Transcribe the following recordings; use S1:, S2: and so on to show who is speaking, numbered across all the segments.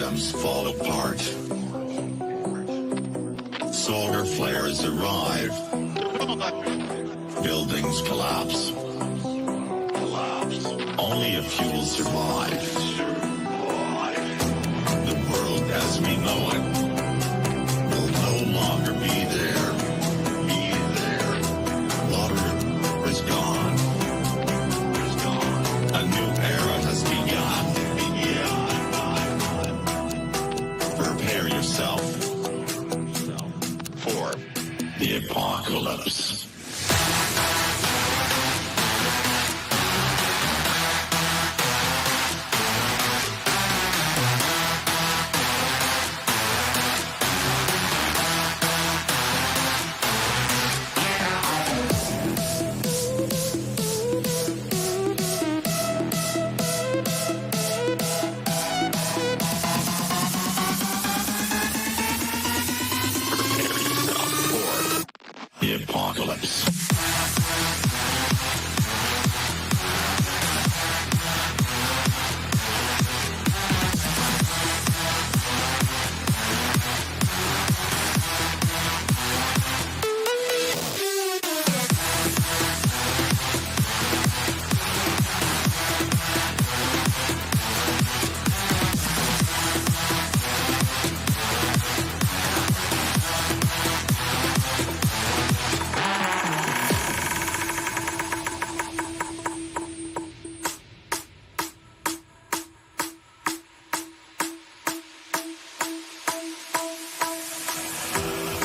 S1: kingdoms fall apart. Solar flares arrive. Buildings collapse. Only a few will survive. The world as we know it will no longer be there. Water is gone. A new era has begun. Prepare yourself for the apocalypse.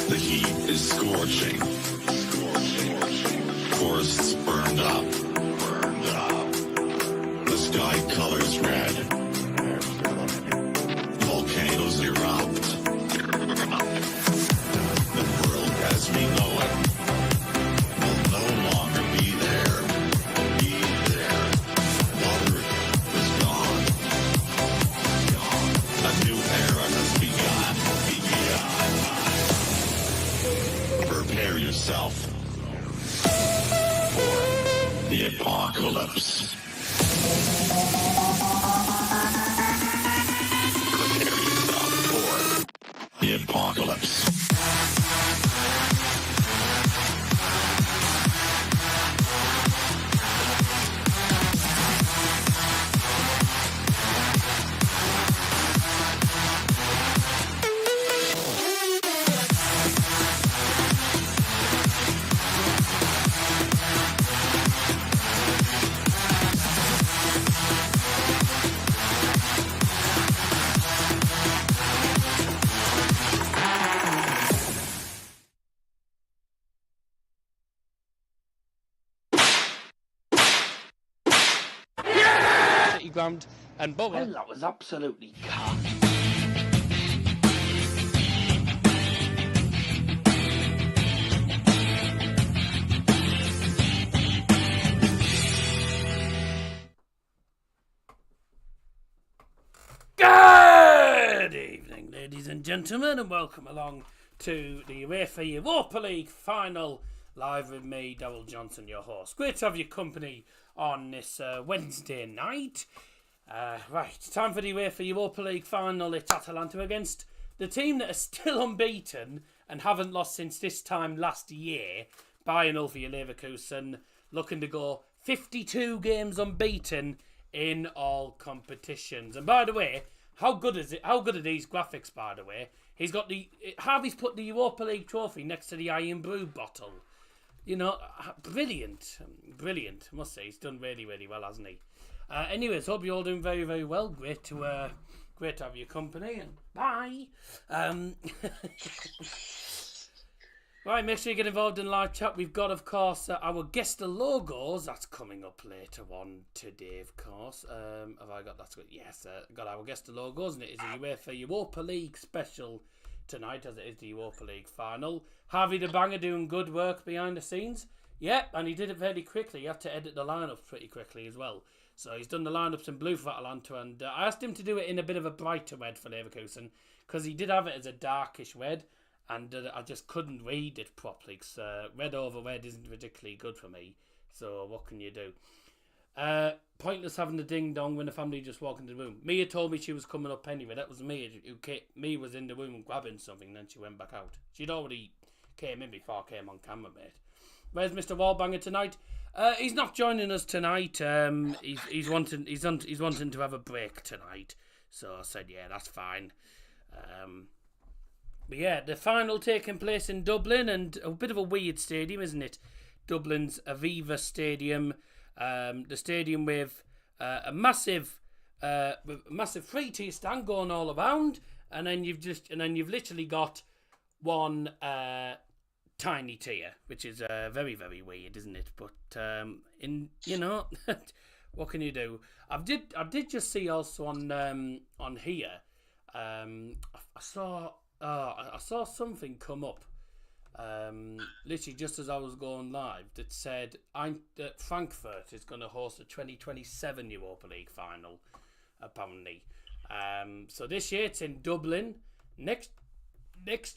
S1: The heat is scorching. Forests burned up. The sky colors red. Volcanoes erupt. The world as we know it will no longer be there. Water is gone. A new era has begun. Prepare yourself for the apocalypse. Prepare yourself for the apocalypse.
S2: Ground and bugger.
S3: Well, that was absolutely cock.
S2: Good evening, ladies and gentlemen, and welcome along to the Uefa Europa League final, live with me, Daryl Johnson, your host. Great to have your company on this Wednesday night. Right, time for the Uefa Europa League final. It's Atalanta against the team that are still unbeaten and haven't lost since this time last year. Bayern over Leverkusen, looking to go 52 games unbeaten in all competitions. And by the way, how good is it? How good are these graphics? By the way, Harvey's put the Europa League trophy next to the Iron Brew bottle. You know, brilliant. I must say, he's done really, really well, hasn't he? Anyways, hope you're all doing very, very well. Great to have your company, and bye. Right, make sure you get involved in live chat. We've got, of course, our guest logos. That's coming up later on today, of course. Have I got that? Yes, got our guest logos, and it is a UEFA Europa League special tonight, as it is the Europa League final. Harvey the Banger doing good work behind the scenes. Yep, and he did it very quickly. He had to edit the lineups pretty quickly as well. So he's done the lineups in blue for Atalanta, and I asked him to do it in a bit of a brighter red for Leverkusen, because he did have it as a darkish red, and I just couldn't read it properly, because red over red isn't particularly good for me. So what can you do? Pointless having the ding dong when the family just walked into the room. Mia told me she was coming up anyway. That was Mia who came. Mia was in the room grabbing something, and then she went back out. She'd already came in before I came on camera, mate. Where's Mr. Wallbanger tonight? He's not joining us tonight. He's wanting to have a break tonight. So I said, yeah, that's fine. But yeah, the final taking place in Dublin, and a bit of a weird stadium, isn't it? Dublin's Aviva Stadium, the stadium with a massive 3-tier stand going all around, and then you've literally got one tiny tier, which is very, very weird, isn't it? But what can you do? I did just see also on here. I saw something come up. Literally just as I was going live, that said that Frankfurt is going to host the 2027 Europa League final, apparently. So this year it's in Dublin. Next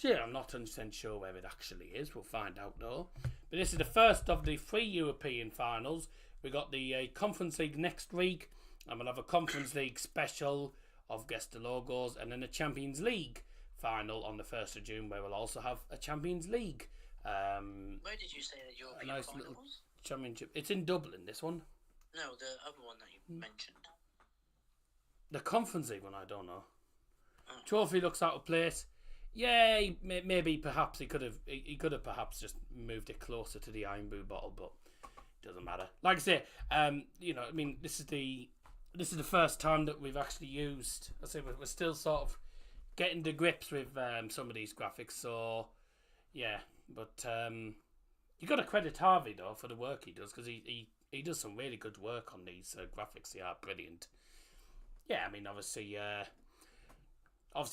S2: year I'm not 100% sure where it actually is. We'll find out though. But this is the first of the 3 European finals. We got the Conference League next week, and we'll have a Conference League special of Guess the Logos, and then a Champions League final on the 1st of June, where we'll also have a Champions League.
S4: Where did you say that European
S2: a nice
S4: final
S2: little
S4: was?
S2: championship. It's in Dublin, this one.
S4: No, the other one that you mentioned.
S2: The Conference League one, I don't know. Trophy looks out of place. Yeah, maybe perhaps he could have perhaps just moved it closer to the Iron Brew bottle, but it doesn't matter. Like I say, this is the first time that we've actually used. I say we're still sort of getting to grips with some of these graphics, so yeah. But you got to credit Harvey though for the work he does, because he does some really good work on these graphics. They are brilliant. Yeah, I mean obviously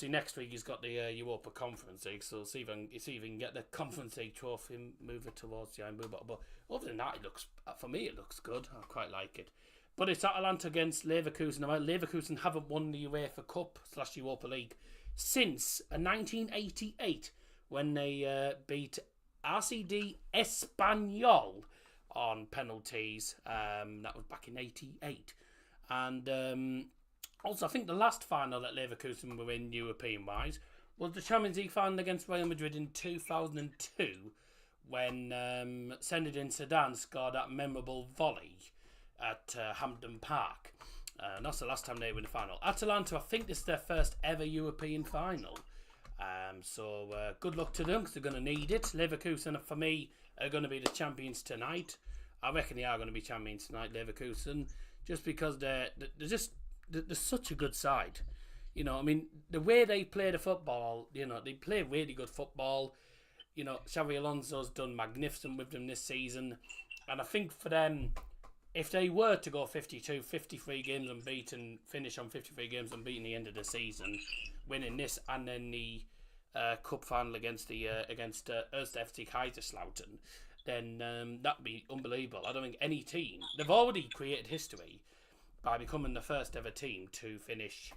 S2: next week he's got the Europa Conference League, so see if he can get the Conference League trophy and move it towards the Iron Blue Bottle. But other than that, it looks good. I quite like it. But it's Atalanta against Leverkusen. Now, Leverkusen haven't won the UEFA Cup / Europa League since 1988, when they beat RCD Espanyol on penalties. That was back in '88. And also, I think the last final that Leverkusen were in European-wise was the Champions League final against Real Madrid in 2002, when Zinedine Zidane scored that memorable volley at Hampden Park. And that's the last time they were in the final. Atalanta, I think this is their first ever European final. So good luck to them, because they're going to need it. Leverkusen, for me, are going to be the champions tonight. I reckon they are going to be champions tonight, Leverkusen, just because they're such a good side. You know, I mean, the way they play the football, you know, they play really good football. You know, Xavi Alonso's done magnificent with them this season. And I think for them, if they were to go 53 games unbeaten, finish on 53 games unbeaten at the end of the season, winning this and then the cup final against Erste FC Kaiserslautern, then that'd be unbelievable. I don't think any team, they've already created history by becoming the first ever team to finish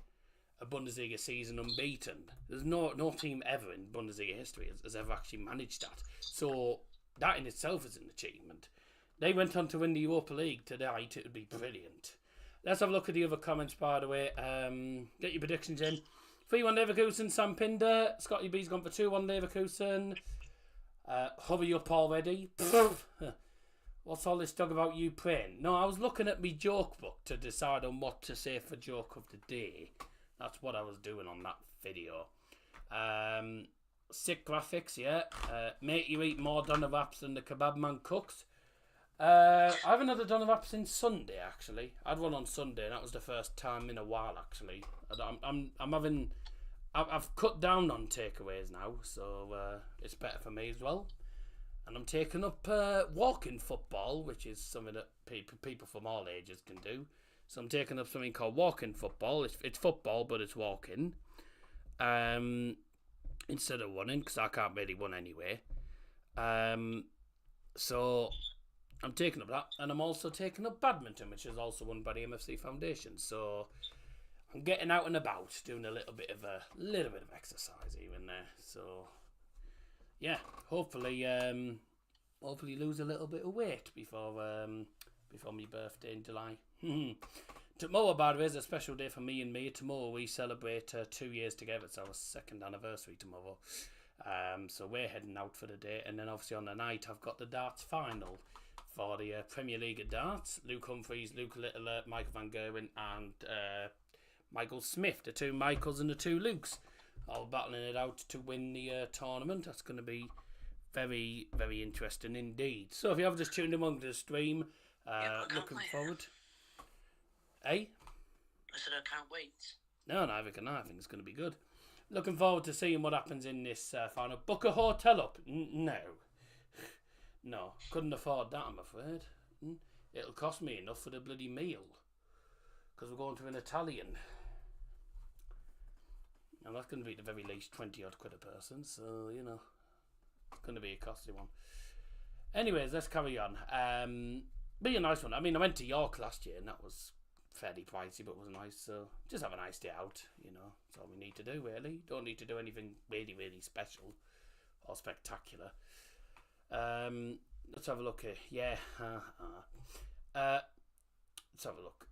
S2: a Bundesliga season unbeaten. There's no team ever in Bundesliga history has ever actually managed that. So that in itself is an achievement. They went on to win the Europa League tonight. It would be brilliant. Let's have a look at the other comments, by the way. Get your predictions in. 3-1 Leverkusen, Sam Pinder. Scotty B's gone for 2-1 Leverkusen. Hurry up already. What's all this talk about Ukraine? No, I was looking at my joke book to decide on what to say for joke of the day. That's what I was doing on that video. Sick graphics, yeah. Make you eat more doner wraps than the kebab man cooks. I haven't had a doner wrap since Sunday, actually. I had one on Sunday, and that was the first time in a while, actually. I've cut down on takeaways now, so it's better for me as well. And I'm taking up walking football, which is something that people from all ages can do. So I'm taking up something called walking football. It's football, but it's walking. Instead of running, because I can't really run anyway. So I'm taking up that. And I'm also taking up badminton, which is also run by the MFC Foundation. So I'm getting out and about, doing a little bit of exercise here and there. So yeah, hopefully lose a little bit of weight before before my birthday in July. Tomorrow, by the way, is a special day for me and Mia. Tomorrow we celebrate 2 years together. It's our 2nd anniversary tomorrow. So we're heading out for the day. And then obviously on the night I've got the darts final for the Premier League of darts. Luke Humphries, Luke Littler, Michael Van Gerwen and Michael Smith. The 2 Michaels and the 2 Lukes. All battling it out to win the tournament. That's going to be very, very interesting indeed. So if you have just tuned in on the stream, looking forward. Eh?
S4: I said I can't wait.
S2: No, neither can I. I think it's going to be good. Looking forward to seeing what happens in this final. Book a hotel up? No. No, couldn't afford that, I'm afraid. It'll cost me enough for the bloody meal. Because we're going to an Italian. And that's going to be at the very least 20 odd quid a person. So, you know, it's going to be a costly one. Anyways, let's carry on. Be a nice one. I mean, I went to York last year and that was fairly pricey, but it was nice. So just have a nice day out, you know. That's all we need to do, really. Don't need to do anything really, really special or spectacular. Let's have a look here. Yeah. Let's have a look.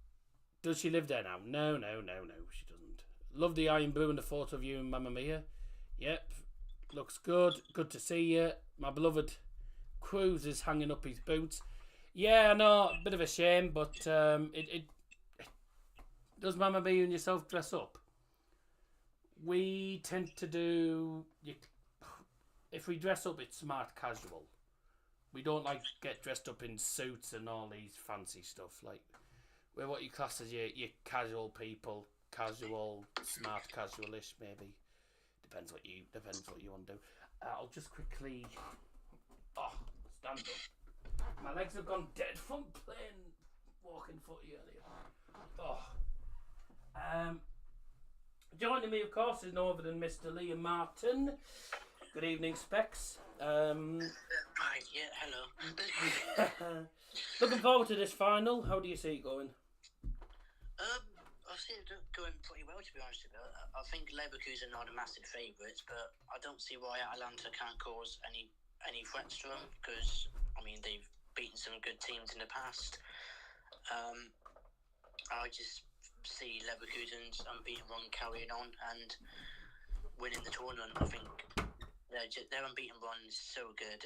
S2: Does she live there now? No, she doesn't. Love the iron blue and the photo of you and Mamma Mia. Yep. Looks good. Good to see you. My beloved Cruz is hanging up his boots. Yeah, I know, a bit of a shame, but it does Mamma Mia and yourself dress up? We tend to do... If we dress up, it's smart casual. We don't like get dressed up in suits and all these fancy stuff. Like, we're what you class as your casual people. Casual, smart casual-ish, maybe. Depends what you want to do. I'll just quickly... stand up. My legs have gone dead from playing walking footy earlier. Joining me, of course, is no other than Mr. Liam Martin. Good evening, Specs.
S4: Right, yeah, hello.
S2: Looking forward to this final. How do you see it going?
S4: I see it going pretty well, to be honest with you. I think Leverkusen are the massive favourites, but I don't see why Atalanta can't cause any threats to them, because, I mean, they've beaten some good teams in the past. I just see Leverkusen's unbeaten run carrying on and winning the tournament. I think their unbeaten run is so good.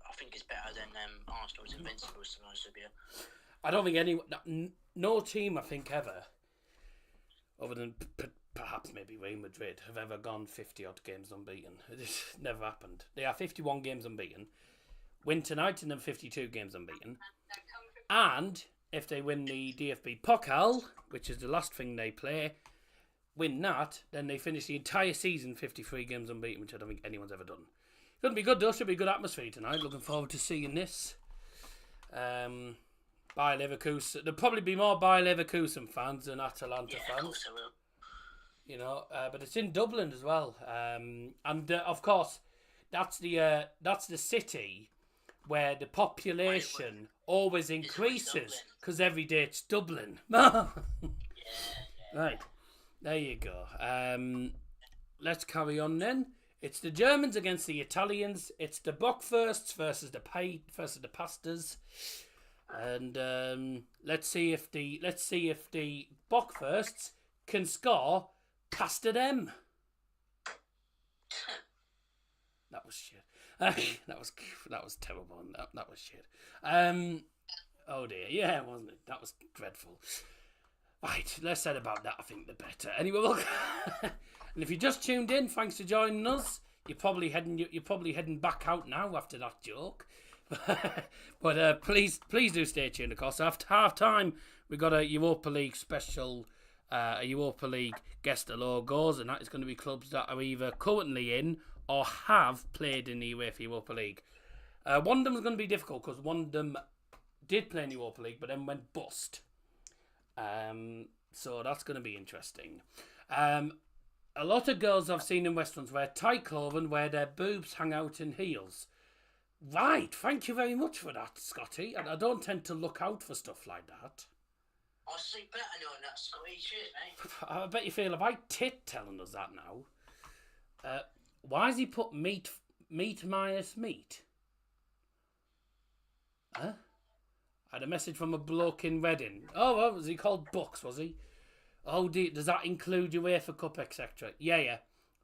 S4: I think it's better than Arsenal's Invincibles, to be honest with you.
S2: I don't think no team, I think, ever, other than perhaps maybe Real Madrid, have ever gone 50 odd games unbeaten. It's never happened. They are 51 games unbeaten. Win tonight and then 52 games unbeaten. And if they win the DFB Pokal, which is the last thing they play, win that, then they finish the entire season 53 games unbeaten, which I don't think anyone's ever done. Going to be good though. Should be a good atmosphere tonight. Looking forward to seeing this. Bayer Leverkusen. There'll probably be more Bayer Leverkusen fans than Atalanta fans.
S4: Of course I will.
S2: You know, but it's in Dublin as well. And of course, that's the city where the population always increases because every day it's Dublin. Right, there you go. Let's carry on then. It's the Germans against the Italians. It's the Bockwursts versus the pastas. And let's see if the Bockwursts can score pasta them. That was shit. that was terrible. That was shit. Oh dear, yeah, wasn't it? That was dreadful. Right, less said about that, I think the better. Anyway, look, and if you just tuned in, thanks for joining us. You're probably heading back out now after that joke. But please do stay tuned. Of course, after half time, we got a Europa League special, a Europa League guest the logos, and that is going to be clubs that are either currently in or have played in the UEFA Europa League. One of them is going to be difficult because one of them did play in the Europa League but then went bust. So that's going to be interesting. A lot of girls I've seen in restaurants wear tight clothing where their boobs hang out in heels. Right, thank you very much for that, Scotty. And I don't tend to look out for stuff like that.
S4: I see better knowing that, Scotty. Cheers, mate.
S2: I bet you feel a bit tit telling us that now. Why has he put meat minus meat? Huh? I a message from a bloke in Reading. Oh, what was he called? Bucks, was he? Oh, does that include UEFA Cup, etc.? Yeah.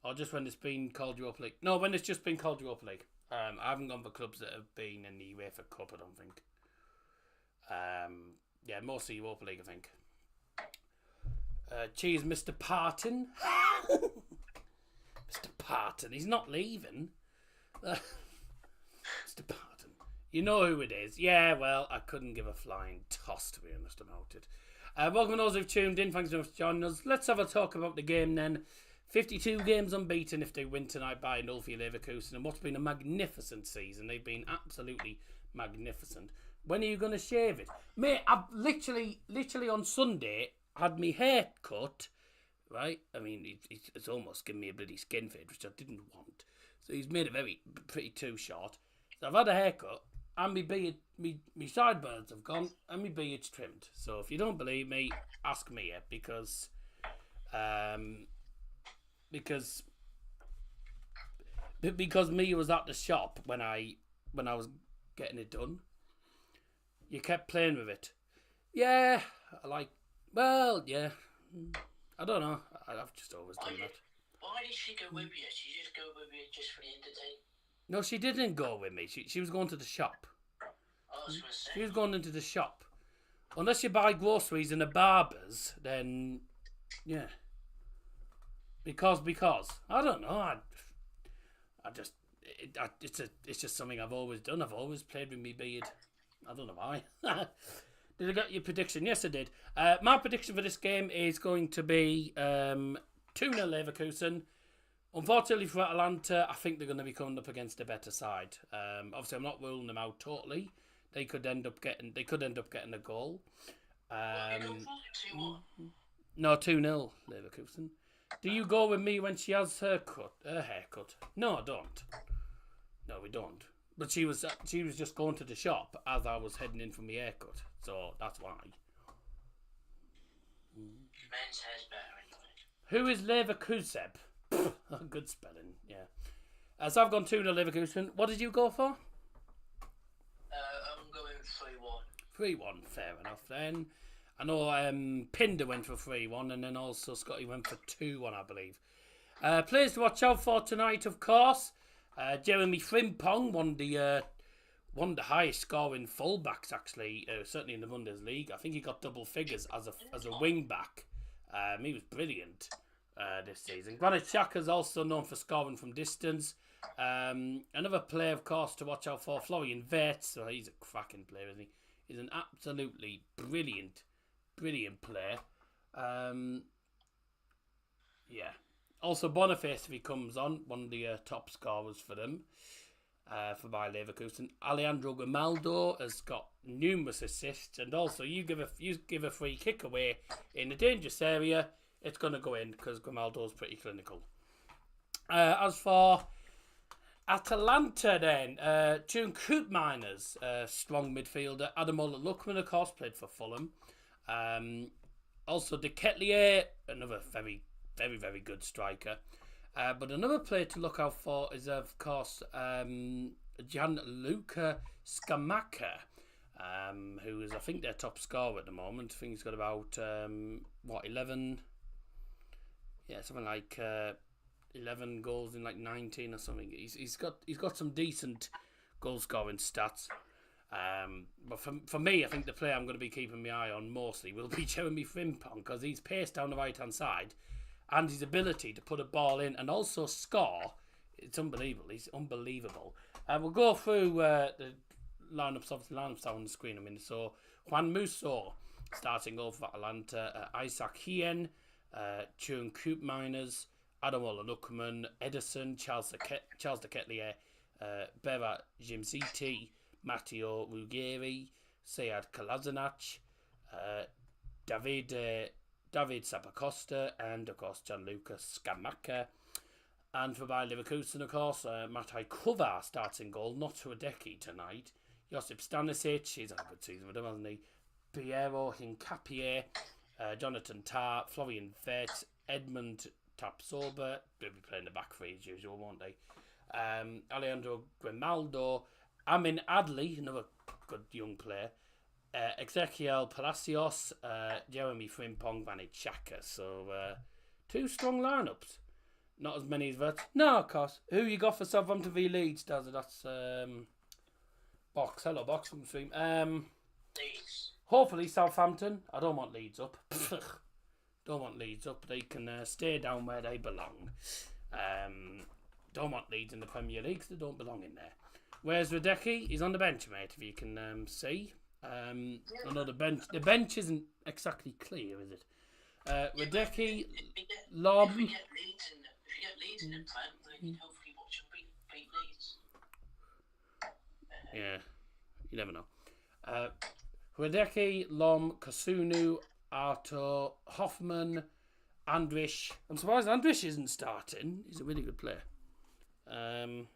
S2: Or just when it's been called Europa League? No, when it's just been called Europa League. I haven't gone for clubs that have been in the UEFA Cup, I don't think. Yeah, mostly Europa League, I think. Cheers, Mr. Parton. Mr. Parton, he's not leaving. Mr. Parton. You know who it is. Yeah, well, I couldn't give a flying toss, to be honest, about it. Welcome to those who've tuned in. Thanks so much for joining us. Let's have a talk about the game then. 52 games unbeaten if they win tonight by Uefa Leverkusen, and what's been a magnificent season. They've been absolutely magnificent. When are you going to shave it? Mate, I've literally on Sunday had my hair cut, right? I mean, it's almost given me a bloody skin fade, which I didn't want. So he's made it pretty too short. So I've had a haircut, and my beard, my sideburns have gone, and my beard's trimmed. So if you don't believe me, ask Mia, because Mia was at the shop when I was getting it done. You kept playing with it. Yeah, yeah. I don't know. I've just always done that.
S4: Why did she go with you? She just go with you just for the entertainment?
S2: No, she didn't go with me. She was going to the shop.
S4: I was going to say.
S2: She was going into the shop. Unless you buy groceries in a barber's, then yeah. Because I don't know. It's just something I've always done. I've always played with me beard. I don't know why. Did I get your prediction? Yes, I did. My prediction for this game is going to be 2-0 Leverkusen. Unfortunately for Atalanta, I think they're going to be coming up against a better side. Obviously, I'm not ruling them out totally. They could end up getting a goal.
S4: What are you going for? 2-1?
S2: No, 2-0 Leverkusen. Do you go with me when she has her haircut? No, I don't. No, we don't. But she was just going to the shop as I was heading in for my haircut, so that's why.
S4: Men's hair's better anyway.
S2: Who is Leverkusen? Good spelling, yeah. So I've gone 2-0 Leverkusen. What did you go for?
S4: I'm going 3-1.
S2: 3-1, fair enough then. I know Pinder went for 3-1, and then also Scotty went for 2-1, I believe. Players to watch out for tonight, of course. Jeremy Frimpong, one of the highest scoring fullbacks, actually, certainly in the Bundesliga. I think he got double figures as a wing back. He was brilliant this season. Granit Xhaka's also known for scoring from distance. Another player, of course, to watch out for, Florian Wirtz. So he's a cracking player, isn't he? He's an absolutely brilliant player. Yeah. Also, Boniface, if he comes on, one of the top scorers for them, for Bayer Leverkusen. Alejandro Grimaldo has got numerous assists, and also you give a free kick away in a dangerous area, it's going to go in because Grimaldo's pretty clinical. As for Atalanta, then, Tune Koopmeiners, strong midfielder. Ademola Lookman, of course, played for Fulham. Also, De Ketelaere, another very, very, very good striker. But another player to look out for is, of course, Gianluca Scamacca, who is, I think, their top scorer at the moment. I think he's got about, 11? Yeah, something like 11 goals in like 19 or something. He's got some decent goal scoring stats. But for me, I think the player I'm going to be keeping my eye on mostly will be Jeremy Frimpong, because he's paced down the right hand side, and his ability to put a ball in and also score, it's unbelievable. He's unbelievable. We'll go through the lineups. Obviously, lineups are on the screen a minute. So Juan Musso starting off for Atalanta, Isaac Hien, Tune Koopmeiners, Ademola Lookman, Ederson, Charles de Ketelaere, Bera Jimziti, Matteo Ruggeri, Sead Kolasinac, David Zappacosta, and of course Gianluca Scamacca. And for Bayer Leverkusen, of course, Mataj Kovar starts in goal, not to a decade tonight. Josip Stanisic, he's had a good season with him, hasn't he? Piero Hincapié, Jonathan Tah, Florian Wirtz, Edmund Tapsoba, they'll be playing the back three as usual, won't they? Alejandro Grimaldo, Amin Adli, another good young player, Ezequiel Palacios, Jeremy Frimpong, Granit Xhaka. So, 2 strong lineups. Not as many as that. No, of course. Who you got for Southampton v Leeds? That's Box. Hello, Box from the stream.
S4: Leeds.
S2: Hopefully Southampton. I don't want Leeds up. Don't want Leeds up. They can stay down where they belong. Don't want Leeds in the Premier League 'cause they don't belong in there. Where's Radecki? He's on the bench, mate, if you can see. I know the bench isn't exactly clear, is it? Radecki, Lob.
S4: If you get Leeds in the Prem, then hopefully watch them beat Leeds.
S2: Yeah, you never know. Radecki, Lom, Kasunu, Arto, Hoffman, Andrich. I'm surprised Andrich isn't starting. He's a really good player. I'm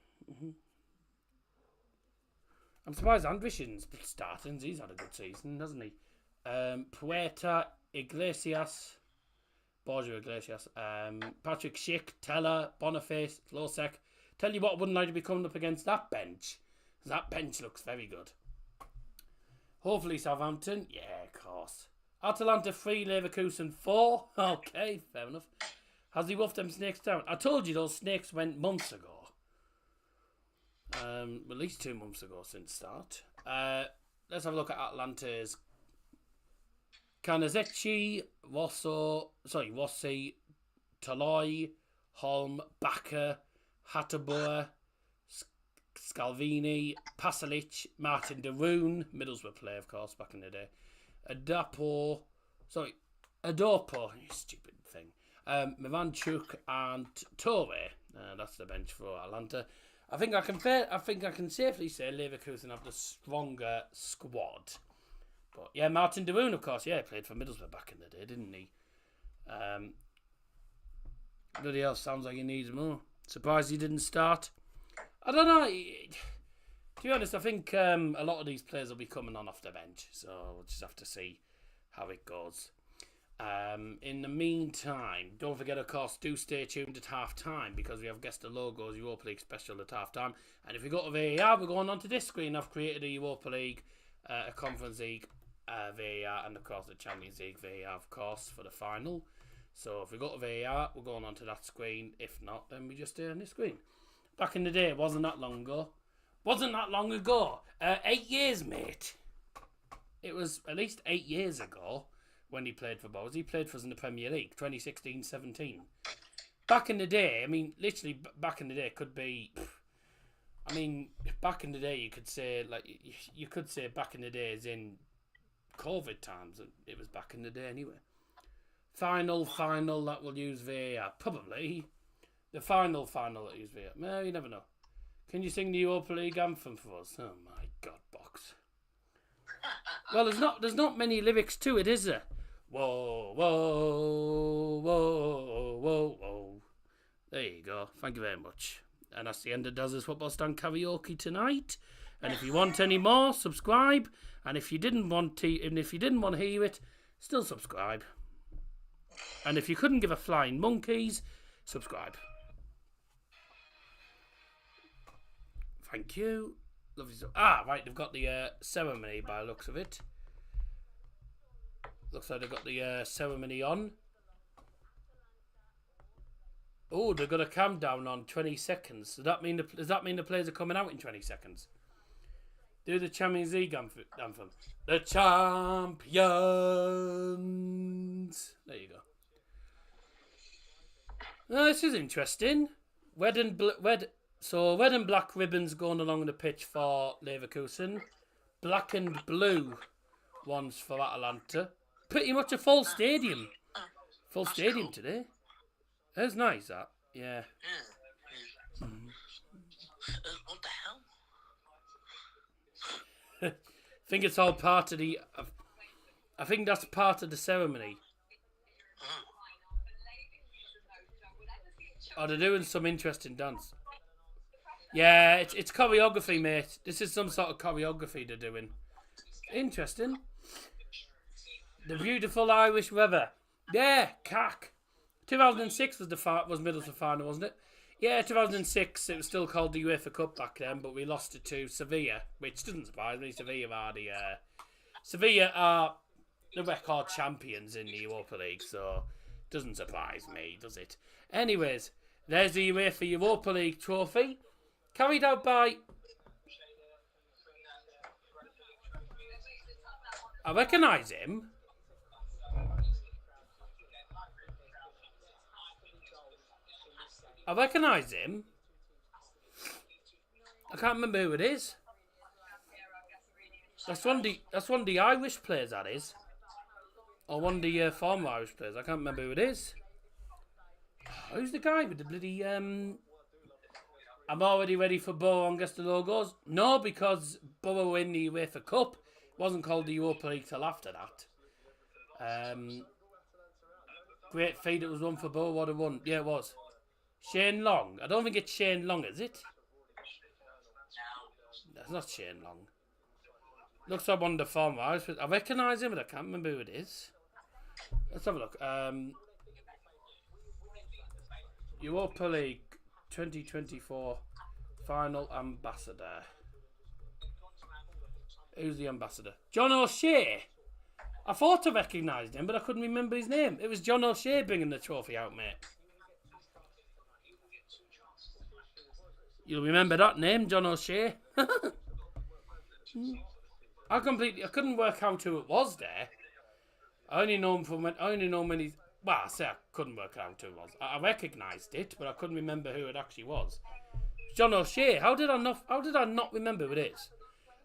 S2: surprised Andrich isn't starting. He's had a good season, hasn't he? Puerta, Iglesias, Borja Iglesias, Patrick Schick, Teller, Boniface, Losek. Tell you what, I wouldn't like to be coming up against that bench. That bench looks very good. Hopefully Southampton. Yeah, of course. Atalanta 3, Leverkusen 4. Okay, fair enough. Has he wolfed them snakes down? I told you those snakes went months ago. At least 2 months ago since start. Let's have a look at Atalanta's. Kanazechi, Wassi, Toloi, Holm, Bakker, Hatterboer, Scalvini, Pasalic, Martin de Roon, Middlesbrough player, of course, back in the day. Adopo, you stupid thing. Miranchuk and Torre. That's the bench for Atalanta. I think I can safely say Leverkusen have the stronger squad. But yeah, Martin de Roon, of course, yeah, played for Middlesbrough back in the day, didn't he? Bloody hell, sounds like he needs more. Surprised he didn't start. I don't know. To be honest, I think a lot of these players will be coming on off the bench, so we'll just have to see how it goes. In the meantime, don't forget, of course, do stay tuned at half time because we have Guess the Logos Europa League special at half time. And if we go to VAR, we're going on to this screen. I've created a Europa League, a Conference League VAR, and of course the Champions League VAR, of course, for the final. So if we go to VAR, we're going on to that screen. If not, then we just stay on this screen. Back in the day, it wasn't that long ago. 8 years, mate. It was at least 8 years ago when he played for Bowes. He played for us in the Premier League, 2016-17. Back in the day, I mean, literally back in the day could be... I mean, back in the day, you could say back in the day as in COVID times. It was back in the day anyway. Final that will use VAR. Probably. The final that use VAR. No, you never know. Can you sing the Europa League anthem for us? Oh my God, Box. Well, there's not many lyrics to it, is there? Whoa, whoa, whoa, whoa, whoa. There you go. Thank you very much. And that's the end of Daz's Football Stand Karaoke tonight. And if you want any more, subscribe. And if you didn't want to hear it, still subscribe. And if you couldn't give a flying monkeys, subscribe. Thank you. Lovely stuff. Right, they've got the ceremony by the looks of it. Looks like they've got the ceremony on. Oh, they've got a countdown on 20 seconds. Does that mean the players are coming out in 20 seconds? Do the Champions League anthem. The champions. There you go. Oh, this is interesting. Red and black ribbons going along the pitch for Leverkusen. Black and blue ones for Atalanta. Pretty much a full stadium. Full stadium today. That's nice, that. Yeah.
S4: What the hell?
S2: I think it's all part of the... I think that's part of the ceremony. Oh, they're doing some interesting dance. Yeah, it's choreography, mate. This is some sort of choreography they're doing. Interesting. The beautiful Irish weather. Yeah, cack. 2006 was Middlesbrough final, wasn't it? Yeah, 2006. It was still called the Uefa Cup back then, but we lost it to Sevilla, which doesn't surprise me. Sevilla are Sevilla are the record champions in the Europa League, so doesn't surprise me, does it? Anyways, there's the UEFA Europa League trophy, carried out by... I recognise him. I recognise him. I can't remember who it is. That's one of the Irish players, that is. Or one of the former Irish players. I can't remember who it is. Who's the guy with the bloody... I'm already ready for Borough and guess the logos. No, because Borough win the UEFA Cup. It wasn't called the Europa League till after that. Great feat it was one for Borough. What a one. Yeah, it was. Shane Long. I don't think it's Shane Long, is it? That's not Shane Long. Looks like one of the former Irish. I recognise him, but I can't remember who it is. Let's have a look. Europa League 2024 final ambassador. Who's the ambassador? John O'Shea. I thought I recognised him, but I couldn't remember his name. It was John O'Shea bringing the trophy out, mate. You'll remember that name, John O'Shea. I couldn't work out who it was there. I only know him when he's... Well, I say I couldn't work out who it was. I recognised it, but I couldn't remember who it actually was. John O'Shea. How did I not remember who it is?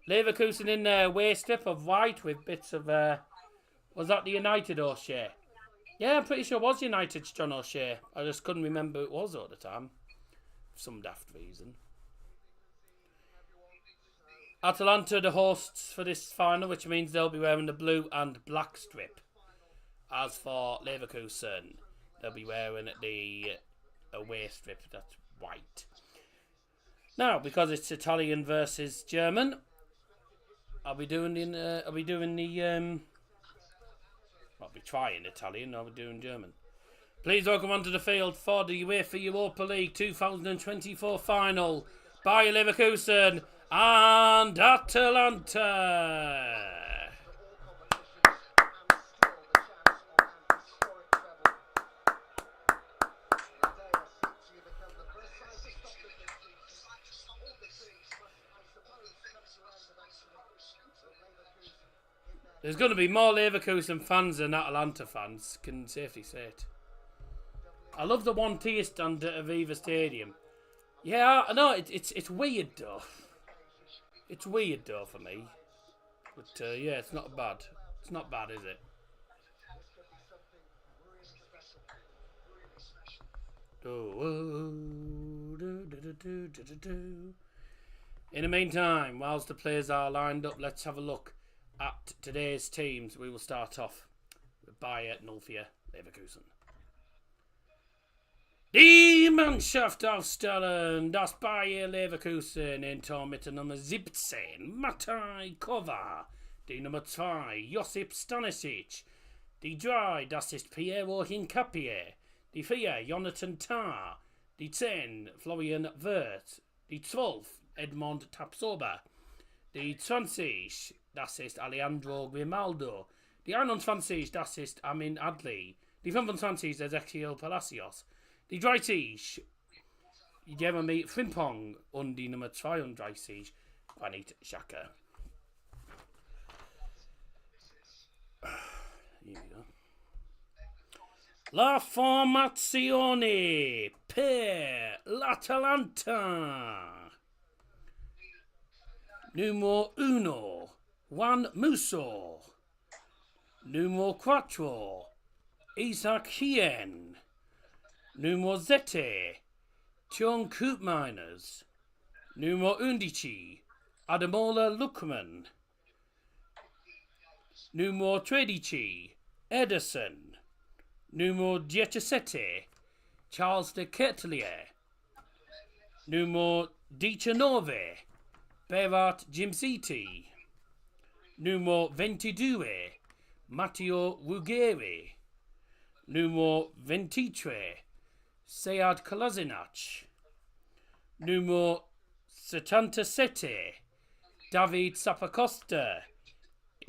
S2: Leverkusen in their waist strip of white with bits of... was that the United O'Shea? Yeah, I'm pretty sure it was United's John O'Shea. I just couldn't remember who it was at the time. For some daft reason. Atalanta the hosts for this final, which means they'll be wearing the blue and black strip. As for Leverkusen, they'll be wearing the away strip that's white. Now, because it's Italian versus German, I'll be trying Italian, I'll be doing German. Please welcome onto the field for the UEFA Europa League 2024 final, Bayer Leverkusen and Atalanta. There's going to be more Leverkusen fans than Atalanta fans, can safely say it. I love the one tier stand at Aviva Stadium. Yeah, I know, it's weird though. It's weird though for me. But yeah, it's not bad. It's not bad, is it? In the meantime, whilst the players are lined up, let's have a look at today's teams. We will start off with Bayer 04 Leverkusen. Die Mannschaft aufstellen, das Bayer Leverkusen in Tor mit der Nummer 17, Mataj Kova, die Nummer 2, Josip Stanisic, die 3, das ist Piero Hincapié, die 4, Jonathan Tah, die 10, Florian Wirth, die 12, Edmond Tapsoba, die 20, das ist Alejandro Grimaldo, die 21, das ist Amin Adli, die 25, Ezequiel Palacios, die 30, Jeremy Frimpong und die Nummer 32, Granit Xhaka. Here we go. La formazione per l'Atalanta. Numero 1, Juan Musso. Numero 4, Isaac Hien. Numero 7, Tion Koopmeiners. Numero 11, Ademola Lookman. Numero 13, Ederson. Numero 17, Charles de Ketelier. Numero 19, Berat Jimsiti. Numero 22, Matteo Ruggeri. Numero 23, Sead Kolasinac. Numero 77, David Sapacosta.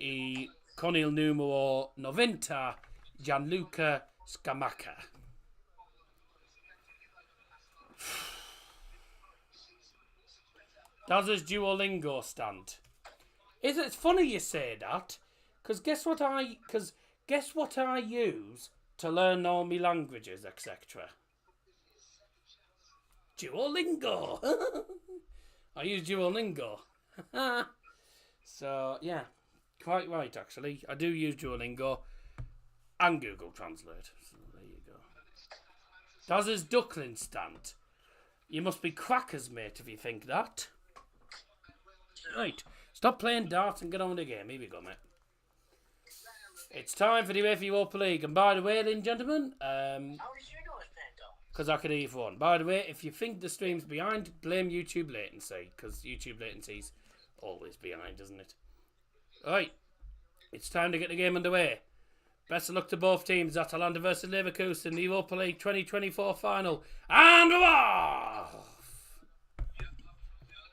S2: I Conil numero 90, Gianluca Scamacca. Does his Duolingo stand? It's funny you say that, because guess what I use to learn all my languages, etc. Duolingo. I use Duolingo. So yeah, quite right actually. I do use Duolingo and Google Translate. So there you go. Does his duckling stand? You must be crackers, mate, if you think that. Right, stop playing darts and get on with the game. Here we go, mate. It's time for the Uefa Europa League. And by the way, ladies and gentlemen,
S4: How did you know I was playing darts?
S2: because I could hear for one. By the way, if you think the stream's behind, blame YouTube latency, because YouTube latency's always behind, isn't it? Alright, it's time to get the game underway. Best of luck to both teams. Atalanta versus Leverkusen, the Europa League 2024 final. And off!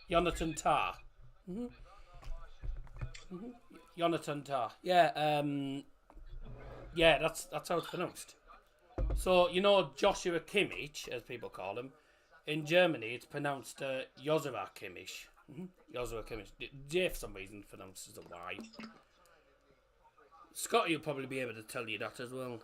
S2: Jonathan Tah. Jonathan Tah. Yeah, that's how it's pronounced. So, you know Joshua Kimmich, as people call him. In Germany, it's pronounced Joshua Kimmich. Joshua Kimmich. J, for some reason, pronounces a Y. Scotty will probably be able to tell you that as well.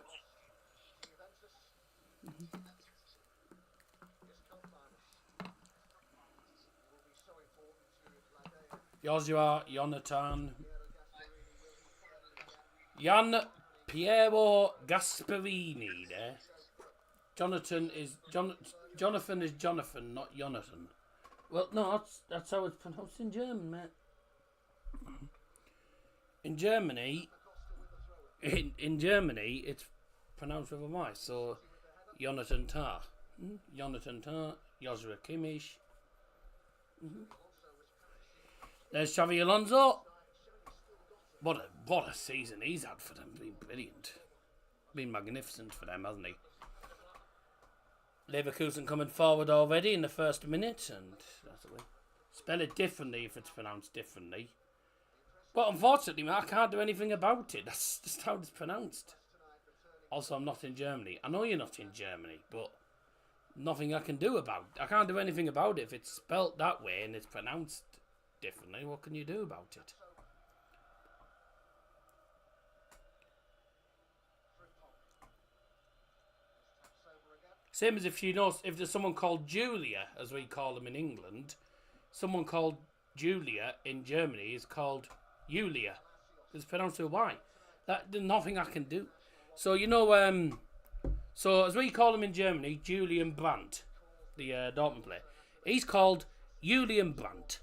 S2: Joshua, Jonathan. Jan Piero Gasparini there. Jonathan is Jonathan, not Jonathan. Well, no, that's how it's pronounced in German, mate. In Germany, in Germany, it's pronounced with a Y. So, Jonathan Tah, Jonathan Tah, Joshua Kimmich. There's Xavi Alonso. What a season he's had for them. Been brilliant. Been magnificent for them, hasn't he? Leverkusen coming forward already in the first minute, and that's the way. Spell it differently if it's pronounced differently. But unfortunately, I can't do anything about it. That's just how it's pronounced. Also, I'm not in Germany. I know you're not in Germany, but nothing I can do about it. I can't do anything about it. If it's spelt that way and it's pronounced differently, what can you do about it? Same as if if there's someone called Julia, as we call them in England, someone called Julia in Germany is called Julia. It's pronounced with a Y. There's nothing I can do. So, so as we call him in Germany, Julian Brandt, the Dortmund player, he's called Julian Brandt.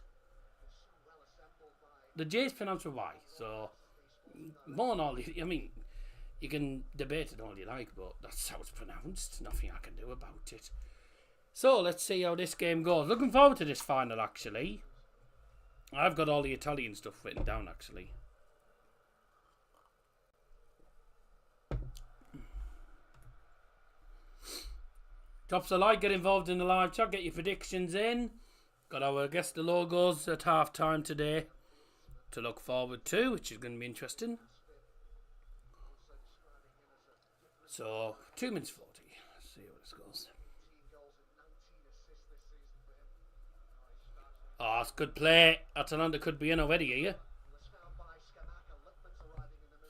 S2: The J is pronounced with Y. So, more than all, I mean, you can debate it all you like, but that's how it's pronounced. Nothing I can do about it. So, let's see how this game goes. Looking forward to this final, actually. I've got all the Italian stuff written down, actually. Drops a like, get involved in the live chat, get your predictions in. Got our guest the logos at half time today to look forward to, which is going to be interesting. So, 2 minutes 40. Let's see how this goes. Oh, that's good play. Atalanta could be in already here.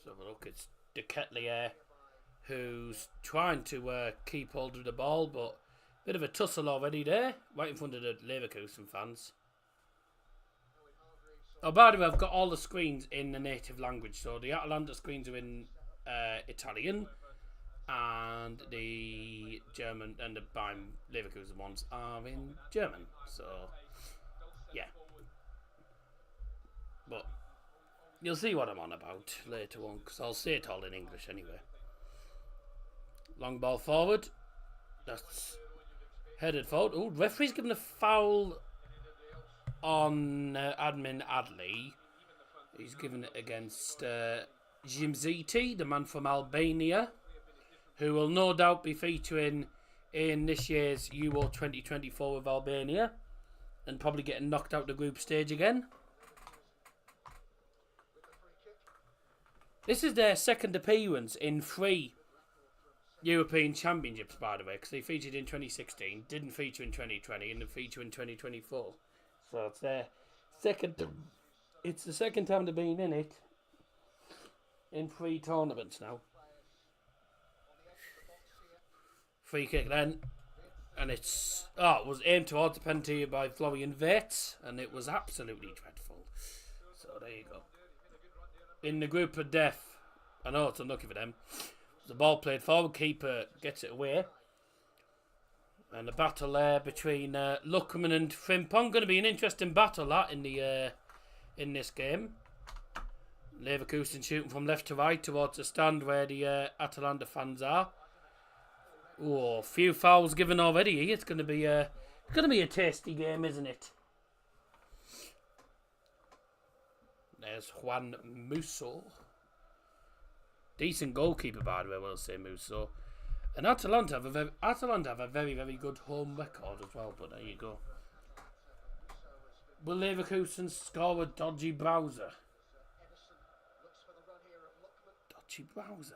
S2: So, look, it's De Ketelaere who's trying to keep hold of the ball, but bit of a tussle already there, right in front of the Leverkusen fans. Oh, by the way, I've got all the screens in the native language. So the Atalanta screens are in Italian, and the German and the Leverkusen ones are in German. So, yeah. But you'll see what I'm on about later on, because I'll say it all in English anyway. Long ball forward. That's headed forward. Oh, referee's given a foul on Admin Adli. He's given it against Jimziti, the man from Albania, who will no doubt be featuring in this year's Euro 2024 with Albania and probably getting knocked out the group stage again. This is their second appearance in 3 European Championships, by the way, because they featured in 2016, didn't feature in 2020, and didn't feature in 2024. So it's their second. It's the second time they've been in it in 3 tournaments now. Free kick then, and it was aimed towards the penalty by Florian Wirtz, and it was absolutely dreadful. So there you go. In the group of death, I know it's unlucky for them. The ball played forward, keeper gets it away. And the battle there between Luckerman and Frimpong. Going to be an interesting battle that in this game. Leverkusen shooting from left to right towards the stand where the Atalanta fans are. Oh, a few fouls given already. It's going to be a tasty game, isn't it? There's Juan Musso. Decent goalkeeper, by the way, we'll say Musso. And Atalanta have a very, very good home record as well, but there you go. Will Leverkusen score a dodgy browser? Dodgy browser?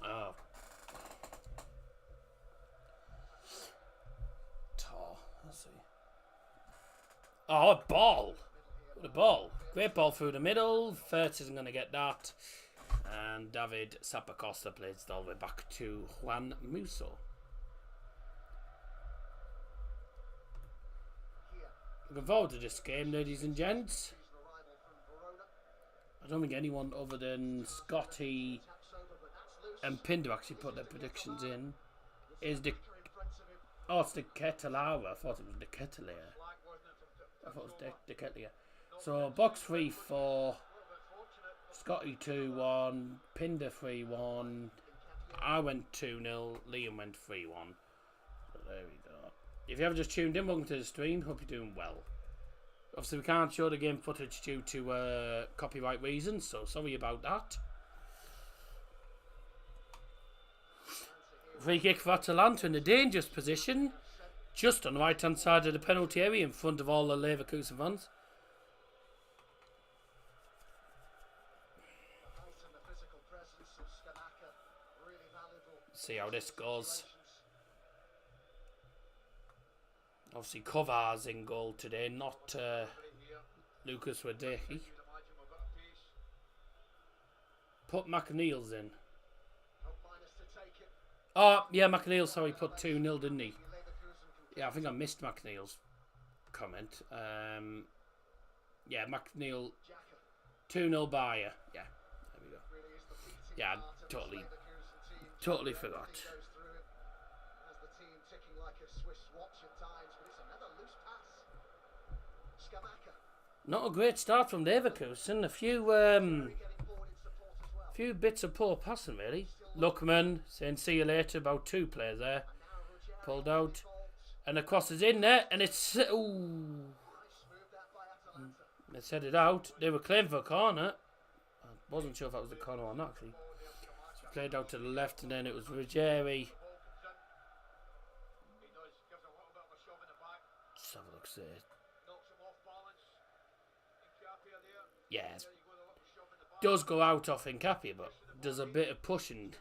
S2: Oh. Let's see. Oh, a ball. What a ball. Great ball through the middle. First isn't going to get that. And David Sapacosta plays it all the way back to Juan Musso. Looking forward to this game, ladies and gents. I don't think anyone other than Scotty and Pinder actually put their predictions in. It's the Ketelara. I thought it was the Ketelair. I thought it was the Ketelair. So box 3-4. Scotty 2-1. Pinder 3-1. I went 2-0. Liam went 3-1. So there we go. If you ever just tuned in, welcome to the stream. Hope you're doing well. Obviously, we can't show the game footage due to copyright reasons, so sorry about that. Free kick for Atalanta in a dangerous position, just on the right hand side of the penalty area in front of all the Leverkusen fans. See how this goes. Obviously, Kovar's in goal today, not Lucas Wadecki. Put McNeil's in. Oh, yeah, McNeil, sorry, put 2-0, didn't he? Yeah, I think I missed McNeil's comment. Yeah, McNeil, 2-0 Bayer. Yeah, there we go. Yeah, totally forgot. Not a great start from Leverkusen. A few bits of poor passing, really. Luckman saying see you later, about 2 players there. Pulled out. And the cross is in there, and it's... Ooh. Let's head it out. They were claiming for a corner. I wasn't sure if that was the corner or not, actually. So played out to the left, and then it was Ruggieri. Let's have a look, see. Yeah, does go out off Incapia, but there's a bit of pushing.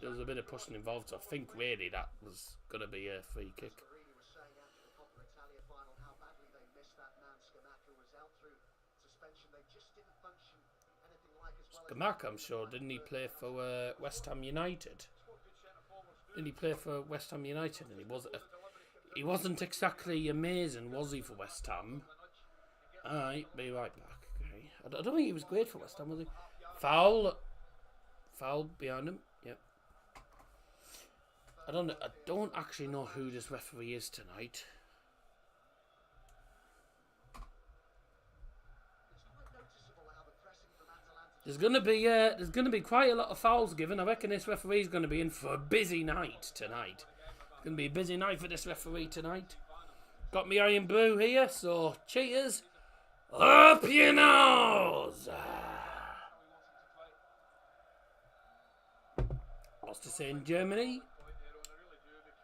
S2: There's a bit of pushing involved, so I think really that was going to be a free kick. Scamacca, I'm sure, didn't he play for West Ham United? Didn't he play for West Ham United? And he wasn't exactly amazing, was he, for West Ham? Alright, be right back. Okay. I don't think he was great for West Ham, was he? Foul behind him. Yep. I don't actually know who this referee is tonight. There's gonna be quite a lot of fouls given. I reckon this referee's gonna be in for a busy night tonight. It's gonna be a busy night for this referee tonight. Got me iron brew here, so cheaters, up your nose. What's to say in Germany?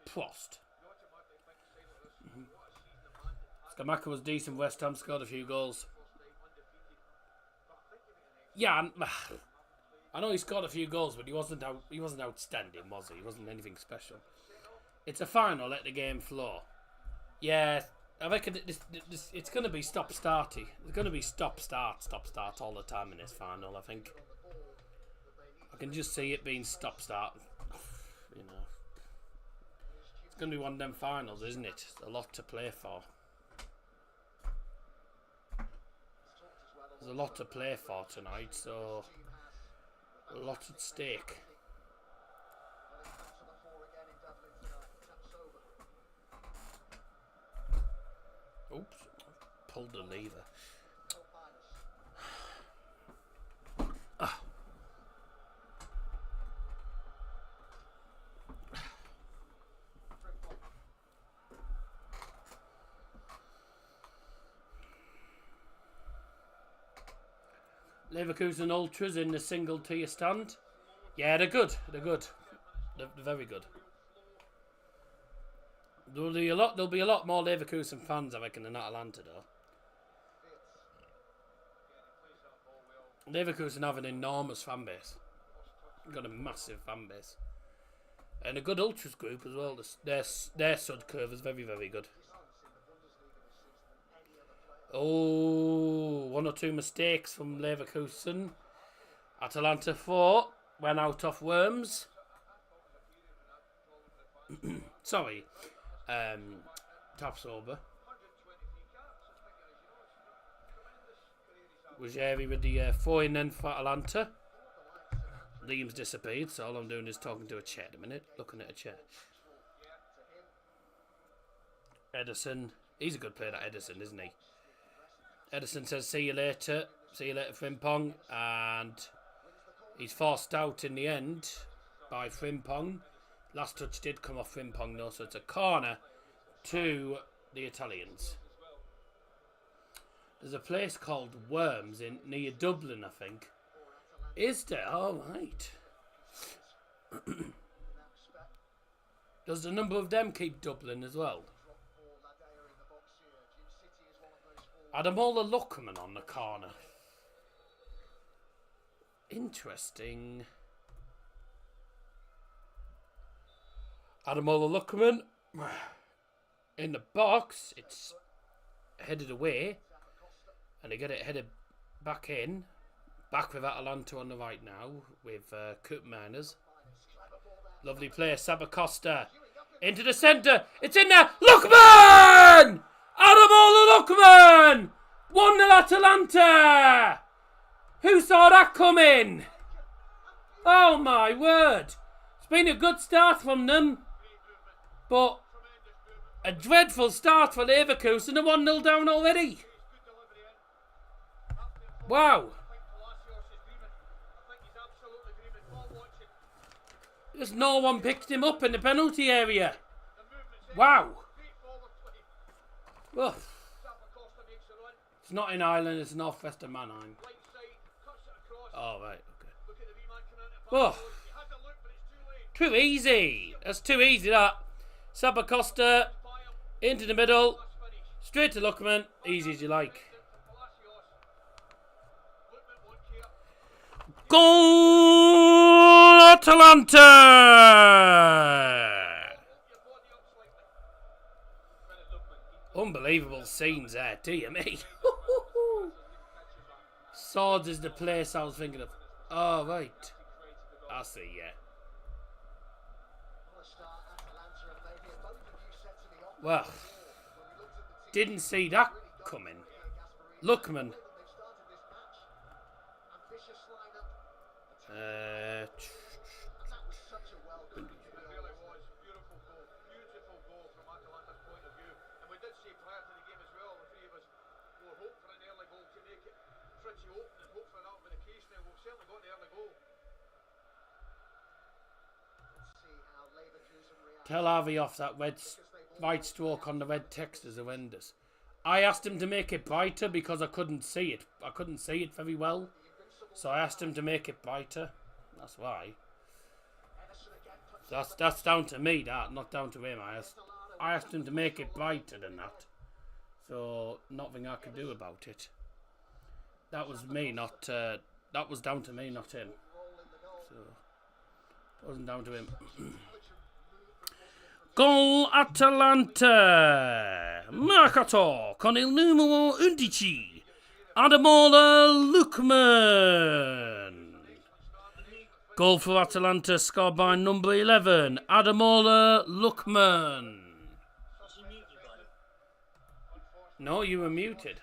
S2: Prost. Scamacca was decent. West Ham scored a few goals. Yeah, I know he scored a few goals, but he wasn't outstanding, was he? He wasn't anything special. It's a final. Let the game flow. Yeah, I reckon it's going to be stop-starty. It's going to be stop-start all the time in this final, I think. I can just see it being stop-start. You know. It's going to be one of them finals, isn't it? A lot to play for. There's a lot to play for tonight, so a lot at stake. Oops, pulled the lever. Leverkusen Ultras in the single tier stand. Yeah, they're good. They're good. They're very good. There'll be a lot more Leverkusen fans, I reckon, than Atalanta, though. Leverkusen have an enormous fan base. They've got a massive fan base. And a good Ultras group as well. Their sud curve is very, very good. Oh, one or two mistakes from Leverkusen. Atalanta 4 went out off Worms. Sorry. Taps over. Ruggieri with the 4 in then for Atalanta. Liam's disappeared, so all I'm doing is talking to a chair at a minute. Looking at a chair. Edison. He's a good player, that Edison, isn't he? Edison says, see you later. See you later, Frimpong. And he's forced out in the end by Frimpong. Last touch did come off Frimpong, though, so it's a corner to the Italians. There's a place called Worms near Dublin, I think. Is there? All right. Does the number of them keep Dublin as well? Adamola Luckerman on the corner. Interesting. Adamola Luckerman in the box. It's headed away, and they get it headed back in. Back with Atalanta on the right now with Coop Miners. Lovely play, Sabacosta into the centre. It's in there. Luckerman! Adamola Luckerman! 1-0 Atalanta! Who saw that coming? Oh my word. It's been a good start from them. But a dreadful start for Leverkusen. They're 1-0 down already. Wow. Just no one picked him up in the penalty area. Wow. Ugh. It's not in Ireland, it's North West of Mannheim. Oh, right, okay. Oh. Too easy. That's too easy, that. Sabacosta into the middle. Straight to Luckerman. Easy as you like. Goal Atalanta! Unbelievable scenes there, dear me. Swords is the place I was thinking of. Oh, right. I see, yeah. Well, didn't see that coming. Lookman. Tell Harvey off, that red white stroke on the red text is horrendous. I asked him to make it brighter because I couldn't see it. I couldn't see it very well. So I asked him to make it brighter. That's why. That's down to me, that, not down to him. I asked him to make it brighter than that. So nothing I could do about it. That was me, not that was down to me, not him. So it wasn't down to him. Gol Atalanta! Mercato con il numero 11. Ademola Lookman. Goal for Atalanta scored by number 11, Ademola Lookman. No, you were muted.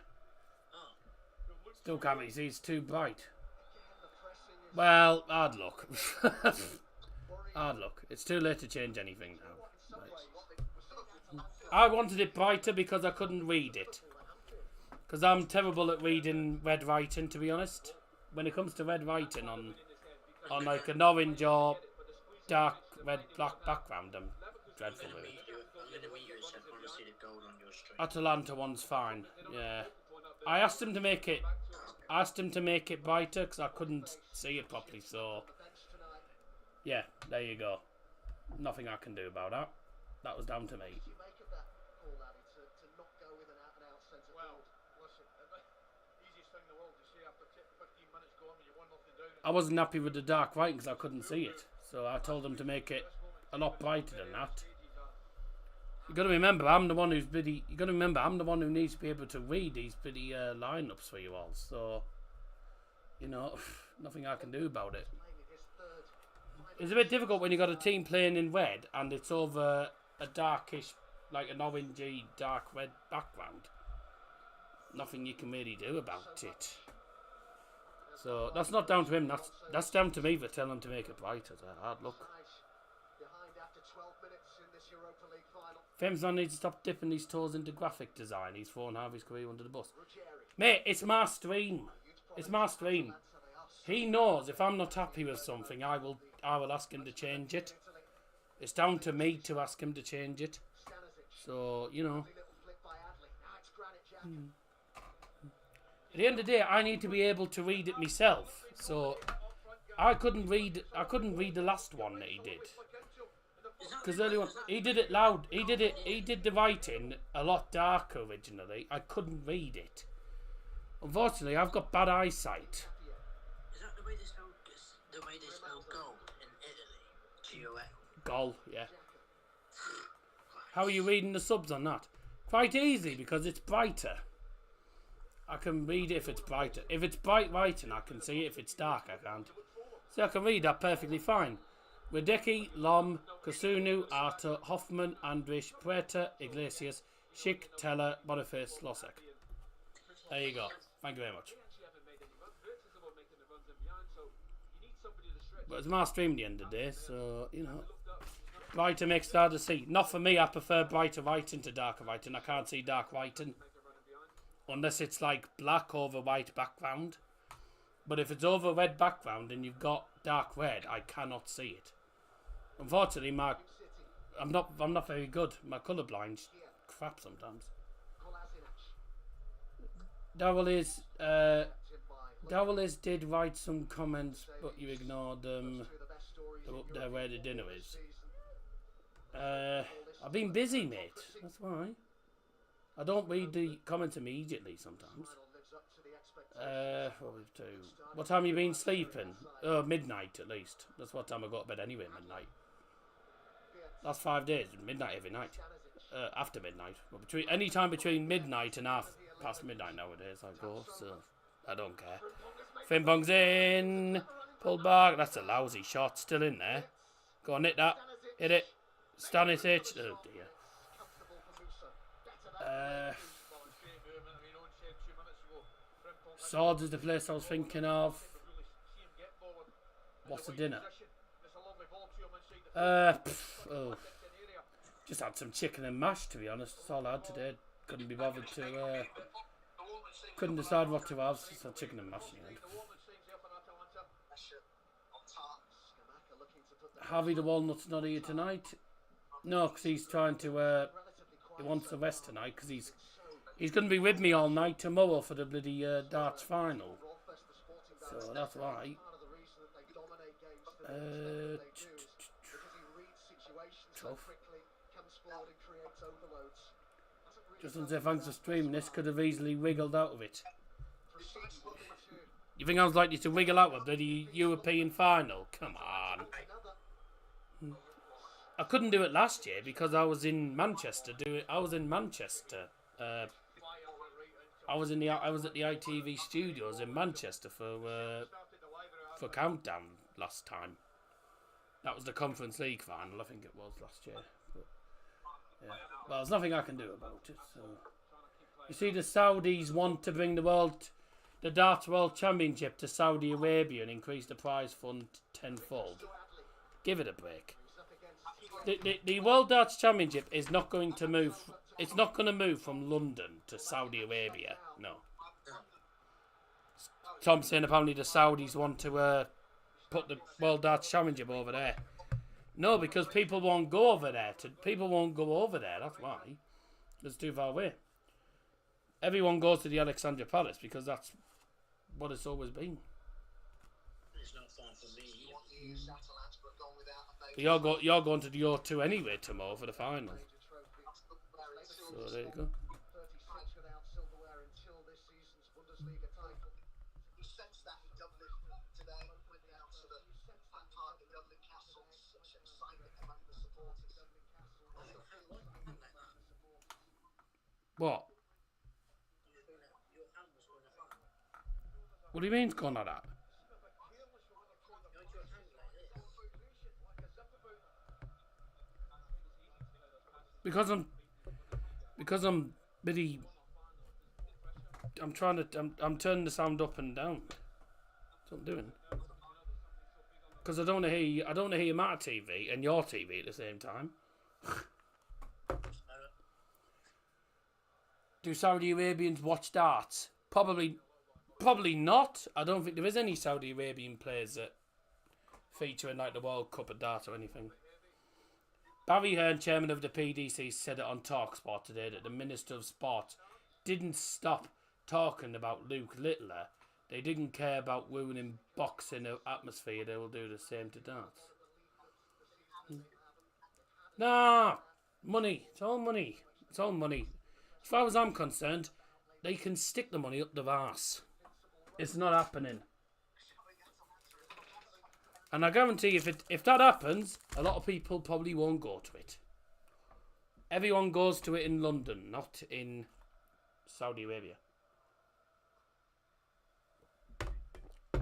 S2: Still can't be, he's too bright. Well, hard luck. Hard luck. It's too late to change anything now. Right. I wanted it brighter because I couldn't read it. Because I'm terrible at reading red writing, to be honest. When it comes to red writing on like an orange or dark red black background, I'm dreadful with it. Atalanta one's fine. Yeah, I asked him to make it brighter because I couldn't see it properly. So yeah, there you go. Nothing I can do about that. That was down to me. I wasn't happy with the dark writing because I couldn't see it. So I told him to make it a lot brighter than that. You got to remember, I'm the one who's bloody. You got to remember, I'm the one who needs to be able to read these bloody lineups for you all. So, you know, nothing I can do about it. It's a bit difficult when you got a team playing in red and it's over a darkish, like an orangey, dark red background. Nothing you can really do about it. So that's not down to him. That's down to me for telling him to make it brighter. Hard luck. Femson needs to stop dipping his toes into graphic design. He's thrown half his career under the bus. Mate, it's my stream. It's my stream. He knows if I'm not happy with something, I will ask him to change it. It's down to me to ask him to change it. So, you know. At the end of the day, I need to be able to read it myself. So I couldn't read the last one that he did. Because earlier on, he did it loud. He did the writing a lot darker originally. I couldn't read it. Unfortunately, I've got bad eyesight.
S4: Is that the way they spell goal in Italy? G-O-L.
S2: Goal, yeah. How are you reading the subs on that? Quite easy, because it's brighter. I can read it if it's brighter. If it's bright writing, I can see it. If it's dark, I can't. See, I can read that perfectly fine. Radecki, Lom, Kasunu, Arta, Hoffman, Andrich, Puerta, Iglesias, Schick, Teller, Boniface, Losek. There you go. Thank you very much. But it's my stream at the end of the day, so, you know. Brighter makes it hard to see. Not for me, I prefer brighter writing to darker writing. I can't see dark writing. Unless it's like black over white background. But if it's over red background and you've got dark red, I cannot see it. Unfortunately, I'm not very good. My colourblind's crap sometimes. Dowell did write some comments, but you ignored them. They're up there where the dinner is. I've been busy, mate. That's why. I don't read the comments immediately sometimes. What time have you been sleeping? Midnight at least. That's what time I got to bed anyway, midnight. Last 5 days, midnight every night. After midnight. But any time between midnight and half past midnight nowadays I go, so I don't care. Fimpong's in. Pulled back. That's a lousy shot. Still in there. Go on, hit that. Hit it. Stanisic. Oh dear. Swords is the place I was thinking of. What's the dinner? Just had some chicken and mash, to be honest. That's all I had today. Couldn't be bothered to. Couldn't decide what to have. Just had chicken and mash. Harvey the Walnut's not here tonight. No, because he's trying to. He wants to rest tonight because he's going to be with me all night tomorrow for the bloody darts final. So that's right. Tough. Just want to say thanks for streaming this. Could have easily wiggled out of it. You think I was likely to wiggle out of the European final? Come on. I couldn't do it last year because I was in Manchester. I was in Manchester. I was at the ITV studios in Manchester for Countdown last time. That was the Conference League final, I think it was last year. But, yeah. Well, there's nothing I can do about it. So. You see, the Saudis want to bring the Darts World Championship to Saudi Arabia and increase the prize fund tenfold. Give it a break. The World Darts Championship is not going to move. It's not going to move from London to Saudi Arabia. No. Tom saying apparently the Saudis want to put the World Darts Championship over there. No, because people won't go over there. People won't go over there. That's why. It's too far away. Everyone goes to the Alexandra Palace because that's what it's always been.
S4: It's not far from me.
S2: You're going to the O2 anyway tomorrow for the final. So there you go. What? What do you mean it's gone like that? Because I'm really, I'm turning the sound up and down. That's what I'm doing. Because I don't want to hear my TV and your TV at the same time. Do Saudi Arabians watch darts? Probably not. I don't think there is any Saudi Arabian players that feature in like the World Cup of darts or anything. Barry Hearn, chairman of the PDC, said it on TalkSport today that the Minister of Sport didn't stop talking about Luke Littler. They didn't care about ruining boxing atmosphere. They will do the same to darts. Nah, money. It's all money. It's all money. As far as I'm concerned, they can stick the money up their arse. It's not happening. And I guarantee if that happens, a lot of people probably won't go to it. Everyone goes to it in London, not in Saudi Arabia.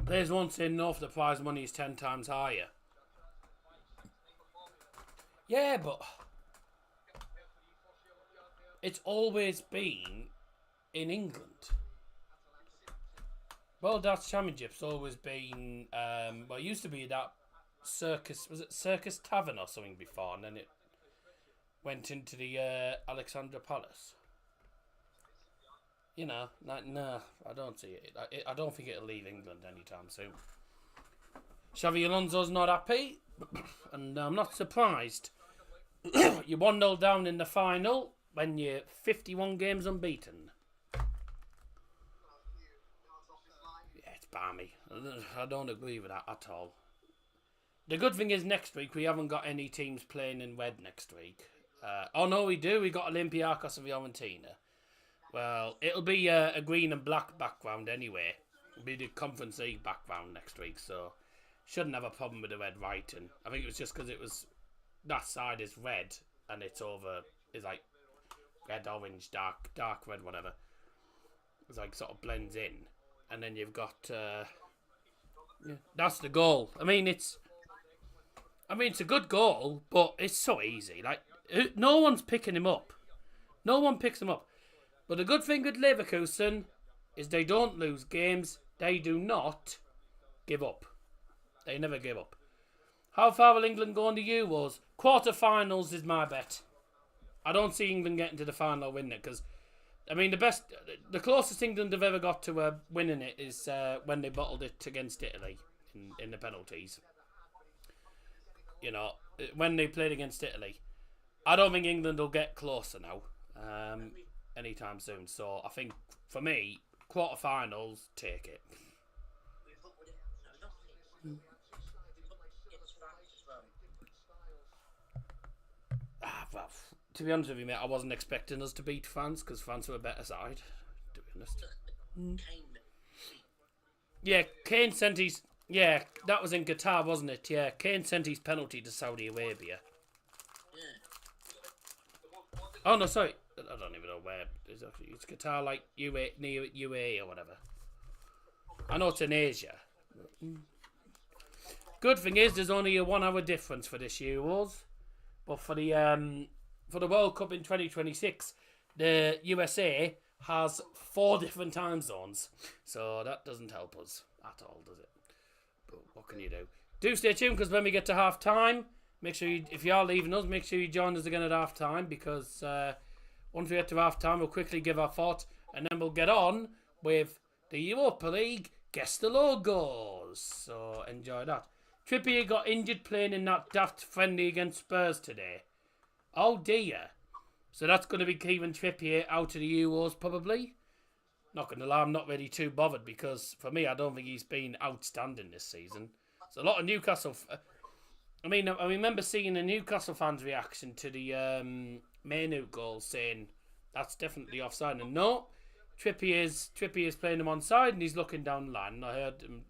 S2: Players won't say no if the prize money is 10 times higher. Yeah, but it's always been in England. World Darts Championship's always been, well, it used to be that Circus Tavern or something before, and then it went into the Alexandra Palace. You know, like, no, I don't see it. I don't think it'll leave England anytime soon. Xavi Alonso's not happy, and I'm not surprised. You're 1-0 down in the final when you're 51 games unbeaten. Barmy. I don't agree with that at all. The good thing is next week we haven't got any teams playing in red next week. Oh no, we do. We got Olympiacos and Fiorentina. Well, it'll be a green and black background anyway. It'll be the Conference League background next week, so shouldn't have a problem with the red writing. I think it was just because it was that side is red and it's over is like red, orange, dark red, whatever. It's like sort of blends in. And then you've got, yeah, that's the goal. I mean, it's a good goal, but it's so easy. Like, no one's picking him up. No one picks him up. But the good thing with Leverkusen is they don't lose games. They do not give up. They never give up. How far will England go in the Euros? Quarterfinals is my bet. I don't see England getting to the final or winning it because, I mean, the closest England have ever got to winning it is when they bottled it against Italy in the penalties. You know, when they played against Italy. I don't think England will get closer now anytime soon. So I think, for me, quarterfinals, take it. Well, to be honest with you, mate, I wasn't expecting us to beat France because France were a better side, to be honest. Yeah, Kane sent his... Yeah, that was in Qatar, wasn't it? Yeah, Kane sent his penalty to Saudi Arabia. Oh, no, sorry. I don't even know where. It's Qatar, like near UAE or whatever. I know it's in Asia. Good thing is, there's only a 1 hour difference for this Euros. But for the World Cup in 2026, the USA has 4 different time zones. So that doesn't help us at all, does it? But what can you do? Do stay tuned, because when we get to half time, make sure you, if you are leaving us, make sure you join us again at half time, because once we get to half time, we'll quickly give our thoughts, and then we'll get on with the Europa League Guess the Logos. So enjoy that. Trippier got injured playing in that daft friendly against Spurs today. Oh dear. So that's going to be keeping Trippier out of the Euros probably. Not going to lie, I'm not really too bothered, because for me, I don't think he's been outstanding this season. So a lot of Newcastle... I remember seeing a Newcastle fan's reaction to the Manu goal saying that's definitely offside. And no, Trippier's playing him onside and he's looking down the line. And I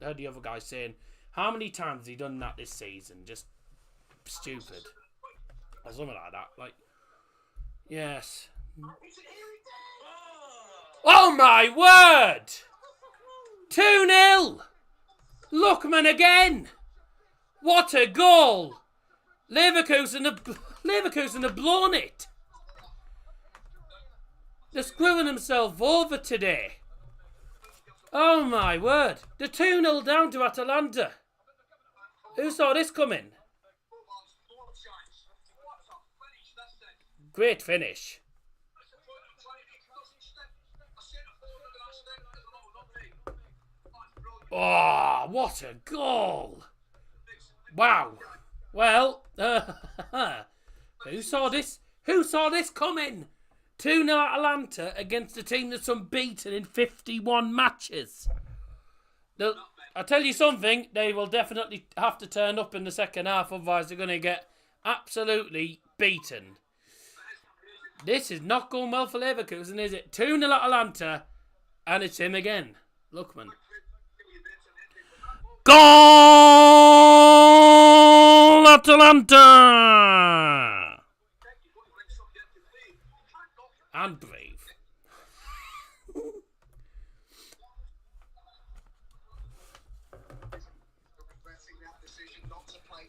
S2: heard the other guy saying, how many times has he done that this season? Just stupid. Or something like that. Like, yes. Oh my word! 2-0! Lookman again! What a goal! Leverkusen have blown it. They're screwing themselves over today. Oh my word. They're 2-0 down to Atalanta. Who saw this coming? Great finish. Oh, what a goal. Wow. Well, who saw this? Who saw this coming? 2-0 Atalanta against a team that's unbeaten in 51 matches. I'll tell you something, they will definitely have to turn up in the second half, otherwise they're going to get absolutely beaten. This is not going well for Leverkusen, is it? 2-0 Atalanta, and it's him again. Lookman. Goal! Atalanta! And brave.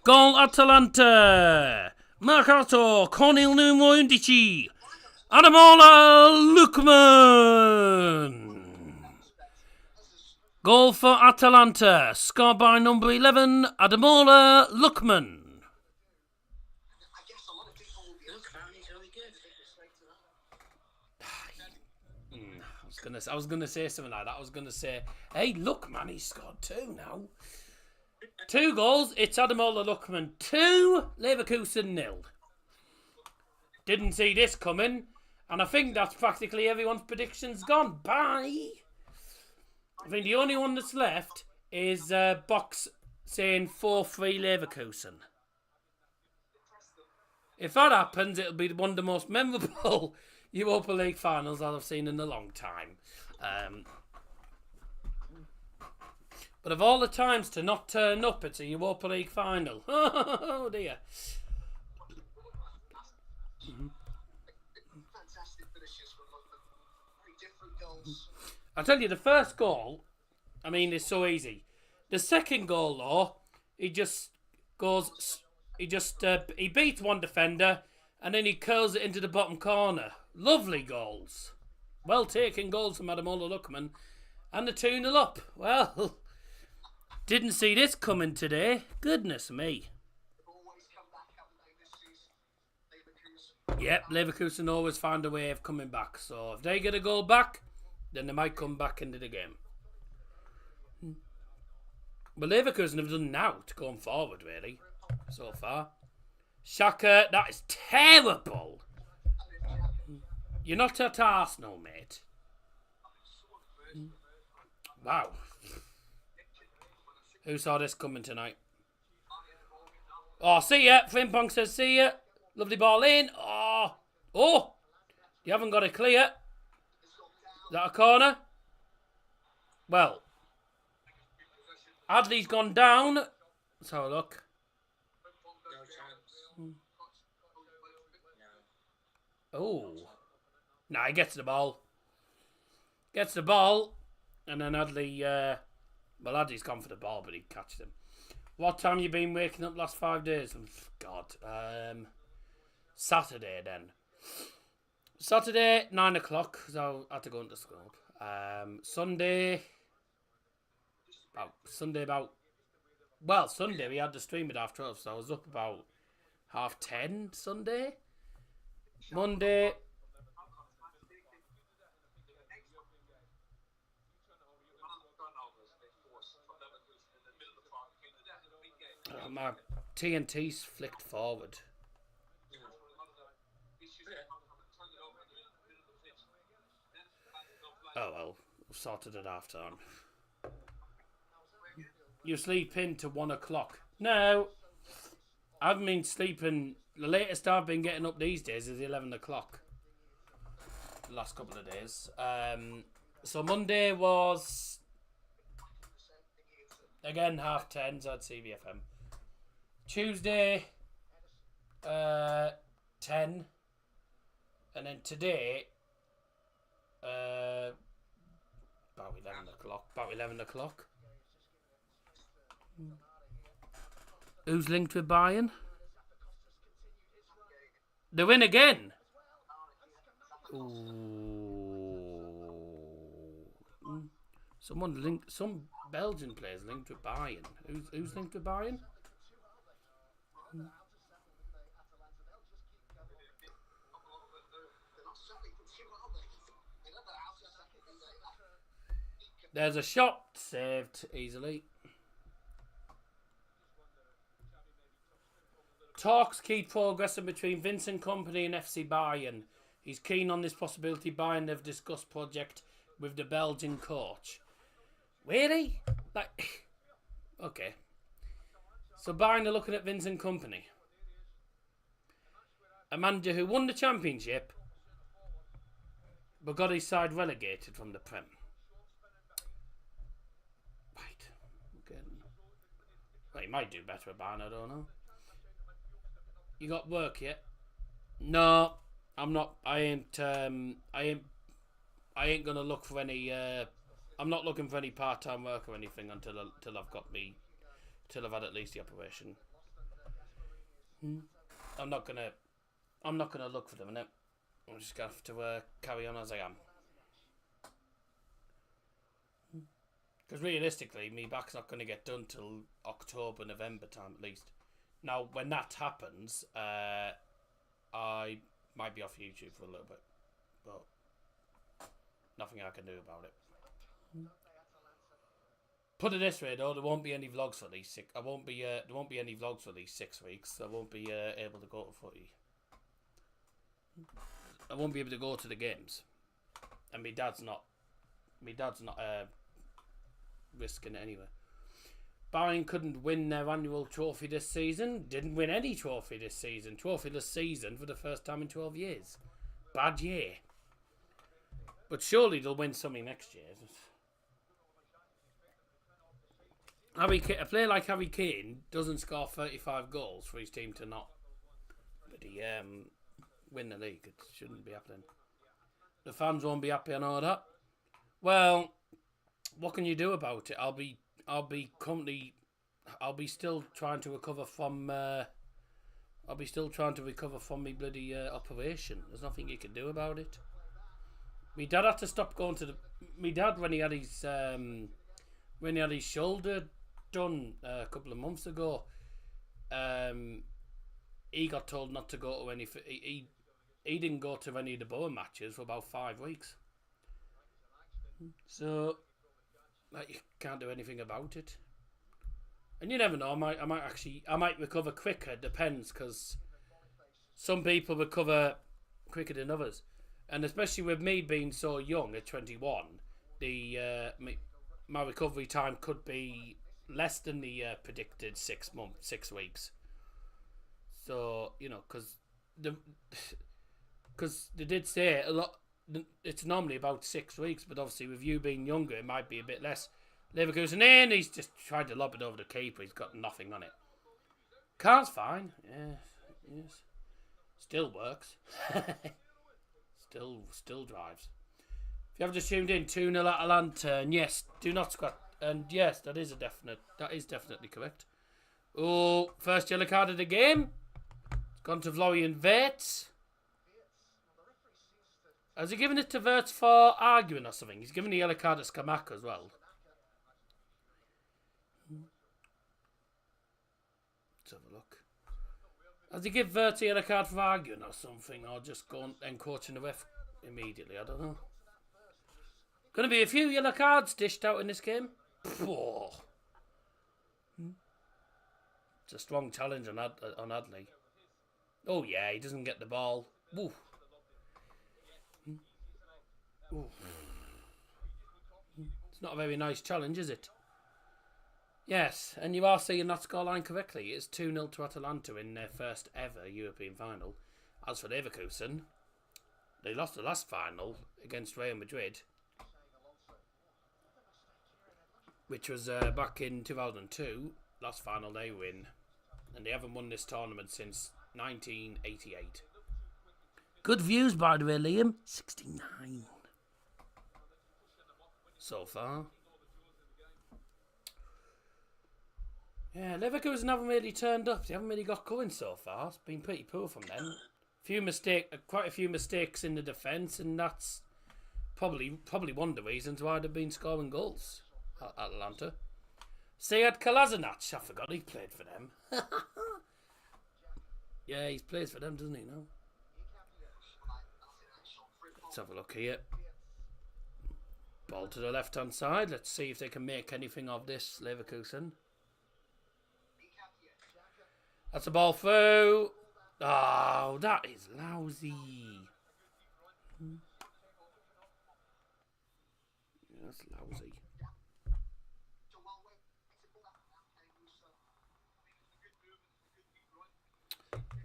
S2: Goal Atalanta! Marcato con il numero 11. Ademola Lookman! Goal for Atalanta, scored by number 11, Ademola Lookman. I was gonna say something like that. I was gonna say, hey, Lookman, he scored 2 now. 2 goals. It's Ademola Lookman 2, Leverkusen 0. Didn't see this coming, and I think that's practically everyone's predictions gone. Bye. I think the only one that's left is Box saying 4-3 Leverkusen. If that happens, it'll be one of the most memorable Europa League finals I've seen in a long time. But of all the times to not turn up, it's a Europa League final. Oh dear. I'll tell you, the first goal, I mean, it's so easy. The second goal, though, he beats one defender and then he curls it into the bottom corner. Lovely goals. Well taken goals from Ademola Lookman. And the 2-0 up. Well, didn't see this coming today. Goodness me. Yep, Leverkusen always find a way of coming back. So if they get a goal back, then they might come back into the game. But Leverkusen have done now to going forward, really, so far. Shaka, that is terrible. You're not at Arsenal, mate. Wow. Who saw this coming tonight? Oh, see ya. Frimpong says, see ya. Lovely ball in. Oh, Oh! You haven't got it clear. Is that a corner? Well, Adley's gone down. Let's have a look.
S4: No chance. No.
S2: Oh. Nah, he gets the ball. Gets the ball. And then Adley, well, Adley's gone for the ball, but he catches him. What time you been waking up last 5 days? God. Saturday then. Saturday, 9 o'clock, so I had to go into school. Sunday we had the stream at half 12, so I was up about 10:30 Sunday. Monday, my TNT's flicked forward. Oh well, sorted at half time. You sleep in to 1 o'clock. No, I've been sleeping. The latest I've been getting up these days is 11 o'clock. The last couple of days. So Monday was again 10:30. So I'd CVFM. Tuesday, 10, and then today, about 11 o'clock. About 11 o'clock. Who's linked with Bayern? They win again. Ooh. Some Belgian players linked with Bayern. Who's linked with Bayern? There's a shot saved easily. Talks keep progressing between Vincent Kompany and FC Bayern. He's keen on this possibility. Bayern have discussed project with the Belgian coach. Really? Okay. So Bayern are looking at Vincent Kompany, a manager who won the championship but got his side relegated from the Prem. Right. Okay. Well, he might do better at Bayern, I don't know. You got work yet? No, I'm not. I ain't gonna look for any. I'm not looking for any part-time work or anything until I've had at least the operation. I'm not gonna look for them, innit? I'm just gonna have to carry on as I am. Because realistically, me back's not gonna get done till October, November time at least. Now, when that happens, I might be off YouTube for a little bit, but nothing I can do about it. Put it this way, though, there won't be any vlogs for these six. There won't be any vlogs for these 6 weeks. I won't be able to go to footy. I won't be able to go to the games, and my dad's not risking it anyway. Bayern couldn't win their annual trophy this season. Didn't win any trophy this season. Trophyless season for the first time in 12 years. Bad year. But surely they'll win something next year. A player like Harry Kane doesn't score 35 goals for his team to not win the league. It shouldn't be happening. The fans won't be happy, I know that. Well, what can you do about it? I'll be still trying to recover from my bloody operation. There's nothing you can do about it. My dad had to stop going to my dad when he had his shoulder done a couple of months ago. He got told not to go to any. He didn't go to any of the Borough matches for about 5 weeks. So. You can't do anything about it, and you never know. I might recover quicker. Depends, because some people recover quicker than others, and especially with me being so young at 21, my recovery time could be less than the predicted 6 months, 6 weeks. So because because they did say a lot. It's normally about 6 weeks, but obviously with you being younger, it might be a bit less. Leverkusen in, he's just tried to lob it over the keeper. He's got nothing on it. Car's fine. Yeah, yes. Still works. Still drives. If you have just tuned in, 2-0 Atalanta, and yes, do not squat. And yes, that is definitely correct. Oh, first yellow card of the game. It's gone to Florian Wirtz. Has he given it to Wirtz for arguing or something? He's given the yellow card to Skamaka as well. Let's have a look. Has he give Wirtz a yellow card for arguing or something? Or just go and coaching the ref immediately? I don't know. Going to be a few yellow cards dished out in this game. Oh. It's a strong challenge on Adley. Oh yeah, he doesn't get the ball. Ooh. Ooh. It's not a very nice challenge, is it? Yes, and you are seeing that scoreline correctly. It's 2-0 to Atalanta in their first ever European final. As for Leverkusen, they lost the last final against Real Madrid, which was back in 2002. Last final they win, and they haven't won this tournament since 1988. Good views, by the way, Liam. 69 so far. Yeah, Leverkusen haven't really turned up. They haven't really got going so far. It's been pretty poor from them. Quite a few mistakes in the defence, and that's probably one of the reasons why they've been scoring goals at Atalanta. Sead Kolasinac, I forgot he played for them. Yeah, he plays for them, doesn't he, now? Let's have a look here. Ball to the left-hand side. Let's see if they can make anything of this, Leverkusen. That's a ball through. Oh, that is lousy. That's lousy.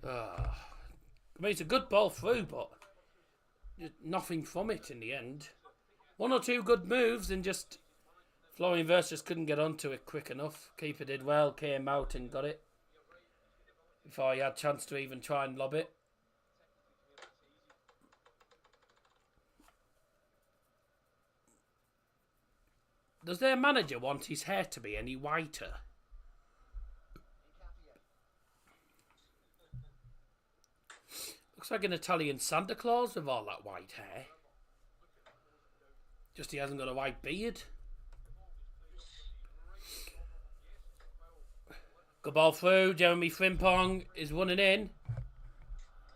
S2: I mean, it's a good ball through, but nothing from it in the end. One or two good moves, and just Florian Wirtz just couldn't get onto it quick enough. Keeper did well, came out and got it before he had a chance to even try and lob it. Does their manager want his hair to be any whiter? Looks like an Italian Santa Claus with all that white hair. Just he hasn't got a white beard. Good ball through. Jeremy Frimpong is running in.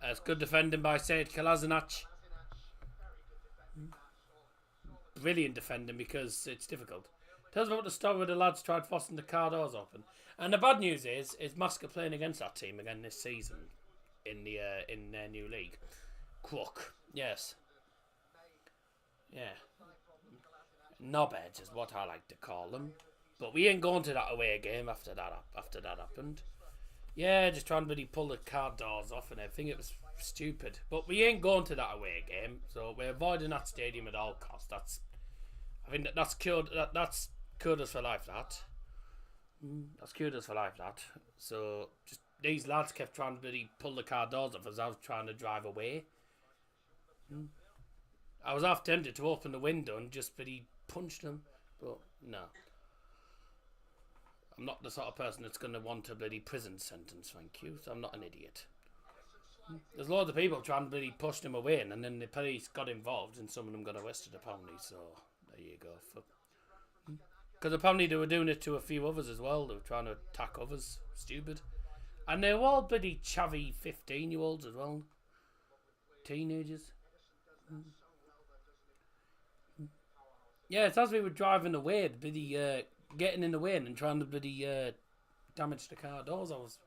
S2: That's good defending by Sead Kolasinac. Brilliant defending because it's difficult. Tells me what the story with the lads tried forcing the car doors open. And the bad news is Masca playing against that team again this season in their new league. Crook. Yes. Yeah. Knobheads is what I like to call them. But we ain't going to that away game after that happened. Yeah, just trying to really pull the car doors off and everything. It was stupid. But we ain't going to that away game, so we're avoiding that stadium at all costs. I think that's cured. That's cured us for life. That's cured us for life. So just these lads kept trying to really pull the car doors off as I was trying to drive away. I was half tempted to open the window and just really punch them, but no. I'm not the sort of person that's going to want a bloody prison sentence, thank you, so I'm not an idiot. There's loads of people trying to bloody push them away, and then the police got involved, and some of them got arrested apparently, so there you go. Because apparently they were doing it to a few others as well. They were trying to attack others. Stupid. And they were all bloody chavvy 15-year-olds as well. Teenagers. Yeah, it's as we were driving away, bloody getting in the way and trying to bloody damage the car doors.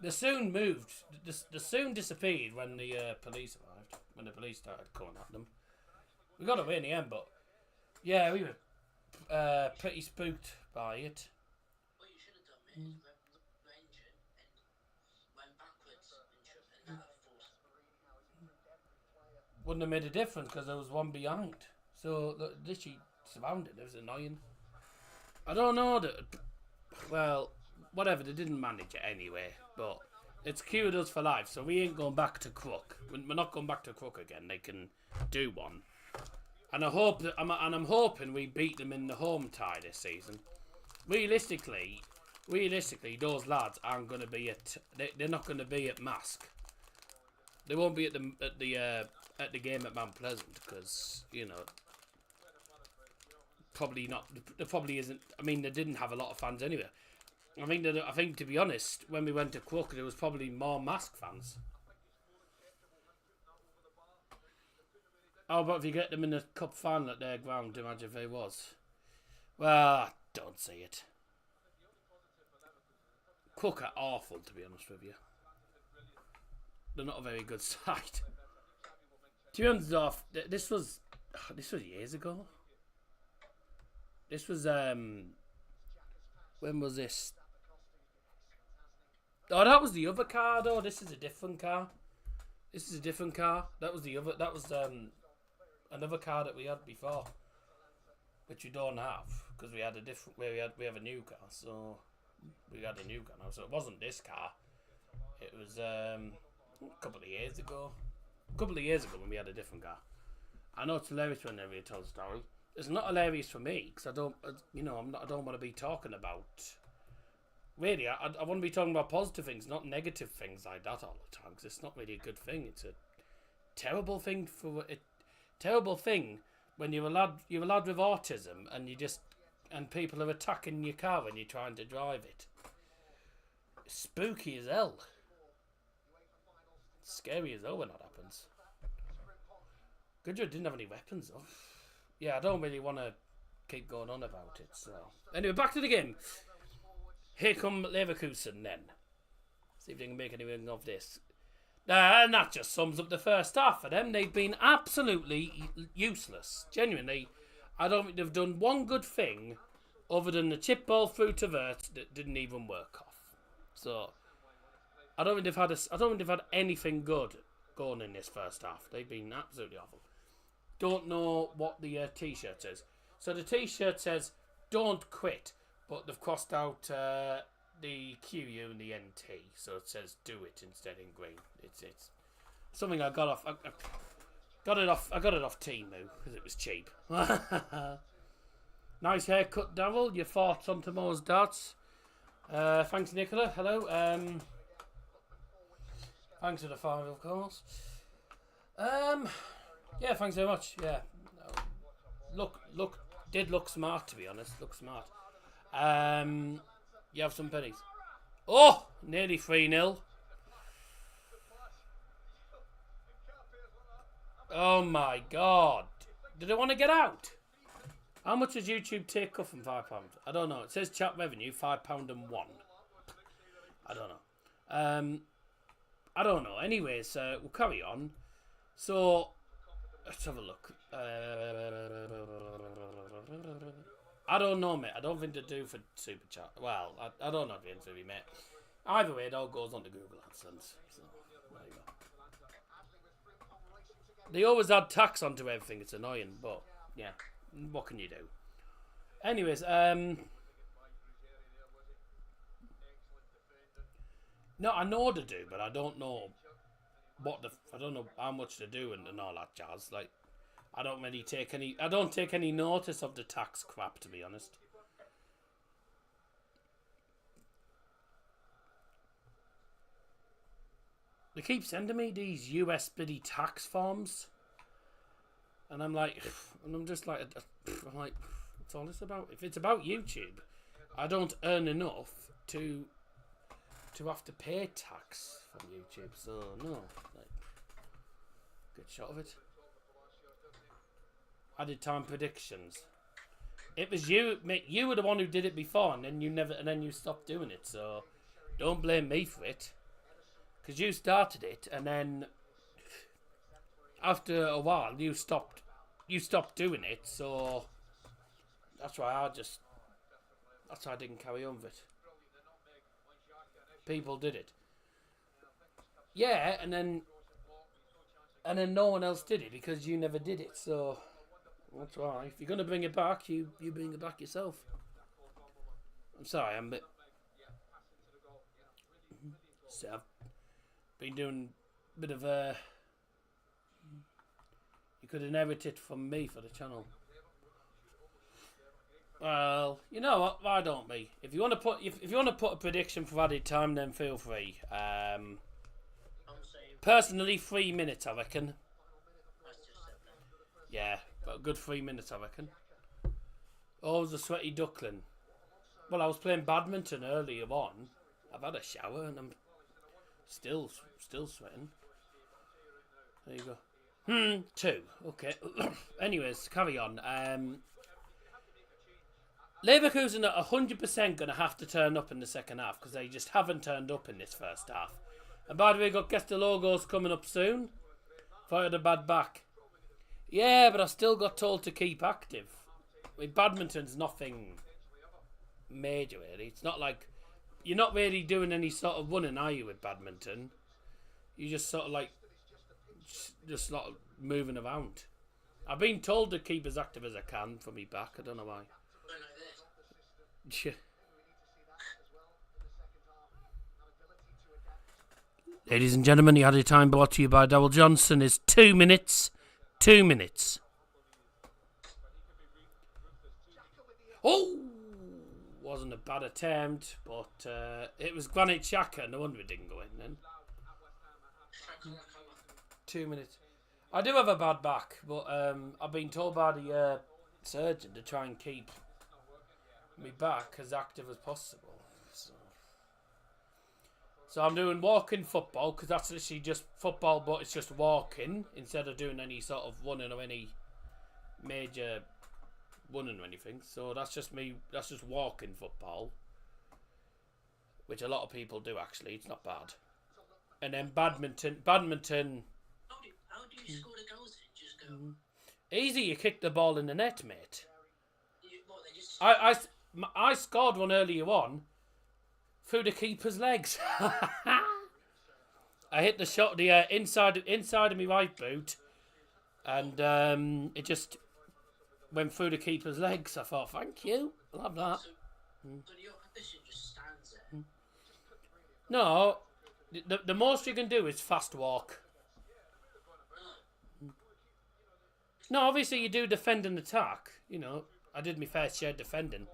S2: They soon moved. They soon disappeared when the police arrived. When the police started coming at them. We got away in the end, but yeah, we were pretty spooked by it.
S4: What you should have done, mate, is rev the engine and went back
S2: wouldn't have made a difference because there was one behind. So literally surrounded. It was annoying. I don't know that. Well, whatever. They didn't manage it anyway. But it's cured us for life. So we ain't going back to Crook. We're not going back to Crook again. They can do one. And I hope that I'm hoping we beat them in the home tie this season. Realistically, those lads aren't going to be at. They're not going to be at Mask. They won't be at the game at Mount Pleasant because probably not. There probably isn't. I mean, they didn't have a lot of fans anyway. I think to be honest, when we went to Crook, there was probably more Mask fans. How about if you get them in the cup final at their ground? Imagine if they was. Well, don't say it. Crook are awful, to be honest with you. They're not a very good side. To be honest, this was years ago. This was when was this? Oh, that was the other car though. This is a different car. That was another car that we had before, which we don't have because we had a different. We have a new car, so we had a new car now. So it wasn't this car. It was a couple of years ago. When we had a different car. I know it's hilarious whenever you tell the story. It's not hilarious for me because I don't want to be talking about. Really, I want to be talking about positive things, not negative things like that all the time. Because it's not really a good thing. It's a terrible thing when you're a lad with autism and people are attacking your car when you're trying to drive it. It's spooky as hell. It's scary as hell when that happens. Good job I didn't have any weapons though. Yeah, I don't really want to keep going on about it. So anyway, back to the game. Here come Leverkusen then. See if they can make anything of this. And that just sums up the first half for them. They've been absolutely useless. Genuinely, I don't think they've done one good thing other than the chip ball through to Vert that didn't even work off. So I don't think they've had anything good going in this first half. They've been absolutely awful. Don't know what the t-shirt says. So the t-shirt says "Don't quit," but they've crossed out the QU and the NT, so it says "Do it" instead in green. It's something I got off. I got it off Temu because it was cheap. Nice haircut, Daryl. Your thoughts on tomorrow's darts? Thanks, Nicola. Hello. Thanks for the follow, of course. Yeah, thanks very much. Yeah, did look smart, to be honest. Look smart. You have some pennies. Oh, nearly 3-0. Oh my God! Did they want to get out? How much does YouTube take cut from £5? I don't know. It says chat revenue £5 and 1. I don't know. I don't know. Anyways, we'll carry on. So let's have a look. I don't know, mate. I don't think they do for Super Chat. Well, I don't know if it's really, mate. Either way, it all goes on to Google AdSense. So, there you go. They always add tax onto everything. It's annoying, but yeah, what can you do? Anyways, no, I know they do, but I don't know I don't know how much they do and all that jazz. Like, I don't take any notice of the tax crap, to be honest. They keep sending me these US bloody tax forms, and I'm just like, what's all this about? If it's about YouTube, I don't earn enough to have to pay tax from YouTube, so no, like, good shot of it. Added time predictions. It was you, mate. You were the one who did it before, and then you stopped doing it. So don't blame me for it, because you started it, and then after a while you stopped doing it. So that's why I didn't carry on with it. People did it. Yeah, and then And then no one else did it because you never did it. So that's why. If you're going to bring it back, you bring it back yourself. I'm sorry, I'm a bit... So I've been doing a bit of a... You could inherit it from me for the channel. Well, you know what? Why don't we? If you want to put if you want to put a prediction for added time, then feel free. Personally, 3 minutes, I reckon. Yeah, but a good 3 minutes, I reckon. Oh, the sweaty duckling. Well, I was playing badminton earlier on. I've had a shower and I'm still sweating. There you go. 2. Okay. Anyways, carry on. Leverkusen are 100% going to have to turn up in the second half because they just haven't turned up in this first half. And by the way, we've got Guess the Logos coming up soon. Fired a bad back. Yeah, but I've still got told to keep active. I mean, badminton's nothing major, really. It's not like... You're not really doing any sort of running, are you, with badminton? You just sort of like... Just sort of moving around. I've been told to keep as active as I can for me back. I don't know why. Yeah. Ladies and gentlemen, the added time brought to you by Double Johnson is 2 minutes. 2 minutes. Oh! Wasn't a bad attempt, but it was Granit Xhaka. No wonder it didn't go in then. 2 minutes. I do have a bad back, but I've been told by the surgeon to try and keep me back as active as possible. So I'm doing walking football because that's literally just football, but it's just walking instead of doing any sort of running or any major running or anything. So that's just me. That's just walking football, which a lot of people do actually. It's not bad. And then badminton. How do you score the goals? Just go easy. You kick the ball in the net, mate. I scored one earlier on through the keeper's legs. I hit the shot the inside of my right boot, and it just went through the keeper's legs. I thought, thank you, I'll have that.
S4: So your position just stands there.
S2: No, the most you can do is fast walk. No, obviously you do defend and attack. You know, I did my fair share defending.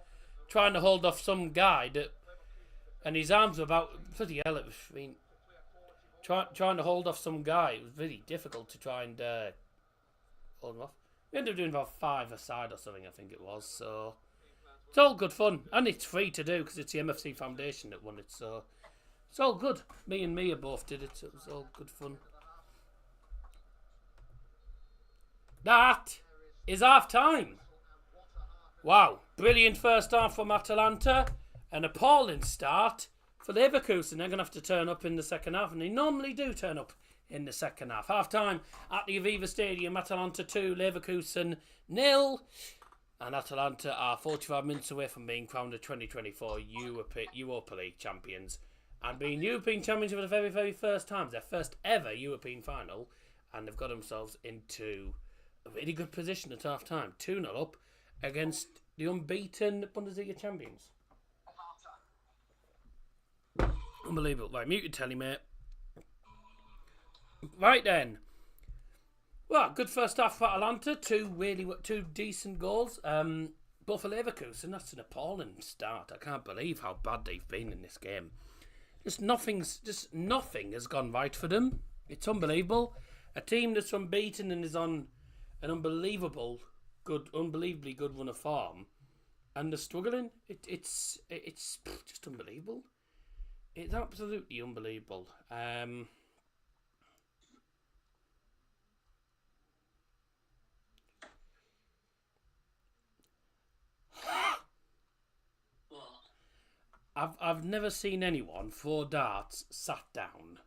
S2: Trying to hold off some guy that, and his arms were about bloody hell. It was, I mean, trying to hold off some guy. It was really difficult to try and hold him off. We ended up doing about 5 a side or something, I think it was. So it's all good fun, and it's free to do because it's the MFC Foundation that won it. So it's all good. Me and Mia both did it. So it was all good fun. That is half time. Wow, brilliant first half from Atalanta. An appalling start for Leverkusen. They're going to have to turn up in the second half, and they normally do turn up in the second half. Half time at the Aviva Stadium, Atalanta 2, Leverkusen 0. And Atalanta are 45 minutes away from being crowned the 2024 Europa League champions and being European champions for the very, very first time. Their first ever European final, and they've got themselves into a really good position at half time. 2-0 up against the unbeaten Bundesliga champions. Unbelievable. Right, mute your telly, mate. Right then. Well, good first half for Atalanta. Two decent goals. But for Leverkusen, that's an appalling start. I can't believe how bad they've been in this game. Nothing has gone right for them. It's unbelievable. A team that's unbeaten and is on an unbelievably good run of form, and they're struggling. It's just unbelievable. It's absolutely unbelievable. I've never seen anyone throw darts sat down,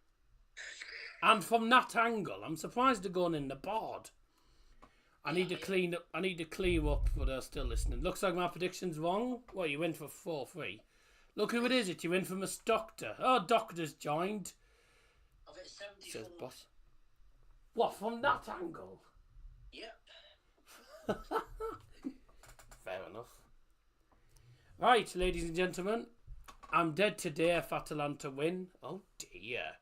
S2: and from that angle, I'm surprised they're going in the board. I need to clean up. I need to clear up, but they're still listening. Looks like my prediction's wrong. Well, you went for 4-3. Look who it is. You went from a doctor. Oh, doctor's joined.
S4: I've hit 74.
S2: Says boss. What, from that angle?
S4: Yep.
S2: Fair enough. Right, ladies and gentlemen, I'm dead today if Atalanta win. Oh dear.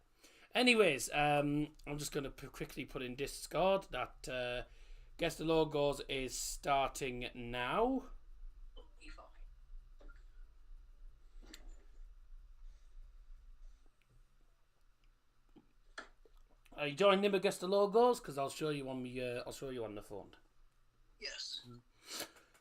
S2: Anyways, I'm just going to quickly put in Discord that Guess the Logos is starting now. Are you joining in Guess the Logos? Because I'll show you on I'll show you on the phone.
S4: Yes.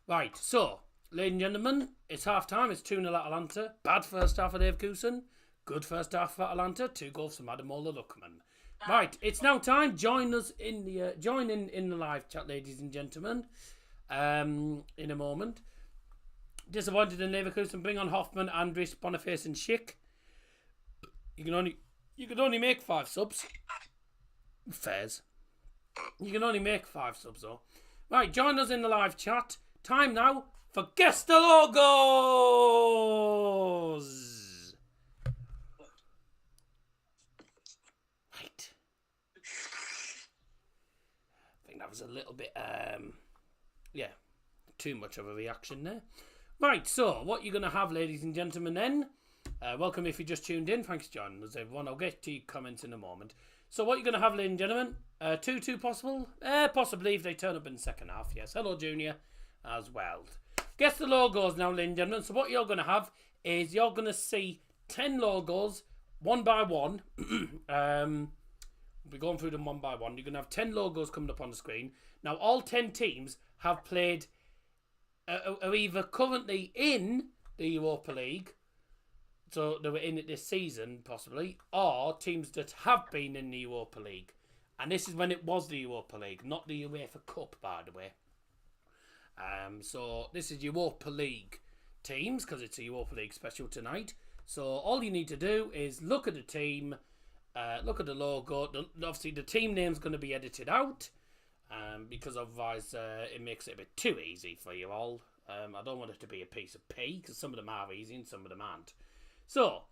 S2: Right, so, ladies and gentlemen, it's half time. It's 2-0 Atalanta. Bad first half of Leverkusen. Good first half for Atalanta. 2 goals from Ademola Lookman. Right, it's now time. Join us in the in the live chat, ladies and gentlemen. In a moment. Disappointed in Leverkusen. Bring on Hoffman, Andris, Boniface, and Schick. You can only make 5 subs. Fairs. You can only make 5 subs though. Right, join us in the live chat. Time now for Guess the Logos. Right. I think that was a little bit, too much of a reaction there. Right, so what you're going to have, ladies and gentlemen, then. Welcome if you just tuned in. Thanks for joining us, everyone. I'll get to your comments in a moment. So what you're going to have, ladies and gentlemen, 2-2 possible? Possibly if they turn up in the second half, yes. Hello, Junior, as well. Guess the logos now, ladies and gentlemen. So what you're going to have is you're going to see 10 logos, one by one. We'll be going through them one by one. You're going to have 10 logos coming up on the screen. Now, all 10 teams have played, are either currently in the Europa League, so they were in it this season, possibly, or teams that have been in the Europa League. And this is when it was the Europa League, not the UEFA Cup, by the way. So this is Europa League teams, because it's a Europa League special tonight. So all you need to do is look at the team, look at the logo. Obviously, the team name's going to be edited out, because otherwise it makes it a bit too easy for you all. I don't want it to be a piece of pie, because some of them are easy and some of them aren't. So,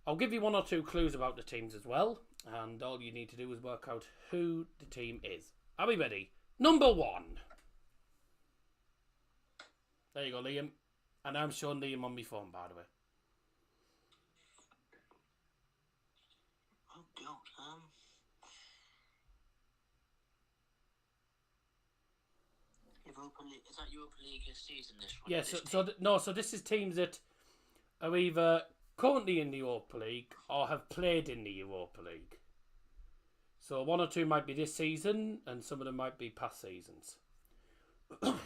S2: I'll give you 1 or 2 clues about the teams as well. And all you need to do is work out who the team is. Are we ready? Number 1. There you go, Liam. And I'm showing Liam on my phone, by the way.
S4: Oh, God. Europa League. Is that Europa League this season, this one?
S2: Yeah, so this is teams that are either currently in the Europa League or have played in the Europa League. So 1 or 2 might be this season, and some of them might be past seasons.
S4: I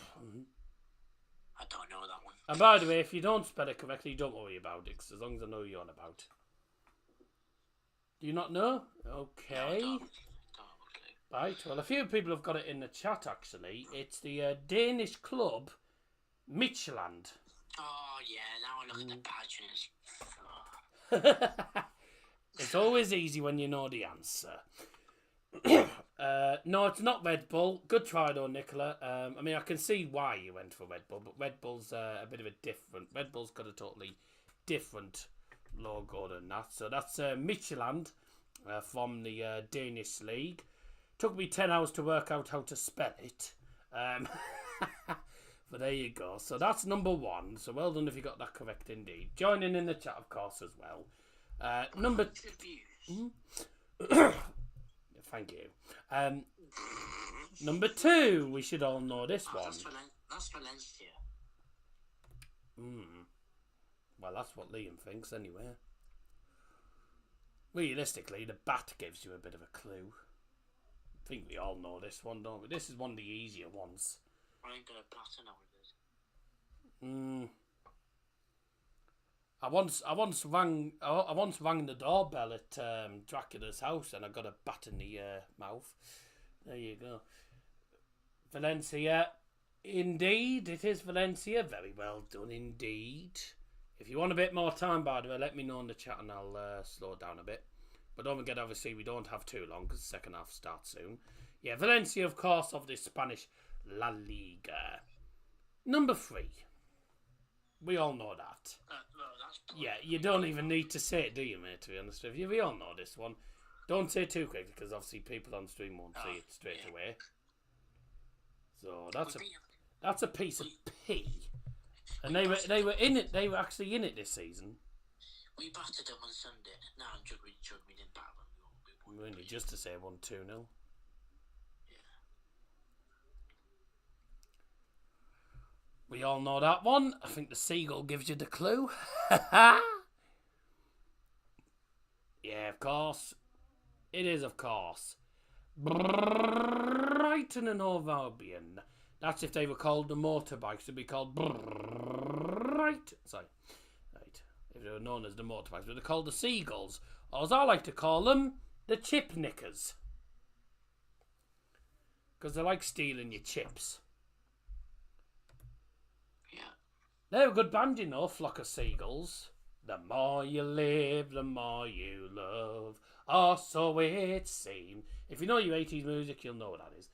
S4: don't know that one.
S2: And by the way, if you don't spell it correctly, don't worry about it, 'cause as long as I know you're on about. Do you not know? Okay.
S4: No, okay.
S2: Right, well, a few people have got it in the chat, actually. It's the Danish club, Midtjylland.
S4: Oh, yeah, now I look at the badge and
S2: It's always easy when you know the answer. No, it's not Red Bull. Good try though, Nicola. I mean, I can see why you went for Red Bull, but Red Bull's a bit of a different. Red Bull's got a totally different logo than that. So that's Midtjylland from the Danish league. Took me 10 hours to work out how to spell it. But there you go. So that's number 1. So well done if you got that correct indeed. Joining in the chat, of course, as well. Number... Thank you. Number 2. We should all know this one.
S4: That's Valencia.
S2: Well, that's what Liam thinks anyway. Realistically, the bat gives you a bit of a clue. I think we all know this one, don't we? This is one of the easier ones.
S4: I ain't got a pattern nowadays.
S2: I once rang the doorbell at Dracula's house, and I got a bat in the mouth. There you go. Valencia, indeed, it is Valencia. Very well done indeed. If you want a bit more time, by the way, let me know in the chat and I'll slow it down a bit. But don't forget, obviously, we don't have too long because the second half starts soon. Yeah, Valencia, of course, of the Spanish La Liga. Number 3. We all know that.
S4: No, that's
S2: Yeah, you don't even need to say it, do you, mate, to be honest with you? We all know this one. Don't say too quickly, because obviously people on stream won't see it straight away. So that's a piece of pee. And they were in it. They were actually in it this season.
S4: We battered them on Sunday. No, I'm joking. We didn't batter them. We won.
S2: Only just to say 1-2-0.
S4: Yeah.
S2: We all know that one. I think the seagull gives you the clue. Yeah, of course. It is, of course. Brighton and Hove Albion. That's if they were called the motorbikes. They'd be called Bright. Sorry. Right. If they were known as the motorbikes. But they're called the seagulls. Or as I like to call them, the chip knickers. Because they like stealing your chips.
S4: Yeah.
S2: They're a good band, you know, Flock of Seagulls. The more you live, the more you love. Or so it seems. If you know your 80s music, you'll know what that is.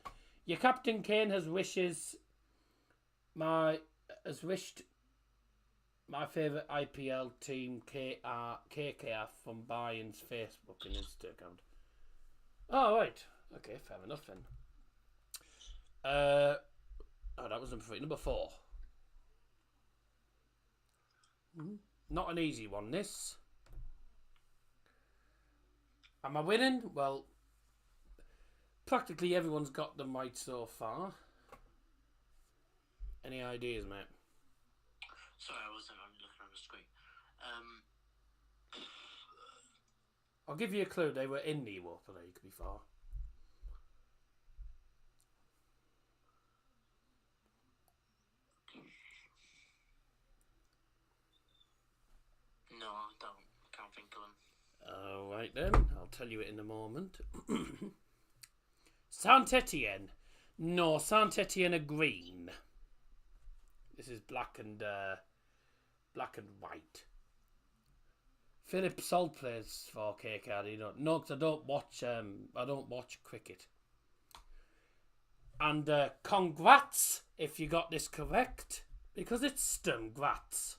S2: Your Captain Kane has wished my favourite IPL team KKF from Bayern's Facebook and Insta account. Oh, right. Okay, fair enough then. That was number 4. Not an easy one, this. Am I winning? Well, practically everyone's got them right so far. Any ideas, mate?
S4: Sorry, I wasn't looking on the screen.
S2: I'll give you a clue. They were in the Europa League before.
S4: No, I don't. Can't think of them.
S2: Alright then, I'll tell you it in a moment. Saint-Etienne. No, Saint-Etienne are green. This is black and white. Philip Salt plays for KKR. You don't know, because I don't watch cricket. And congrats if you got this correct, because it's Sturmgratz.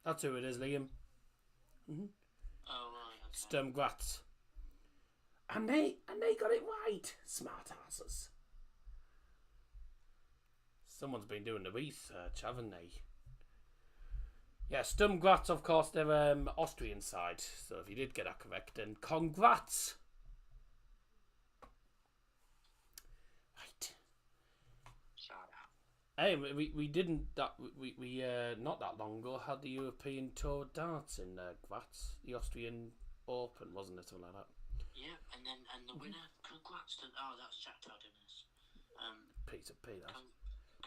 S2: That's who it is, Liam. Mm-hmm.
S4: Oh, right. Okay.
S2: Sturmgratz. And they got it right. Smart asses. Someone's been doing the research, haven't they? Yeah, Sturmgratz, of course, they're Austrian side. So if you did get that correct, then congrats. Right.
S4: Shout out.
S2: Hey, we didn't that we not that long ago had the European Tour darts in Graz, the Austrian Open, wasn't it, something like that?
S4: Yeah, and the winner, congrats to. Oh, that's Jack Dennis.
S2: Piece of pee, that.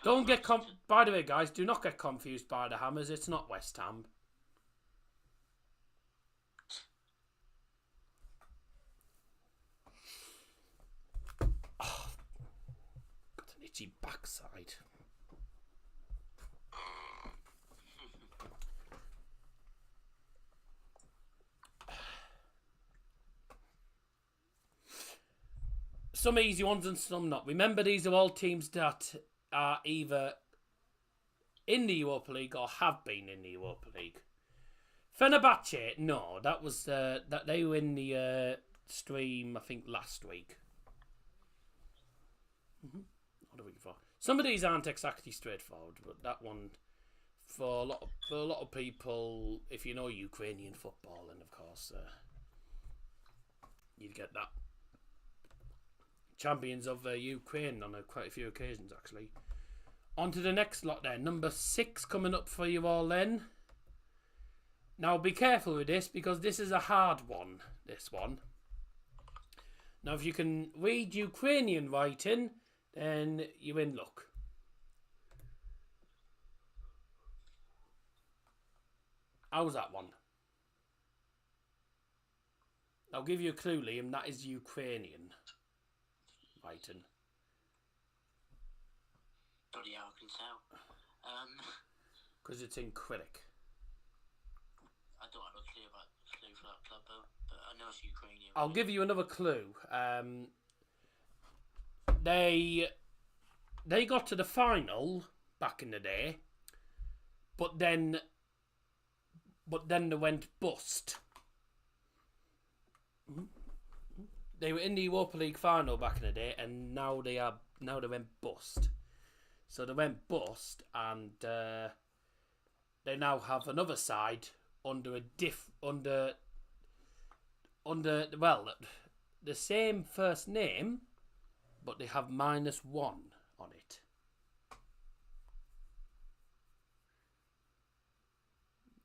S2: Don't get by the way, guys, do not get confused by the Hammers. It's not West Ham. Oh, got an itchy backside. Some easy ones and some not. Remember, these are all teams that are either in the Europa League or have been in the Europa League. Fenerbahce, no, that was that they were in the stream, I think, last week. Or the week before. Some of these aren't exactly straightforward, but that one, for a lot of people, if you know Ukrainian football, then of course you'd get that. Champions of Ukraine on quite a few occasions, actually. On to the next lot then. Number 6 coming up for you all then. Now be careful with this, because this is a hard one, this one. Now if you can read Ukrainian writing, then you're in luck. How's that one? I'll give you a clue, Liam. That is Ukrainian writing.
S4: Bloody hell, I can tell.
S2: Because it's in Critic.
S4: I don't have a clue for that club, but I know it's Ukrainian.
S2: I'll give you another clue. They got to the final back in the day, but then but then they went bust. They were in the Europa League final back in the day, and now they went bust. So they went bust, and they now have another side under the same first name, but they have -1 on it.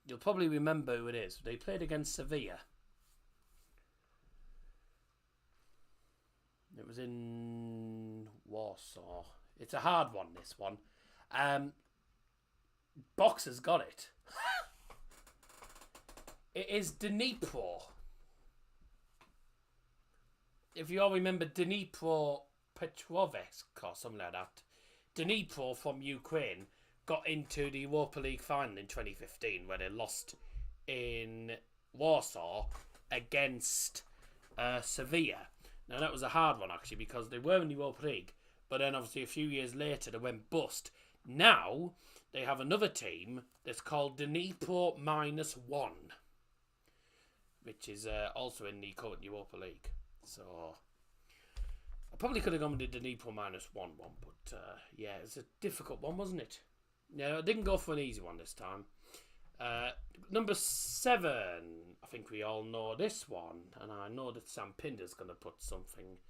S2: You'll probably remember who it is. They played against Sevilla. It was in Warsaw. It's a hard one, this one. Boxer's got it. It is Dnipro. If you all remember Dnipro Petrovsk or something like that. Dnipro from Ukraine got into the Europa League final in 2015 where they lost in Warsaw against Sevilla. Now that was a hard one actually because they were in the Europa League, but then obviously a few years later they went bust. Now they have another team that's called Dnipro -1, which is also in the current Europa League. So I probably could have gone with the Dnipro -1 one, but yeah, it's a difficult one, wasn't it? No, I didn't go for an easy one this time. Number 7. I think we all know this one, and I know that Sam Pinder's going to put something.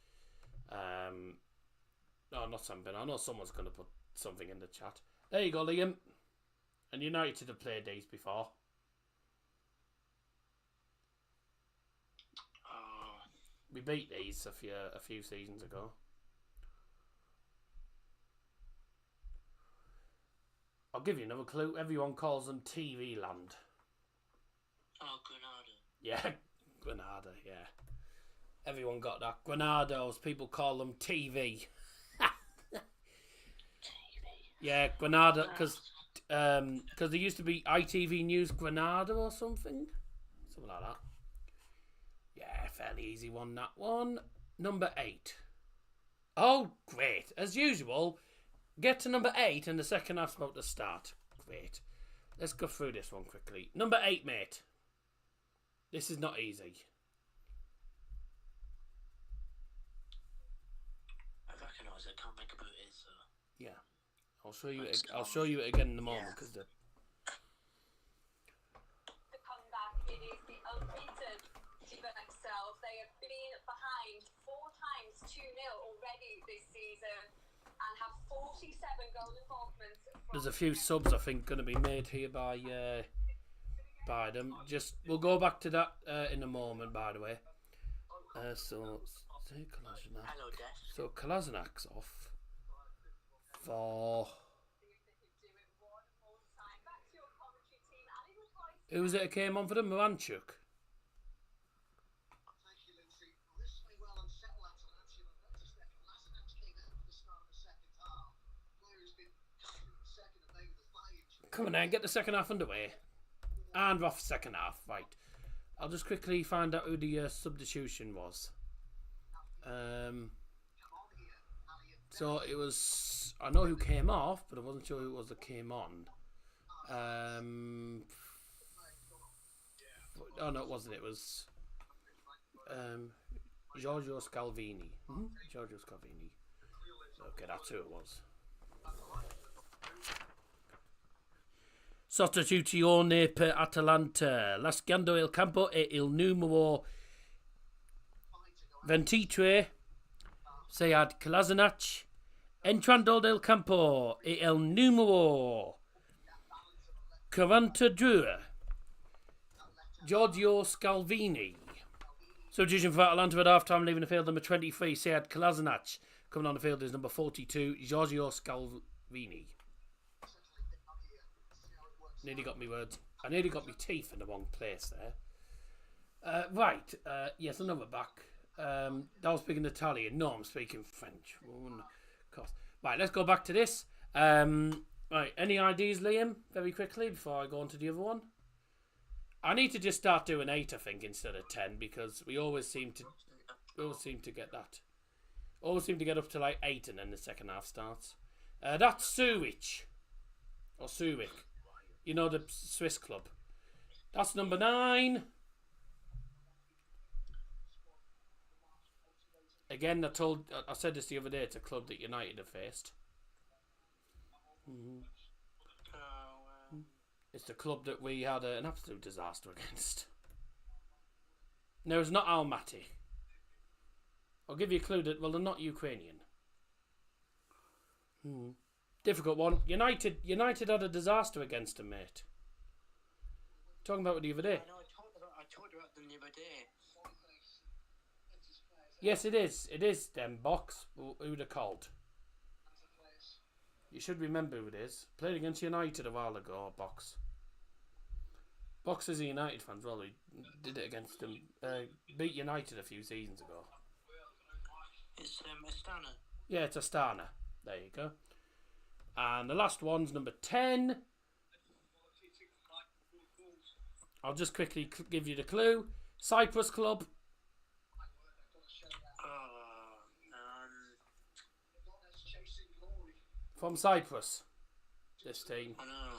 S2: No, not Sam Pinder. I know someone's going to put something in the chat. There you go, Liam. And United have played these before. We beat these a few seasons ago. I'll give you another clue. Everyone calls them TV Land.
S4: Oh, Granada.
S2: Yeah, Granada, yeah. Everyone got that. Granados, people call them TV. Yeah, Granada, because there used to be ITV News Granada or something. Something like that. Yeah, fairly easy one, that one. Number 8. Oh, great. As usual, get to number 8 and the second half's about to start. Great. Let's go through this one quickly. Number 8, mate. This is not easy.
S4: I recognise it. I can't think of who it is.
S2: Yeah. I'll show you it again in a moment because
S5: The comeback, it is the unbeaten Chiba themselves. They have been behind 4 times 2-0 already this season and have 47 goal involvements.
S2: there's a few subs I think going to be made here by them. We'll go back to that in a moment. By the way, so Kolasinac.
S4: Hello, Des.
S2: So Kolasinac's off for. Who was it that came on for them? Moranchuk. Come on then, get the second half underway. And off second half, right. I'll just quickly find out who the substitution was. So it was... I know who came off, but I wasn't sure who it was that came on. Oh no, it wasn't. It was Giorgio Scalvini. Giorgio Scalvini. Okay, that's who it was. Sostituzione per Atalanta. Lasciando il campo e il numero 23 Sead Kolasinac. Entrando del campo e il numero 42 Giorgio Scalvini. Substitution for Atalanta at half-time, leaving the field, number 23, Sead Kolasinac. Coming on the field is number 42, Giorgio Scalvini. Nearly got me words. I nearly got my teeth in the wrong place there. Right, yes, I know we're back. I was speaking Italian. No, I'm speaking French. Right, let's go back to this. Right, any ideas, Liam, very quickly, before I go on to the other one? I need to just start doing 8, I think, instead of 10, because we always seem to get that. Always seem to get up to like 8 and then the second half starts. That's Zurich. Or Zurich. You know, the Swiss club. That's number 9. Again, I said this the other day. It's a club that United have faced. It's the club that we had an absolute disaster against. No, it's not Almaty. I'll give you a clue that, well, they're not Ukrainian. Difficult one. United had a disaster against them, mate. Talking about it the other day.
S4: I talked about them the other day.
S2: Yes, it is. It is them, Box. Who they're called. You should remember who it is. Played against United a while ago, Box. Box is a United fan as well. He did it against them. Beat United a few seasons ago.
S4: It's Astana.
S2: Yeah, it's Astana. There you go. And the last one's number 10. I'll just quickly give you the clue. Cyprus club. From Cyprus. This team.
S4: I know.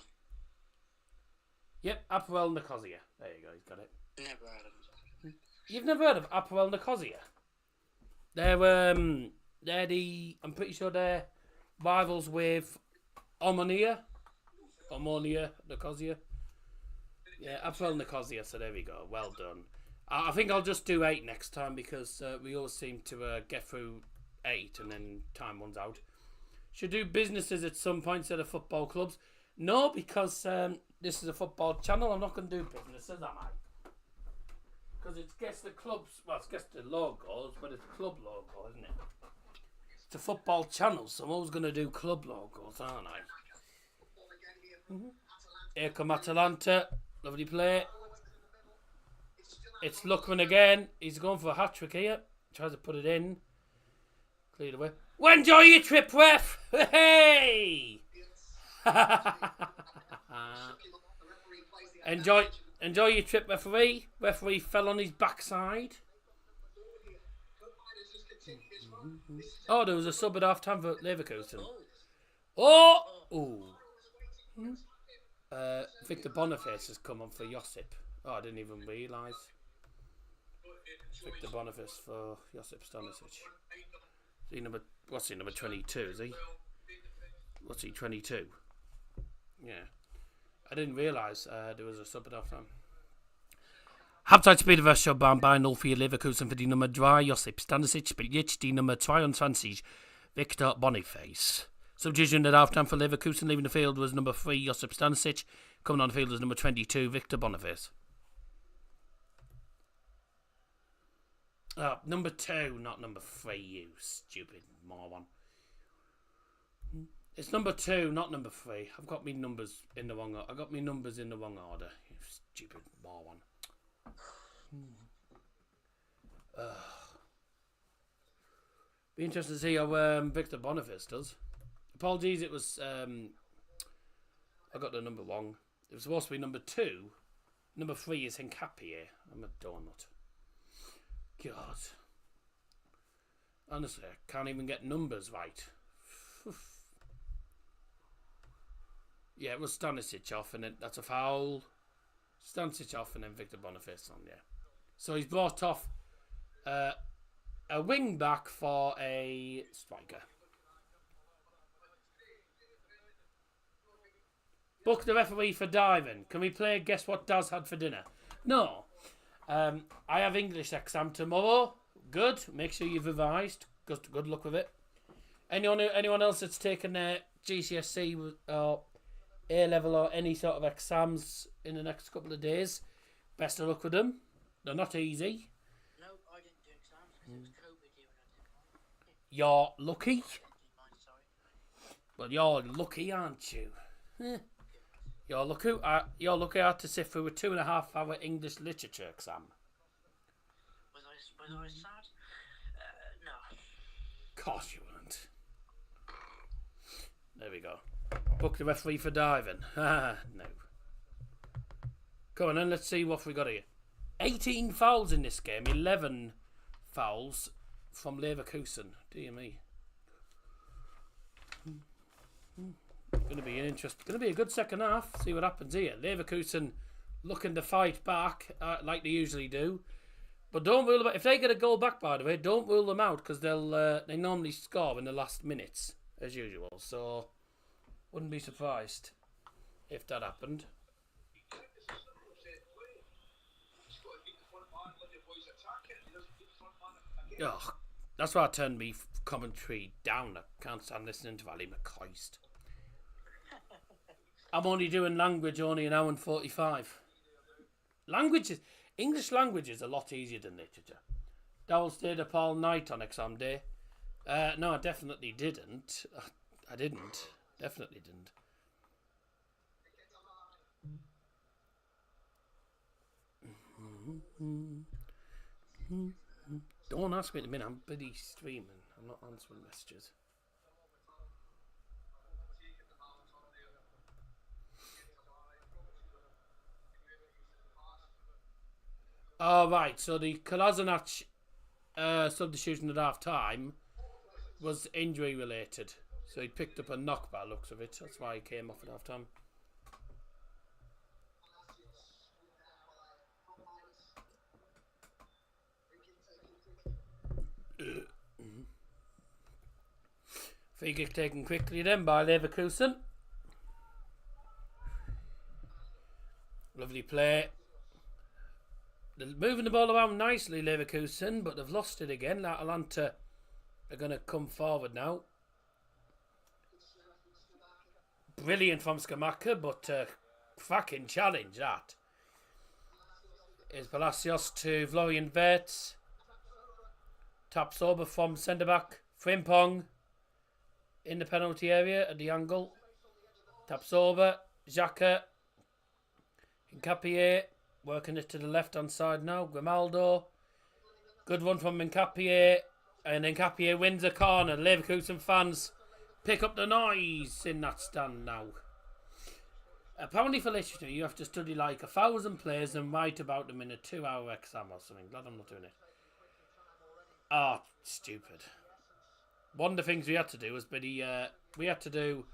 S2: Yep, Apoel Nicosia. There you go, he's got it.
S4: Never heard of them.
S2: You've never heard of Apoel Nicosia? They're the, I'm pretty sure they're rivals with Omonia Nicosia. Yeah, Apoel Nicosia, so there we go. Well done. I think I'll just do 8 next time because we always seem to get through 8 and then time runs out. Should do businesses at some point instead of football clubs. No, because this is a football channel. I'm not going to do businesses, am I? Because it's guess the clubs. Well, it's guess the logos, but it's club logo, isn't it? It's a football channel, so I'm always going to do club logos, aren't I? Here come Atalanta. Lovely play. It's Luckman again. He's going for a hat-trick here. Tries to put it in. Cleared away. Well, enjoy your trip, ref! Hey! Enjoy your trip, referee. Referee fell on his backside. Oh, there was a sub at half time for Leverkusen. Oh! Ooh. Victor Boniface has come on for Josip. Oh, I didn't even realise. Victor Boniface for Josip Stanisic. What's he, number 22, is he? What's he, 22? Yeah. I didn't realise there was a sub at half time. Halbzeit Spiel der Showbahn bei 0 für Leverkusen für die Nummer 3 Josip Stanisic spielt jetzt die Nummer 22 Victor Boniface. Substitution at half time for Leverkusen. Leaving the field was number 3 Josip Stanisic. Coming on the field was number 22 Victor Boniface. Number 2, not number 3, you stupid moron. It's number 2, not number 3. I've got me numbers in the wrong order. I got me numbers in the wrong order. You stupid moron. Be interested to see how Victor Boniface does. Apologies, it was I got the number wrong. It was supposed to be number 2. Number 3 is Hincapie. I'm a donut. God. Honestly, I can't even get numbers right. Yeah, it was Stanisic off, and then that's a foul. Stanisic off, and then Victor Boniface on, yeah. So he's brought off a wing back for a striker. Book the referee for diving. Can we play Guess What Daz Had for Dinner? No. I have English exam tomorrow. Good. Make sure you've revised. Good luck with it. Anyone else that's taken their GCSE or A-level or any sort of exams in the next couple of days, best of luck with them. They're not easy.
S4: No, I didn't do exams because it was COVID here when I did mine.
S2: You're lucky.
S4: Mine, sorry.
S2: Well, you're lucky, aren't you? You're lucky. You're lucky I had to sit through a 2.5-hour English literature exam.
S4: Was I sad? No.
S2: Of course you weren't. There we go. Book the referee for diving. No. Come on then, let's see what we got here. 18 fouls in this game. 11 fouls from Leverkusen. Dear me. Going to be a good second half. See what happens here. Leverkusen looking to fight back like they usually do. But don't rule them out. If they get a goal back, by the way, don't rule them out because they normally score in the last minutes as usual. So wouldn't be surprised if that happened. Oh, that's why I turned me commentary down. I can't stand listening to Ali McCoist. I'm only doing language only an hour and 45. English language is a lot easier than literature. Dowell stayed up all night on exam day. No, I definitely didn't. I didn't. Definitely didn't. Don't ask me in a minute. I'm busy streaming. I'm not answering messages. Oh, right. So the Kolasinac substitution at half time was injury related. So he picked up a knock by the looks of it. That's why he came off at half time. Free kick taken quickly then by Leverkusen. Lovely play. They're moving the ball around nicely, Leverkusen, but they've lost it again. Atalanta are going to come forward now. Brilliant from Skamaka, but fucking challenge that. Is Palacios to Florian Wirtz. Taps over from centre back. Frimpong in the penalty area at the angle. Taps over. Xhaka. Nkapie working it to the left hand side now. Grimaldo. Good one from Nkapie. And Nkapie wins a corner. Leverkusen fans pick up the noise in that stand now. Apparently for literature you have to study like 1,000 players and write about them in a 2-hour exam or something. Glad I'm not doing it. Ah, stupid. One of the things we had to do was we had to do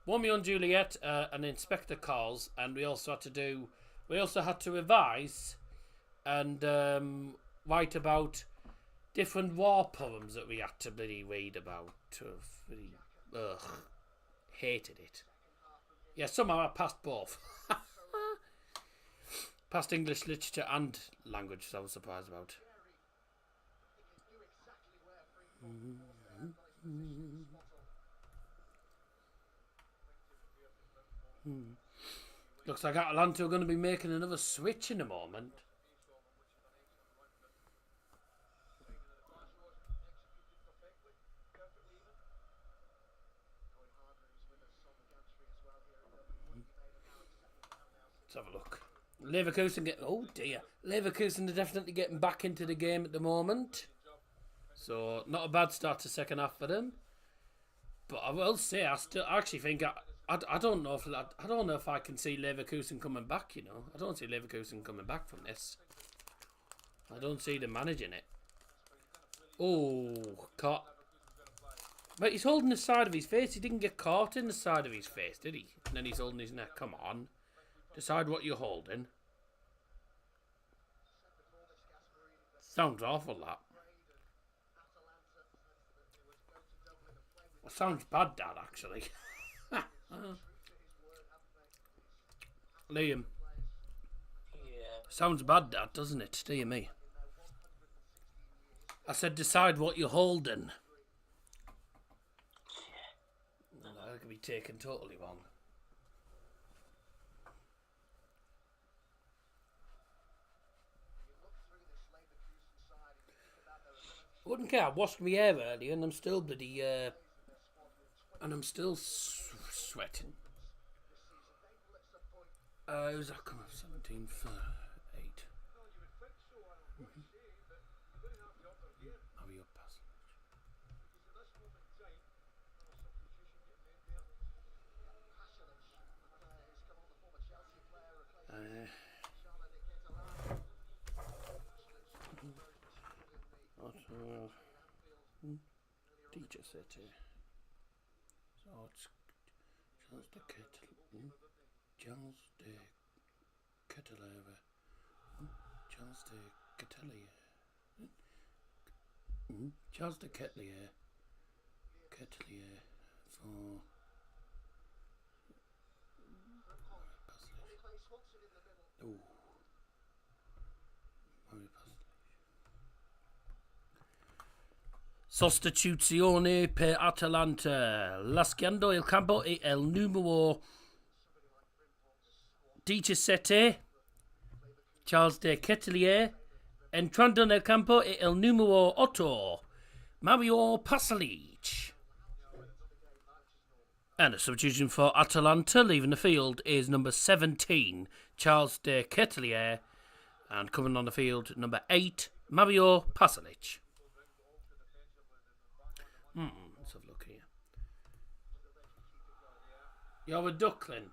S2: Romeo and Juliet and Inspector Calls, and we also had to revise and write about different war poems that we had to bloody read about. Hated it. Yeah, somehow I passed both. Passed English literature and language, which I was surprised about. Looks like Atalanta are going to be making another switch in a moment. Let's have a look. Leverkusen are definitely getting back into the game at the moment. So not a bad start to second half for them. But I will say I actually think I don't know if I can see Leverkusen coming back, you know. I don't see Leverkusen coming back from this. I don't see them managing it. Oh, caught. But he's holding the side of his face. He didn't get caught in the side of his face, did he? And then he's holding his neck. Come on. Decide what you're holding. Sounds awful, that. Well, sounds bad, Dad, actually. Liam.
S4: Yeah.
S2: Sounds bad, Dad, doesn't it? Dear me. I said decide what you're holding. Well, that could be taken totally wrong. Wouldn't care. I washed my hair earlier and I'm still bloody and I'm still sweating. Who's that coming? 17 for 8. Hurry up, pass. Teacher said here. So it's just the kid. Charles Day. Kettler. Charles de Kettler. Charles de Kettler. Kettler for. Oh. Sostituzione per Atalanta. Lasciando il campo e il numero 17. Charles de Kettler. Entrando nel campo e il numero 8. Mario Pasalic. And a substitution for Atalanta, leaving the field, is number 17, Charles de Kettler. And coming on the field, number 8, Mario Pasalic. Let's have a look here. You're a duckling.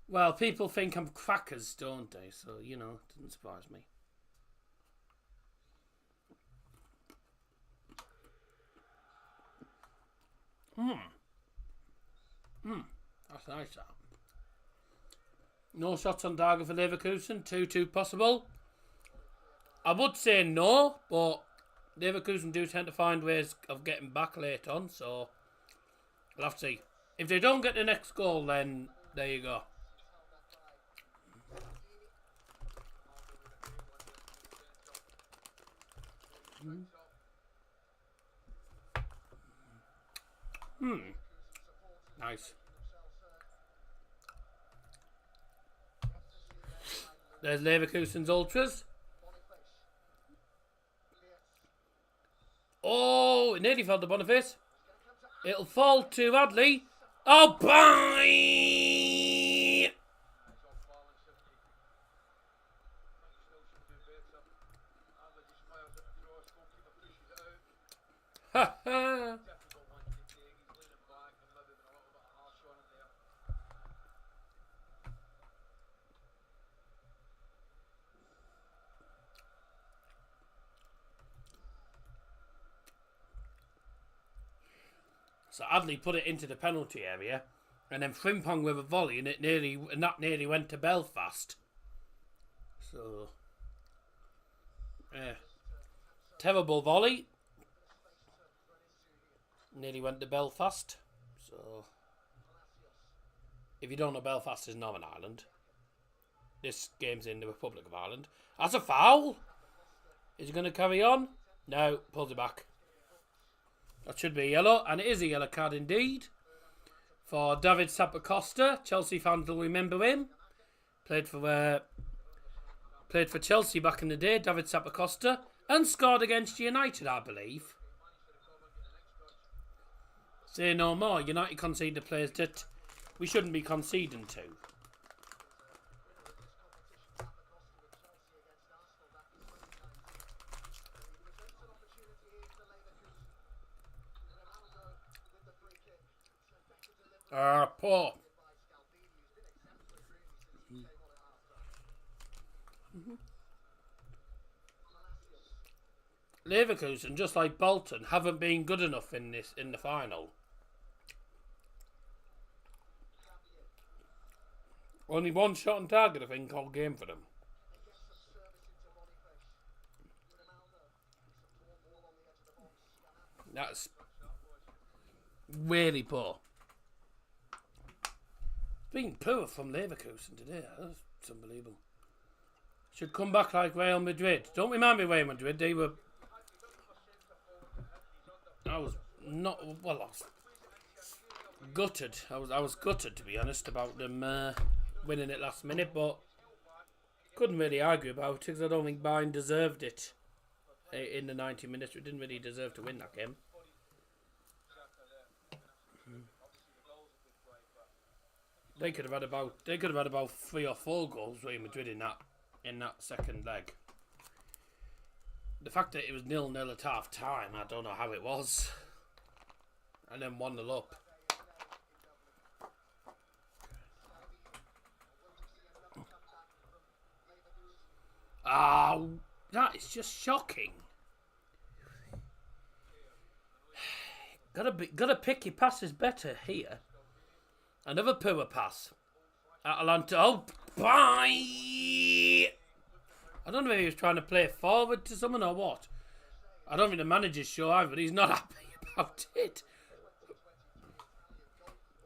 S2: Well, people think I'm crackers, don't they? So, you know, it doesn't surprise me. That's nice, that. No shots on target for Leverkusen. 2-2 possible. I would say no, but Leverkusen do tend to find ways of getting back late on, so we'll have to see. If they don't get the next goal, then there you go. Nice. There's Leverkusen's ultras. Oh, it nearly fell to Boniface. It'll fall to Adley. Oh, bye! Ha ha! So Adley put it into the penalty area, and then Frimpong with a volley, and that nearly went to Belfast. So, terrible volley. Nearly went to Belfast. So, if you don't know, Belfast is Northern Ireland. This game's in the Republic of Ireland. That's a foul. Is he going to carry on? No, pulls it back. That should be a yellow, and it is a yellow card indeed. For David Zappacosta. Chelsea fans will remember him. Played for Chelsea back in the day, David Zappacosta. And scored against United, I believe. Say no more. United concede the players that we shouldn't be conceding to. Poor. Leverkusen, just like Bolton, haven't been good enough in the final. Only one shot on target, I think, all game for them. That's really poor. Being poor from Leverkusen today, that's unbelievable. Should come back like Real Madrid. Don't remind me of Real Madrid. They were. I was gutted. I was gutted, to be honest, about them winning it last minute, but couldn't really argue about it because I don't think Bayern deserved it in the 90 minutes. We didn't really deserve to win that game. They could have had about 3 or 4 goals, Real Madrid, in that second leg. The fact that it was 0-0 at half time, I don't know how it was. And then 1-0 up. Oh, that is just shocking. Gotta pick your passes better here. Another poor pass. Atalanta. Oh, bye! I don't know if he was trying to play forward to someone or what. I don't think the manager's sure either, but he's not happy about it.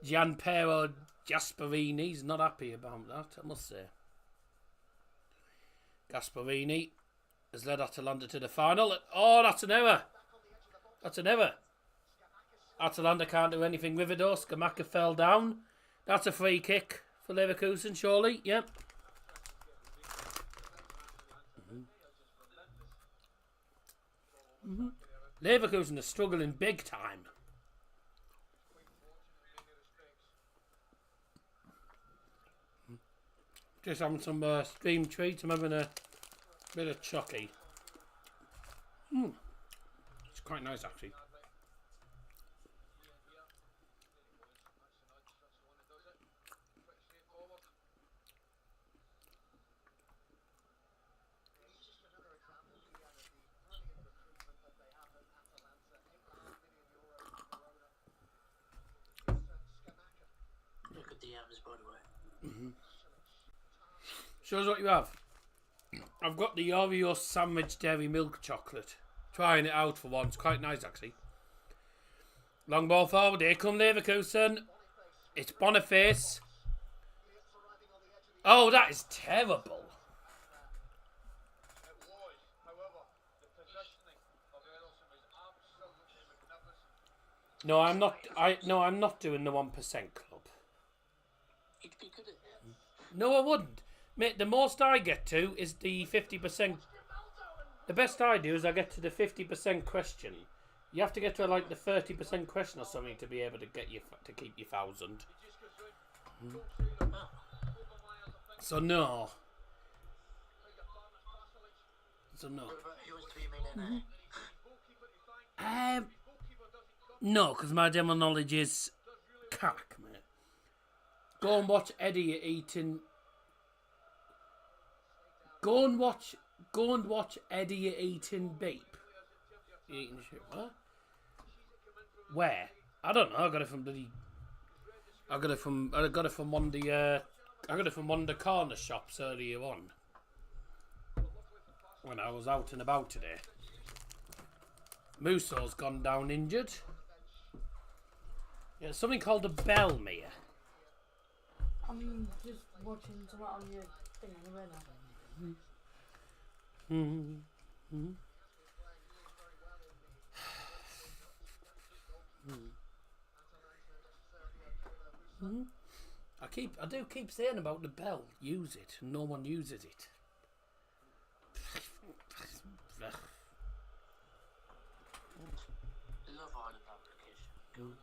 S2: Gianpiero Gasparini's not happy about that, I must say. Gasparini has led Atalanta to the final. Oh, that's an error. That's an error. Atalanta can't do anything with it though. Scamacca fell down. That's a free kick for Leverkusen, surely. Yep. Leverkusen are struggling big time. Just having some stream treats. I'm having a bit of chucky. It's quite nice actually.
S4: Look at the M's, by the way.
S2: Shows what you have. I've got the Oreo sandwich dairy milk chocolate. Trying it out for once. Quite nice actually. Long ball forward. Here come Leverkusen. It's Boniface. Oh, that is terrible. No, I'm not. I'm not doing the 1% club.
S4: He'd be good at it.
S2: No, I wouldn't. Mate, the most I get to is the 50%. The best I do is I get to the 50% question. You have to get to like the 30% question or something to be able to get you to keep your 1,000. So no. So no.
S4: Who wants to be a millionaire?
S2: No, because my general knowledge is cack, mate. Go and watch Eddie eating. Go and watch Eddie eating beep. Eating shit. What? Where? I don't know. I got it from one of the. I got it from one of the corner shops earlier on. When I was out and about today. Musso's gone down injured. Yeah, something called a Bellmere.
S6: I'm just watching something on your thing on the radar. I do keep saying about the bell. Use it. No one uses it.
S4: Love Island application.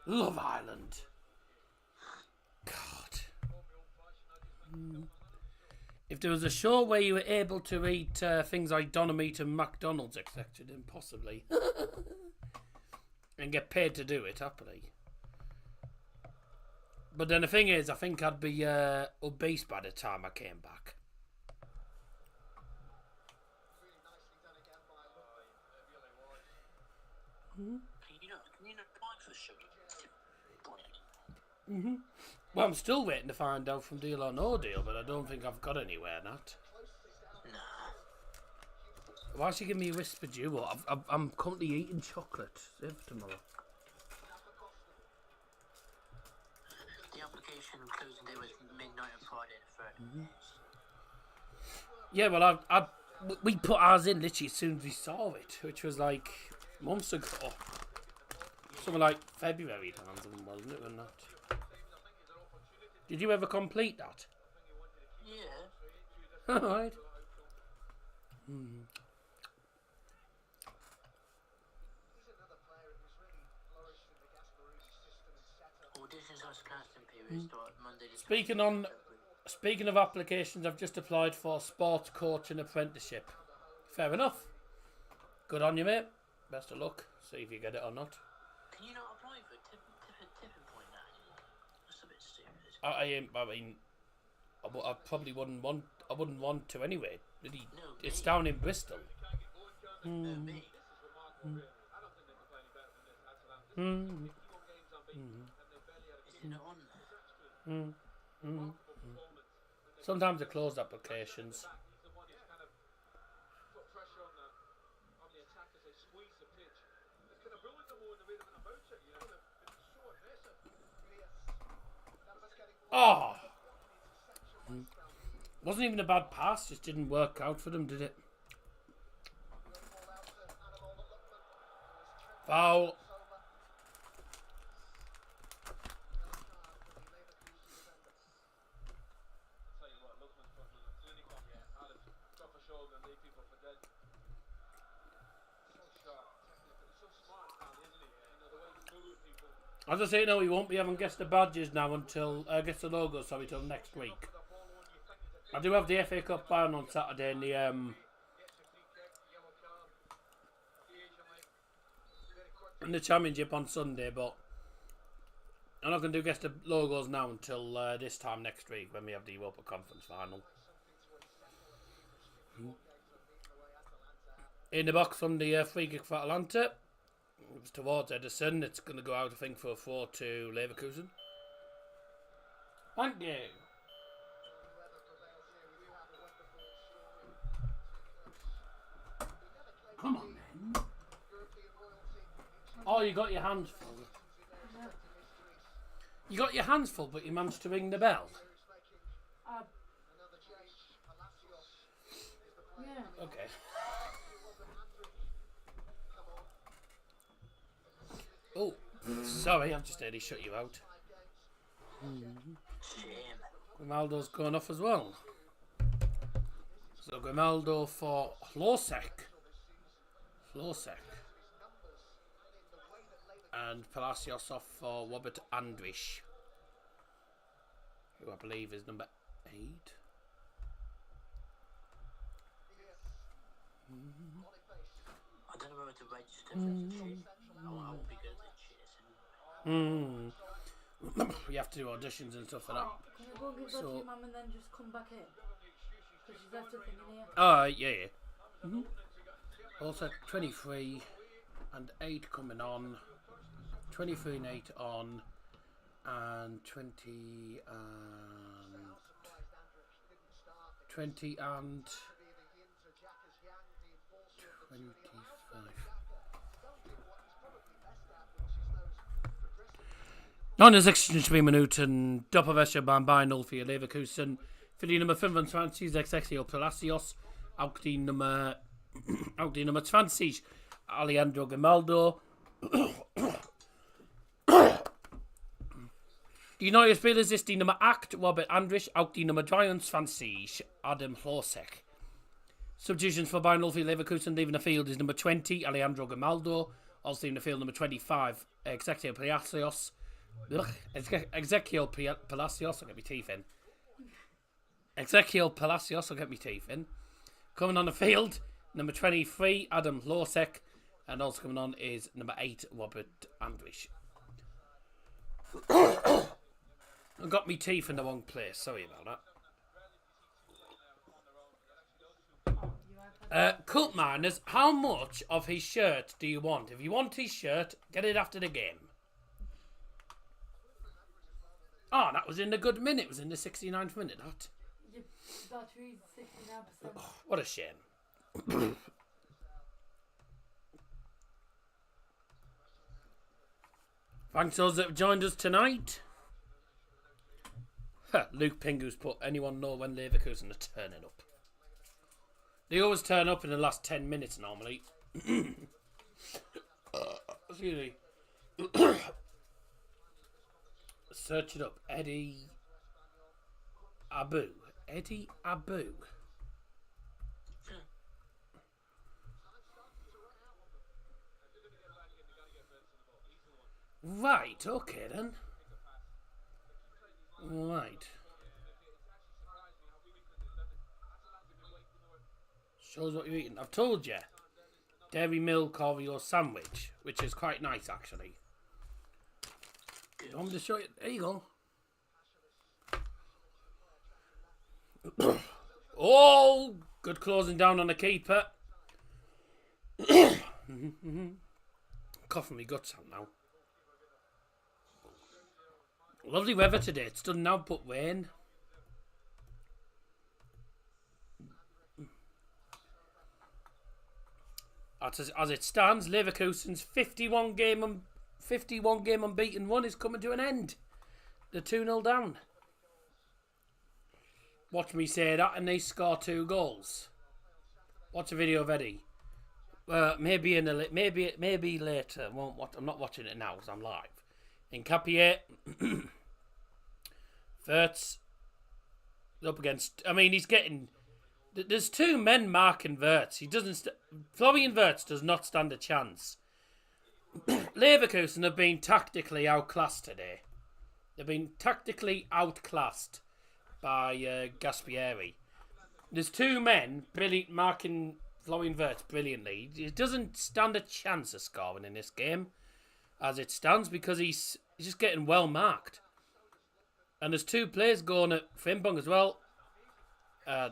S2: Love Island. God. If there was a show where you were able to eat things like Donomeat and McDonald's, etc., then possibly. And get paid to do it, happily. But then the thing is, I think I'd be obese by the time I came back.
S4: Can you not apply for sugar?
S2: Well, I'm still waiting to find out from Deal or No Deal, but I don't think I've got anywhere, Nat.
S4: Nah.
S2: Why should you give me a whisper duo? I'm currently eating chocolate. Save for tomorrow.
S4: The application closing day was midnight on Friday the 3rd.
S2: Yeah, well, we put ours in literally as soon as we saw it, which was like months ago. Something like February time, wasn't it, or not? Did you ever complete that?
S4: Yeah.
S2: Alright.
S4: Auditions on casting period start Monday the
S2: Speaking of applications, I've just applied for a sports coaching apprenticeship. Fair enough. Good on you, mate. Best of luck. See if you get it or not.
S4: Can you not apply for a tipping point now anymore? That's a bit stupid.
S2: I mean, I probably wouldn't want. I wouldn't want to anyway. Really,
S4: No,
S2: it's
S4: me.
S2: down in Bristol.
S4: Me. Is it not on there?
S2: Sometimes they close applications. Oh! Wasn't even a bad pass, just didn't work out for them, did it? Foul. As I say, no, we won't be having guess the badges now until guess the logos. Sorry, till next week. I do have the FA Cup final on Saturday and the Championship on Sunday, but I'm not going to do guess the logos now until this time next week when we have the Europa Conference final. In the box from the free kick for Atalanta. It's towards Edison. It's going to go out, I think, for a 4-2 Leverkusen. Thank you. Come on, then. Oh, you got your hands full. You got your hands full, but you managed to ring the bell.
S6: Yeah.
S2: Okay. Oh, sorry, I've just nearly shut you out.
S4: Shame.
S2: Grimaldo's going off as well. So Grimaldo for Hlosek. And Palacios off for Robert Andrich, who I believe is number 8.
S4: I don't know whether to register for the chase. I will be good at chasing.
S2: You have to do auditions and stuff for that.
S6: Can you go and give that to your mum and then just come back in? Because she's left a thing in here.
S2: Yeah. Also 23 and 8 coming on. 23 and 8 on. And 20 and 25. Neun 26 Minuten, Doppelwäsche beim Bayern 0 für Leverkusen. Für die Nummer 25, Sergio Palacios. Auch die Nummer 20, Alejandro Grimaldo. Die neue Spieler ist die Nummer 8, Robert Andrich. Auch die Nummer 23, Adam Hlosek. Substitutions for Bayern 0 for Leverkusen. Leaving the field is number 20, Alejandro Grimaldo. Also leaving the field, number 25, Ezequiel Palacios. Ezequiel Palacios, I'll get my teeth in. Ezequiel Palacios, I'll get my teeth in. Coming on the field, number 23, Adam Hlosek. And also coming on is number 8, Robert Andrich. I got my teeth in the wrong place, sorry about that. Cult Miners, how much of his shirt do you want? If you want his shirt, get it after the game. Oh, that was in the good minute. It was in the 69th minute, that.
S6: Your battery's 69%.
S2: Oh, what a shame. Thanks to those that have joined us tonight. Luke Pingu's put, anyone know when Leverkusen are turning up? They always turn up in the last 10 minutes normally. Excuse me. Search it up. Eddie Abu. Right, okay then. Right. Shows what you're eating. I've told you. Dairy milk over your sandwich, which is quite nice actually. You want me to show you? There you go. Oh, good closing down on the keeper. Coughing my guts out now. Lovely weather today. It's done now but rain. As it stands, Leverkusen's 51 game unbeaten run is coming to an end. They're 2-0 down. Watch me say that and they score 2 goals. Watch a video of Eddie. Maybe maybe later. I'm not watching it now because I'm live. In Capier, Wirtz up against. I mean, he's getting. There's 2 men marking Wirtz. He doesn't. Florian Wirtz does not stand a chance. Leverkusen have been tactically outclassed today. They've been tactically outclassed by Gaspieri. There's 2 men marking Florian Wirtz brilliantly. He doesn't stand a chance of scoring in this game as it stands because he's just getting well marked. And there's 2 players going at Frimpong as well. I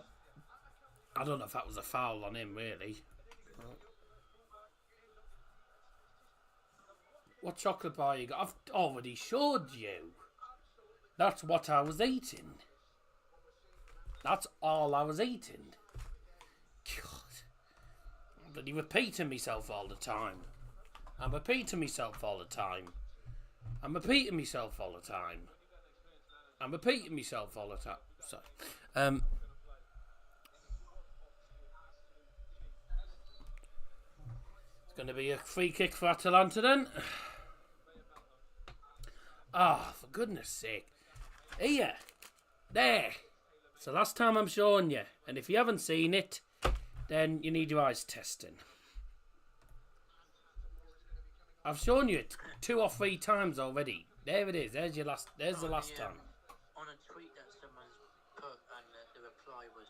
S2: don't know if that was a foul on him, really. What chocolate bar you got? I've already showed you. That's what I was eating. That's all I was eating. God. I'm bloody repeating myself all the time. I'm repeating myself all the time. I'm repeating myself all the time. I'm repeating myself all the time. Sorry. It's going to be a free kick for Atalanta then. Ah, for goodness sake. Here. There. It's the last time I'm showing you. And if you haven't seen it, then you need your eyes testing. I've shown you it 2 or 3 times already. There it is. There's the last time.
S4: On a tweet that someone's put, and the reply was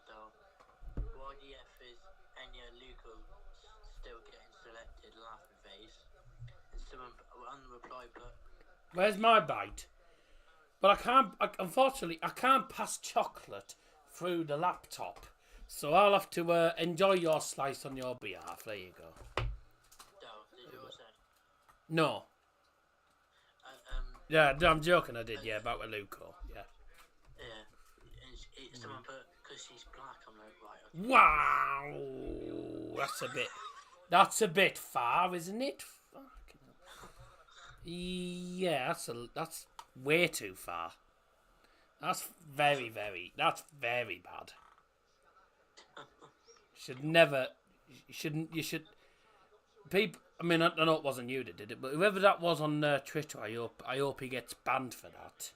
S4: YDF is Enya Lugo still getting selected, laughing face. And someone on the reply put,
S2: Where's my bite? But unfortunately, I can't pass chocolate through the laptop. So I'll have to enjoy your slice on your behalf. There you go.
S4: did you all say?
S2: No. Yeah, I'm joking. I did. Yeah, about with Luco. Yeah.
S4: Yeah. And someone put, because she's black, I'm like, right.
S2: Wow. That's a bit far, isn't it? Yeah, that's way too far. That's very bad. You should. People, I mean, I know it wasn't you that did it, but whoever that was on Twitter, I hope he gets banned for that.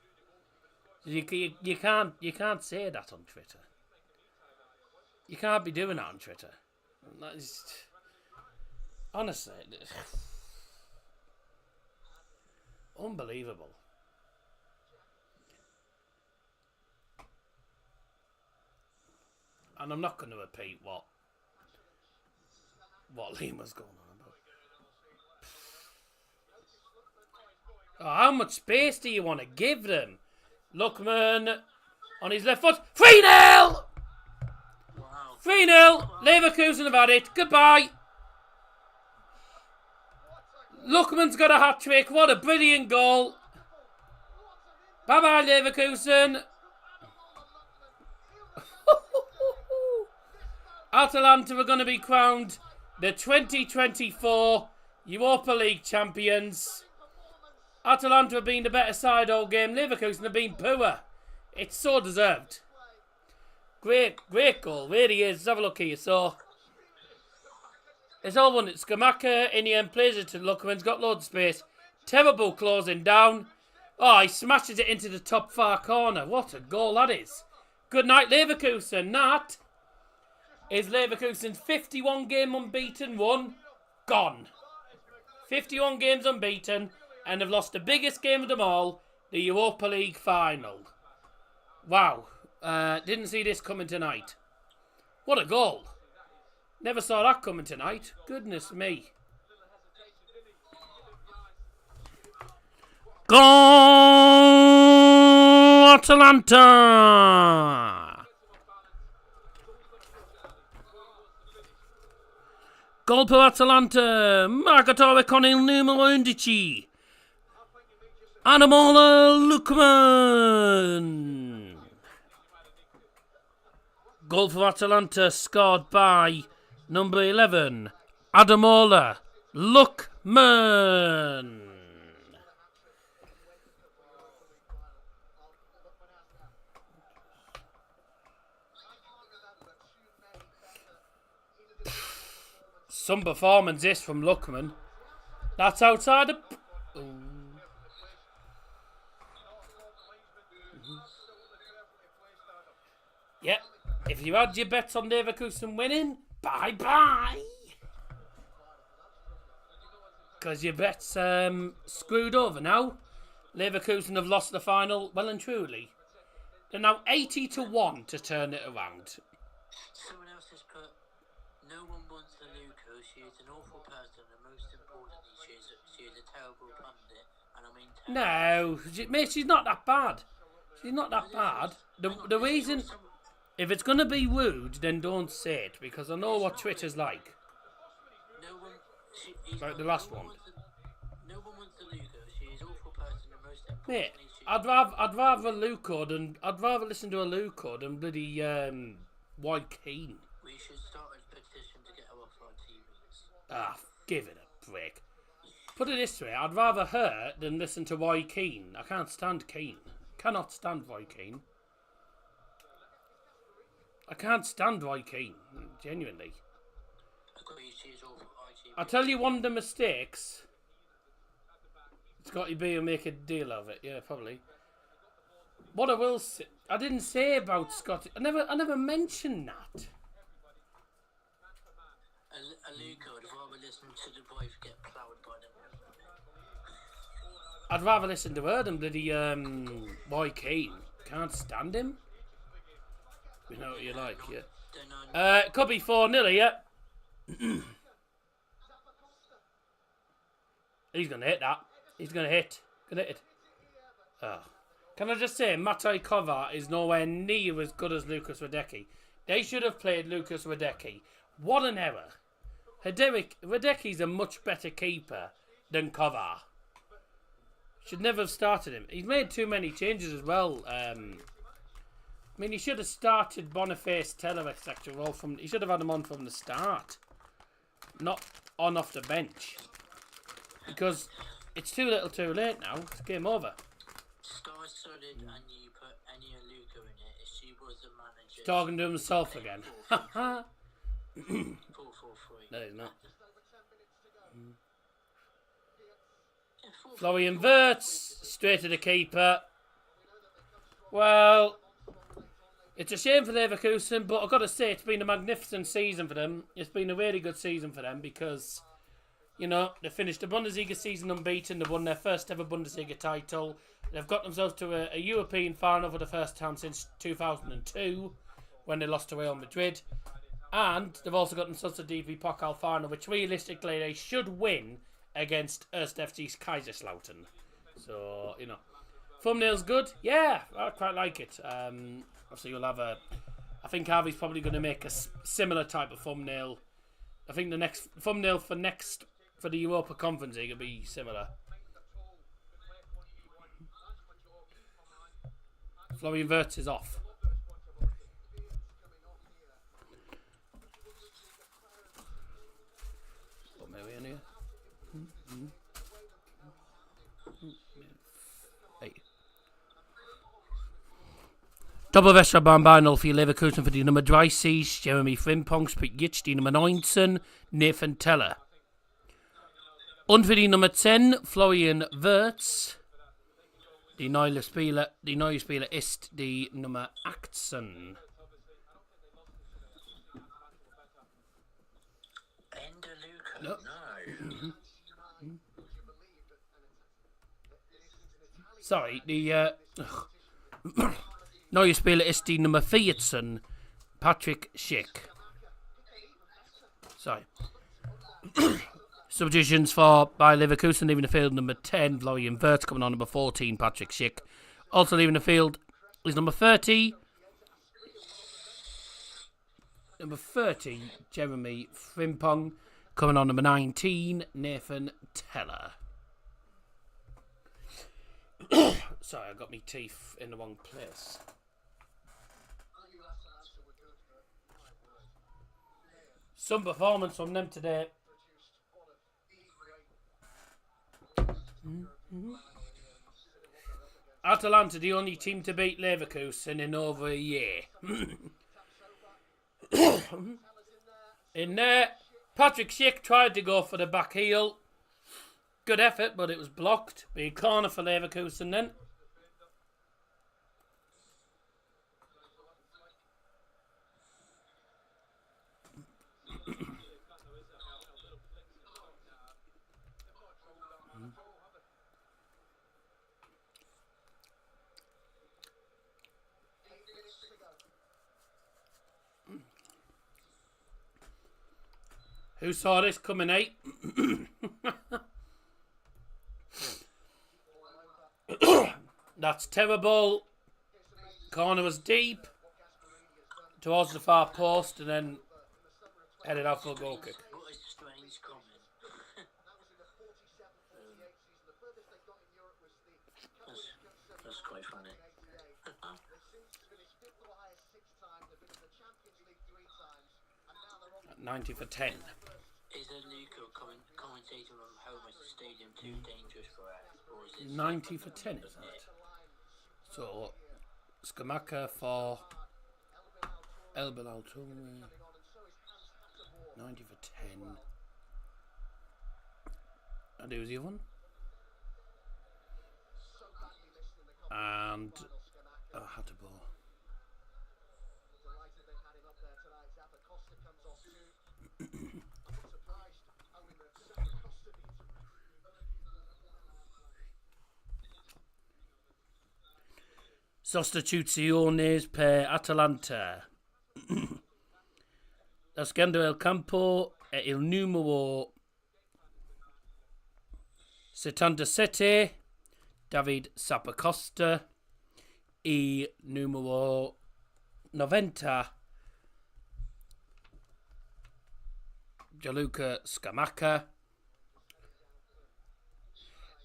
S2: You can't say that on Twitter. You can't be doing that on Twitter. That is, honestly, unbelievable. And I'm not going to repeat what Liam was going on about. Oh, how much space do you want to give them? Lookman on his left foot. 3-0!
S4: Wow.
S2: 3-0. Leverkusen have had it. Goodbye. Lookman's got a hat-trick. What a brilliant goal. Bye-bye, Leverkusen. Atalanta are going to be crowned the 2024 Europa League champions. Atalanta have been the better side all game. Leverkusen have been poor. It's so deserved. Great goal. Really is. Let's have a look here. So, it's all won. It's Skamaka in the end. Plays it to Lookman's got loads of space. Terrible closing down. Oh, he smashes it into the top far corner. What a goal that is. Good night, Leverkusen. That is Leverkusen's 51 game unbeaten run gone. 51 games unbeaten, and they've lost the biggest game of them all, the Europa League final. Wow. Didn't see this coming tonight. What a goal. Never saw that coming tonight. Goodness me. Goal Atalanta! Gol per Atalanta, marcatore con il numero 11, Adamola Lookman. Goal for Atalanta scored by number 11, Adamola Lookman. Some performance this from Luckman. That's outside the... Yep. If you had your bets on Leverkusen winning, bye-bye. Because your bet's screwed over now. Leverkusen have lost the final, well and truly. They're now 80-1 to turn it around.
S4: Someone else has put, no one wants the Luca. She is an awful person, and most importantly, she is a terrible pundit. And I mean,
S2: No, mate, she's not that bad. She's not that bad. The reason, if it's going to be rude, then don't say it, because I know what Twitter's like.
S4: No one,
S2: Like the last one.
S4: No one wants the Luca. She is an awful person, and most
S2: Mate,
S4: importantly,
S2: I'd rather Luca than I'd rather listen to a Luca than bloody White Keane.
S4: we should start a petition to get her off our TVs.
S2: Ah, give it a break. Put it this way, I'd rather her than listen to Roy Keane. I can't stand Keane. Cannot stand Roy Keane. I can't stand Roy Keane, genuinely.
S4: She is awful.
S2: I'll tell you one of the mistakes. Scotty B will make a deal of it, yeah, probably. What I will say, I didn't say about Scotty. I never mentioned that.
S4: A Luca would rather listen to the wife get ploughed by them.
S2: I'd rather listen to her than bloody Roy Keane. Can't stand him. You know what you like, yeah. Could be 4-0, yeah. He's gonna hit that. He's gonna hit. Gonna hit it. Oh. Can I just say, Matai Kovar is nowhere near as good as Lucas Radecki. They should have played Lucas Radecki. What an error. Radecki's a much better keeper than Kovar. Should never have started him. He's made too many changes as well. I mean, he should have started Boniface, Teller, etc. He should have had him on from the start. Not on off the bench. Because it's too little too late now. It's game over.
S4: Star Solid and you put Enya Luca in it if she was a manager.
S2: Talking to himself again.
S4: 4-4-3.
S2: No, he's not. Florian Wirtz, straight to the keeper. Well, it's a shame for Leverkusen, but I've got to say it's been a magnificent season for them. It's been a really good season for them because, you know, they finished the Bundesliga season unbeaten. They've won their first ever Bundesliga title. They've got themselves to a European final for the first time since 2002 when they lost to Real Madrid. And they've also got themselves to DFB Pokal final, which realistically they should win against Erst FC's Kaiserslautern. So, you know. Thumbnail's good? Yeah, I quite like it. Obviously, you'll have a... I think Harvey's probably going to make a similar type of thumbnail. I think the next thumbnail for the Europa Conference League will be similar. Florian Wirtz is off. What am I in here? Hey. Doppelwäscherbein für Leverkusen für die Nummer 30, Jeremy Frimpong spielt jetzt die Nummer 19, Nathan Teller. Und für die Nummer 10, Florian Wirtz. Die neue Spieler ist die Nummer 18.
S4: Ender Luca?
S2: No. Sorry, die neue Spieler ist die Nummer 14, Patrick Schick. Sorry. Substitutions by Leverkusen, leaving the field number 10, Florian Wirtz, coming on number 14, Patrick Schick. Also leaving the field is number 30. Number 30, Jeremy Frimpong. Coming on number 19, Nathan Teller. Sorry, I got my teeth in the wrong place. Some performance from them today. Atalanta, the only team to beat Leverkusen in over a year. In there, Patrick Schick tried to go for the back heel. Good effort, but it was blocked. Be a corner for Leverkusen then. Who saw this coming, eh? That's terrible. Corner was deep towards the far post and then headed out for a goal kick.
S4: What a strange comment. That's quite funny.
S2: 90 for 10.
S4: Is a Luca commentator from home at the stadium too dangerous for us? Or is it
S2: 90 for 10, is that? So, Skamaka for El Belalto. 90 for 10. And who's the other one? And Hatabo. Sostituciones per Atalanta. Lascando el campo è il numero 77 David Zappacosta e numero 90 Gianluca Scamacca.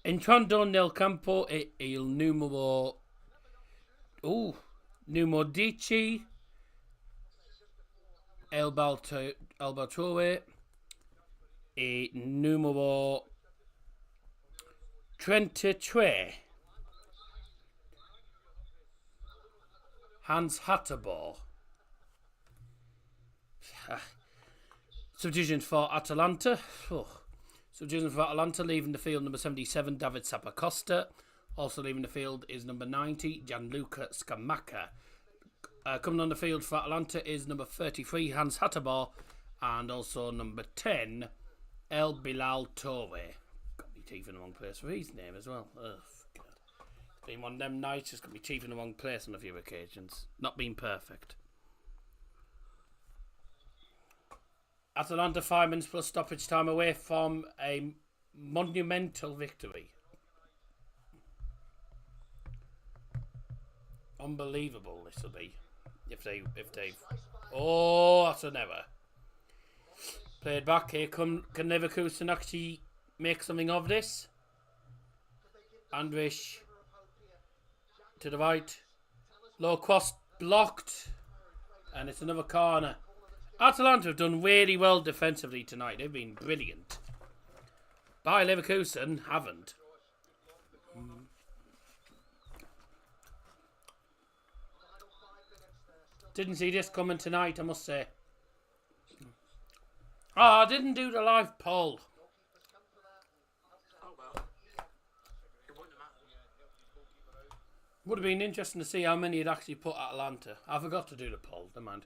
S2: Entrando nel campo è il numero numero 10 El Baltore e numero 33 Hans Hatterbo. Substitutions for Atalanta. Substitutions for Atalanta, leaving the field number 77 David Zappacosta. Also leaving the field is number 90 Gianluca Scamacca. Coming on the field for Atalanta is number 33 Hans Hatterbo and also number 10 El Bilal Torre. Got me teeth in the wrong place for his name as well. Ugh, God. It's been one of them nights, just got me teeth in the wrong place on a few occasions. Not been perfect. Atalanta 5 minutes plus stoppage time away from a monumental victory. Unbelievable this will be if they that's an error. Played back here. Can Leverkusen actually make something of this? Andrich to the right, low cross blocked, and it's another corner. Atalanta have done really well defensively tonight. They've been brilliant. Bayer Leverkusen haven't. Didn't see this coming tonight, I must say. I didn't do the live poll.
S4: Oh well. It wouldn't matter.
S2: Would have been interesting to see how many had actually put Atalanta. I forgot to do the poll, never mind.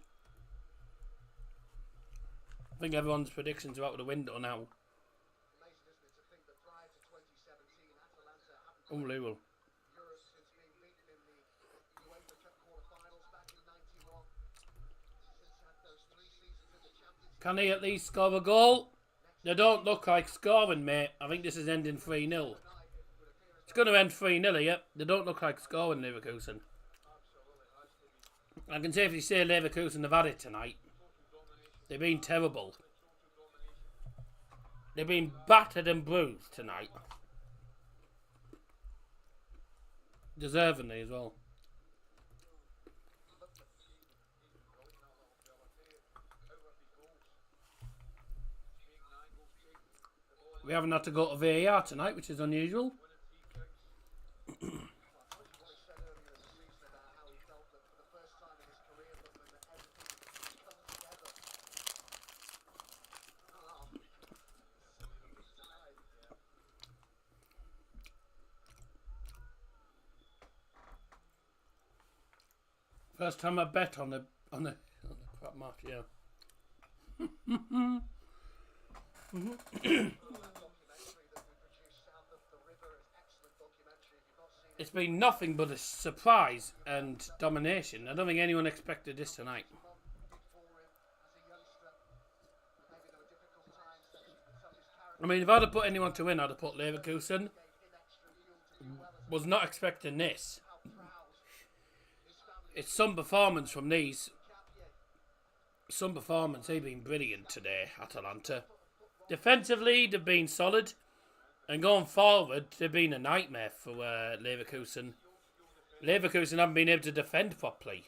S2: I think everyone's predictions are out of the window now. Unbelievable. Can they at least score a goal? They don't look like scoring, mate. I think this is ending 3-0. It's going to end 3-0, yep. They don't look like scoring, Leverkusen. I can safely say Leverkusen have had it tonight. They've been terrible. They've been battered and bruised tonight. Deservingly as well. We haven't had to go to VAR tonight, which is unusual. First time I bet on the crap match, yeah. It's been nothing but a surprise and domination. I don't think anyone expected this tonight. I mean, if I'd have put anyone to win, I'd have put Leverkusen. Was not expecting this. It's some performance from these. Some performance. They've been brilliant today, Atalanta. Defensively, they've been solid. And going forward, they've been a nightmare for Leverkusen. Leverkusen haven't been able to defend properly.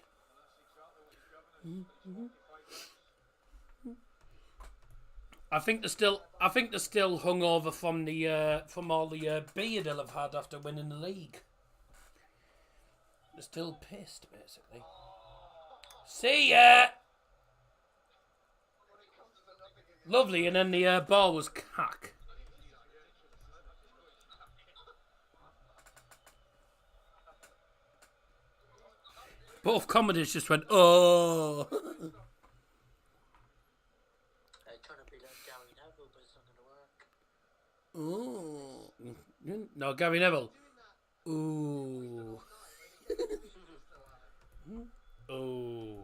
S2: I think they're still hungover from all the beer they'll have had after winning the league. They're still pissed, basically. See ya! Lovely, and then the ball was cack. Both comedies just went, oh.
S4: Trying to be like Gary Neville, but it's not going to work.
S2: Oh. No, Gary Neville. Ooh. Oh.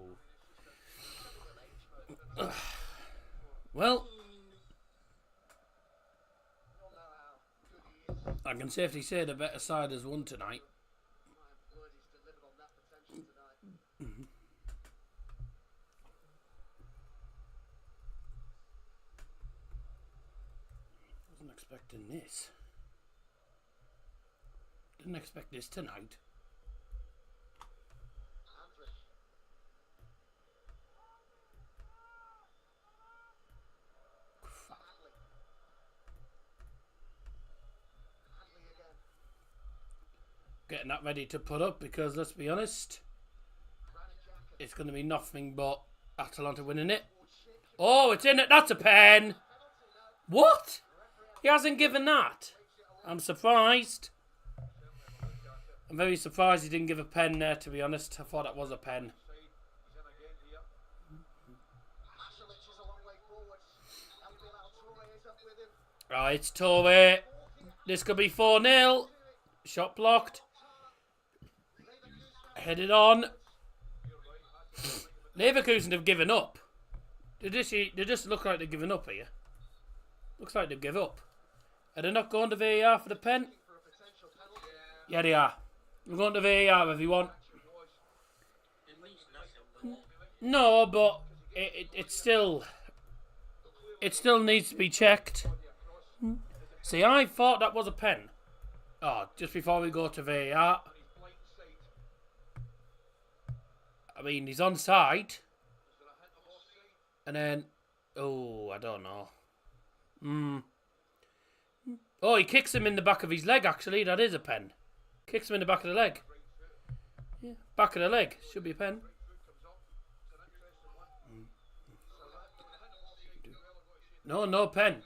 S2: Well, I can safely say the better side has won tonight. Wasn't expecting this. Didn't expect this tonight. Getting that ready to put up because, let's be honest, it's going to be nothing but Atalanta winning it. Oh, it's in it. That's a pen. What? He hasn't given that. I'm surprised. I'm very surprised he didn't give a pen there, to be honest. I thought that was a pen. Right, it's Torre. This could be 4-0. Shot blocked. Headed on. Leverkusen have given up. They just look like they've given up here. Looks like they've given up. Are they not going to VAR for the pen? Yeah, they are. We're going to VAR if you want. No, but it still needs to be checked. See, I thought that was a pen. Oh, just before we go to VAR. I mean, he's onside. And then, oh, I don't know. Oh, he kicks him in the back of his leg, actually. That is a pen. Kicks him in the back of the leg. Yeah, back of the leg. Should be a pen. No pen.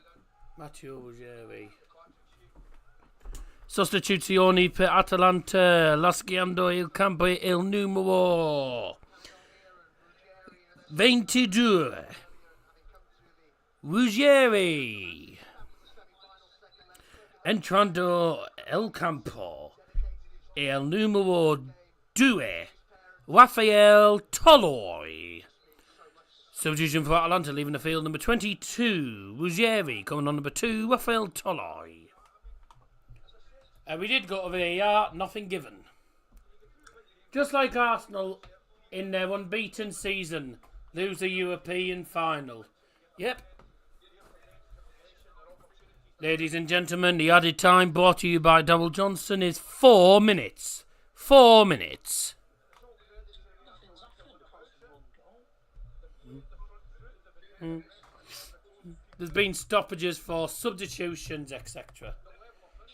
S2: Matteo Ruggeri. Sostituzioni per Atalanta, lasciando il campo il numero 22. Ruggeri. Entrando el campo il numero 2. Rafael Toloi. Substitution for Atalanta, leaving the field, number 22. Ruggeri coming on number 2. Rafael Toloi. We did go to VAR, nothing given. Just like Arsenal in their unbeaten season, lose the European final. Yep. Ladies and gentlemen, the added time brought to you by Double Johnson is 4 minutes. 4 minutes. There's been stoppages for substitutions, etc.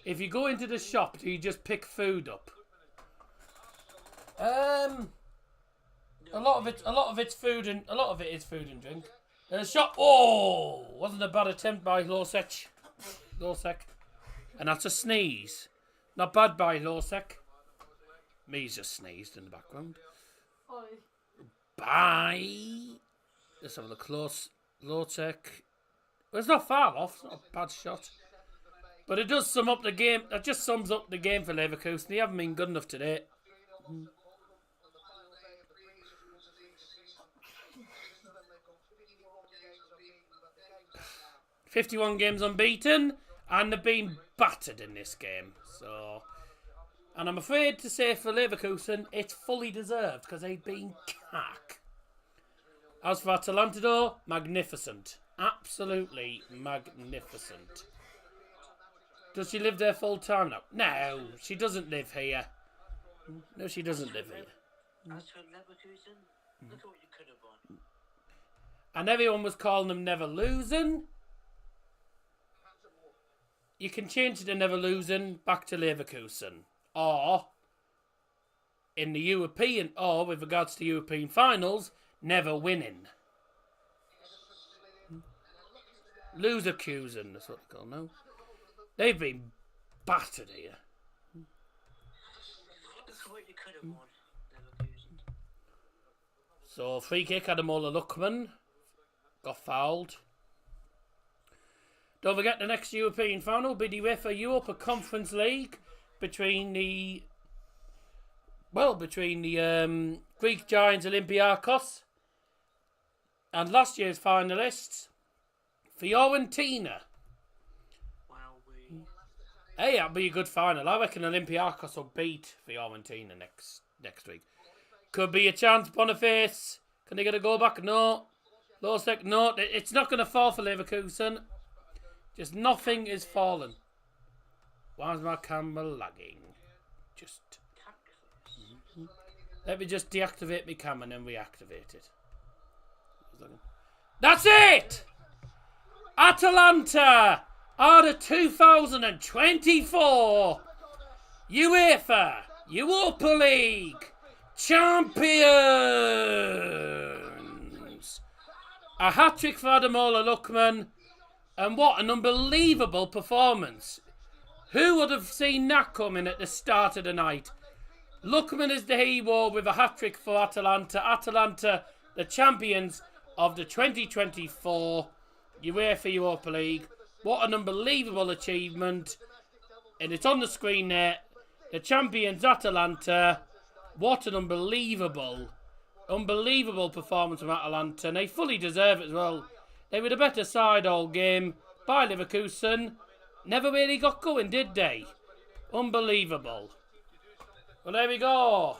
S2: If you go into the shop, do you just pick food up? A lot of it's food and a lot of it is food and drink. The shop. Oh, wasn't a bad attempt by Losek. And that's a sneeze. Not bad by Losek. Me's just sneezed in the background. by... Let's have a look. Close. Low tech. Well, it's not far off. It's not a bad shot. But it does sum up the game. That just sums up the game for Leverkusen. They haven't been good enough today. 51 games unbeaten, and they've been battered in this game. So, and I'm afraid to say for Leverkusen, it's fully deserved because they've been cack. As for Atalanta, though, magnificent. Absolutely magnificent. Does she live there full time now? No, she doesn't live here. No, she doesn't live here.
S4: As for Leverkusen, look at what you could have won.
S2: And everyone was calling them never losing. You can change it to never losing back to Leverkusen. Or, in the European, or with regards to European finals, never winning. Loserkusen, that's what they call now. They've been battered here.
S4: That's what you could have won, Leverkusen.
S2: So, free kick, Ademola Lookman. Got fouled. Don't forget the next European final will be the Uefa Europa Conference League between the Greek giants Olympiacos and last year's finalists Fiorentina. Hey, that'll be a good final. I reckon Olympiacos will beat Fiorentina next week. Could be a chance. Boniface, can they get a goal back? No. Losek, no. It's not going to fall for Leverkusen. Just nothing is falling. Why is my camera lagging? Just... Let me just deactivate my camera and then reactivate it. That's it! Atalanta are the 2024 UEFA Europa League champions. A hat-trick for Ademola Lookman. And what an unbelievable performance. Who would have seen that coming at the start of the night? Lookman is the hero with a hat-trick for Atalanta. Atalanta, the champions of the 2024 UEFA Europa League. What an unbelievable achievement. And it's on the screen there. The champions, Atalanta. What an unbelievable performance from Atalanta. And they fully deserve it as well. They were the better side all game. By Leverkusen. Never really got going, did they? Unbelievable. Well, there we go.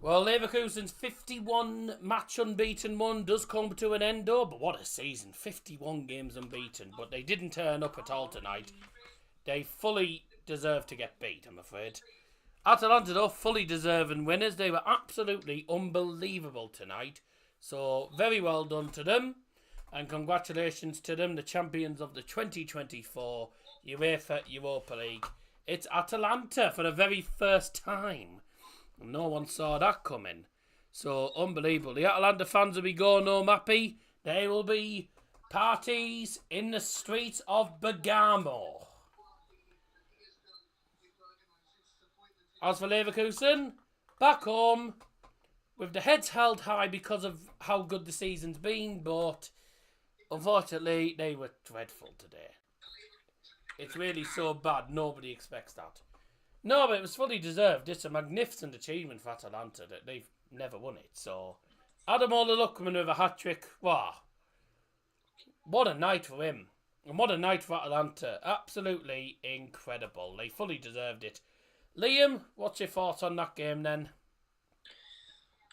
S2: Well, Leverkusen's 51 match unbeaten one does come to an end, though. But what a season. 51 games unbeaten. But they didn't turn up at all tonight. They fully deserve to get beat, I'm afraid. Atalanta, though, fully deserving winners. They were absolutely unbelievable tonight. So, very well done to them. And congratulations to them, the champions of the 2024 UEFA Europa League. It's Atalanta for the very first time. No one saw that coming. So, unbelievable. The Atalanta fans will be going home happy. There will be parties in the streets of Bergamo. As for Leverkusen, back home, with the heads held high because of how good the season's been, but unfortunately, they were dreadful today. It's really so bad, nobody expects that. No, but it was fully deserved. It's a magnificent achievement for Atalanta that they've never won it. So, Ademola Lookman with a hat-trick, wow. What a night for him. And what a night for Atalanta. Absolutely incredible. They fully deserved it. Liam, what's your thoughts on that game then?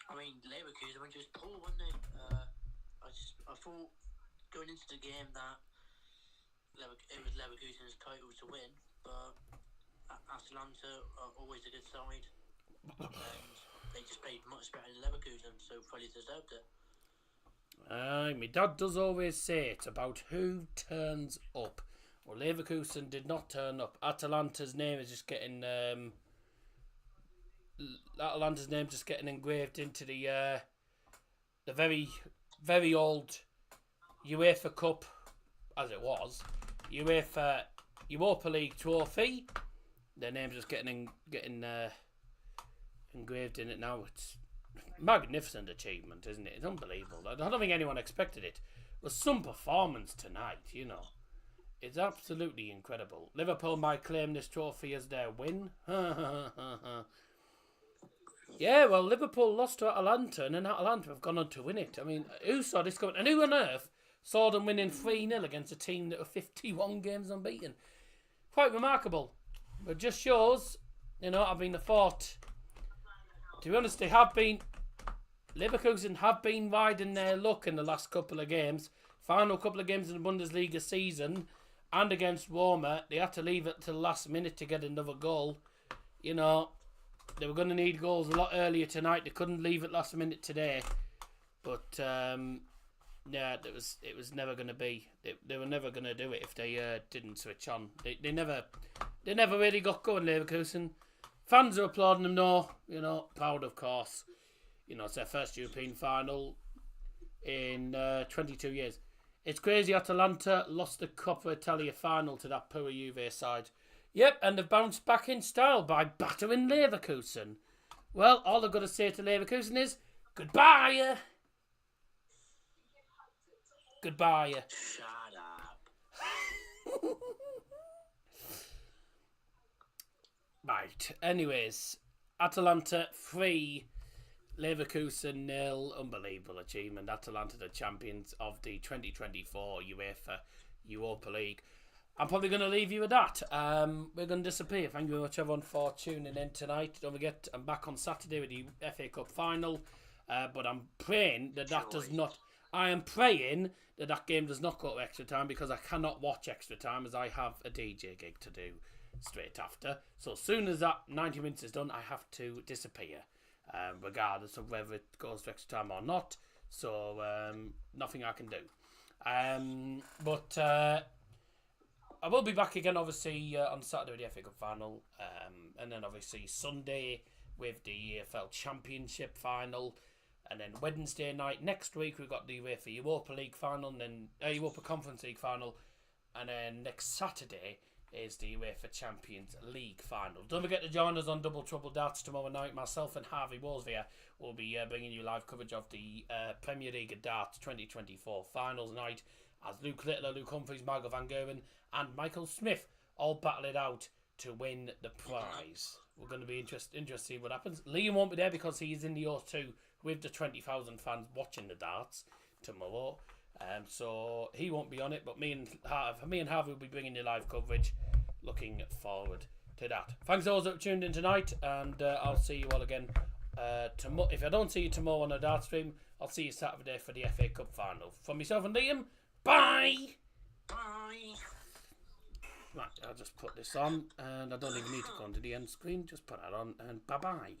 S4: I mean, Leverkusen were just poor, weren't they? I thought going into the game that it was Leverkusen's title to win, but Atalanta are always a good side, and they just played much better than Leverkusen, so fully deserved it.
S2: My dad does always say it's about who turns up. Well, Leverkusen did not turn up. Atalanta's name is just getting engraved into the very, very old UEFA Cup, as it was, UEFA Europa League trophy. Their name's just getting engraved in it now. It's a magnificent achievement, isn't it? It's unbelievable. I don't think anyone expected it. It was some performance tonight, you know. It's absolutely incredible. Liverpool might claim this trophy as their win. Yeah, well, Liverpool lost to Atalanta, and then Atalanta have gone on to win it. I mean, who saw this coming? And who on earth saw them winning 3-0 against a team that were 51 games unbeaten? Quite remarkable. But just shows, you know, I mean, the thought, to be honest, Leverkusen have been riding their luck in the last couple of games. Final couple of games in the Bundesliga season, and against Roma, they had to leave it to the last minute to get another goal. You know, they were going to need goals a lot earlier tonight. They couldn't leave it last minute today. But, yeah, it was never going to be. They were never going to do it if they didn't switch on. They never really got going, Leverkusen. Fans are applauding them now, you know, proud of course. You know, it's their first European final in 22 years. It's crazy Atalanta lost the Coppa Italia final to that poor Juve side. Yep, and they've bounced back in style by battering Leverkusen. Well, all I've got to say to Leverkusen is, goodbye! Goodbye.
S4: Shut up.
S2: Right, anyways, Atalanta 3, Leverkusen 0. Unbelievable achievement. Atalanta the champions of the 2024 Uefa Europa League. I'm probably going to leave you with that. We're going to disappear. Thank you very much, everyone, for tuning in tonight. Don't forget, I'm back on Saturday with the FA Cup final. But I'm praying that does not... I am praying that game does not go to extra time, because I cannot watch extra time as I have a DJ gig to do straight after. So as soon as that 90 minutes is done, I have to disappear, regardless of whether it goes to extra time or not. So nothing I can do. But I will be back again, obviously, on Saturday with the FA Cup final, and then obviously Sunday with the EFL Championship final. And then Wednesday night next week we've got the UEFA Europa League final, and then Europa Conference League final, and then next Saturday is the UEFA Champions League final. Don't forget to join us on Double Trouble Darts tomorrow night. Myself and Harvey Wolsvere will be bringing you live coverage of the Premier League of Darts 2024 finals night, as Luke Littler, Luke Humphries, Margot Van Geuren and Michael Smith all battle it out to win the prize. We're going to be interested to see what happens. Liam won't be there because he's in the O2 with the 20,000 fans watching the darts tomorrow. So he won't be on it, but me and Harvey will be bringing you live coverage. Looking forward to that. Thanks to those that tuned in tonight, and I'll see you all again tomorrow. If I don't see you tomorrow on the dart stream, I'll see you Saturday for the FA Cup final. From myself and Liam, bye!
S4: Bye.
S2: Right, I'll just put this on, and I don't even need to go onto the end screen. Just put that on, and bye-bye.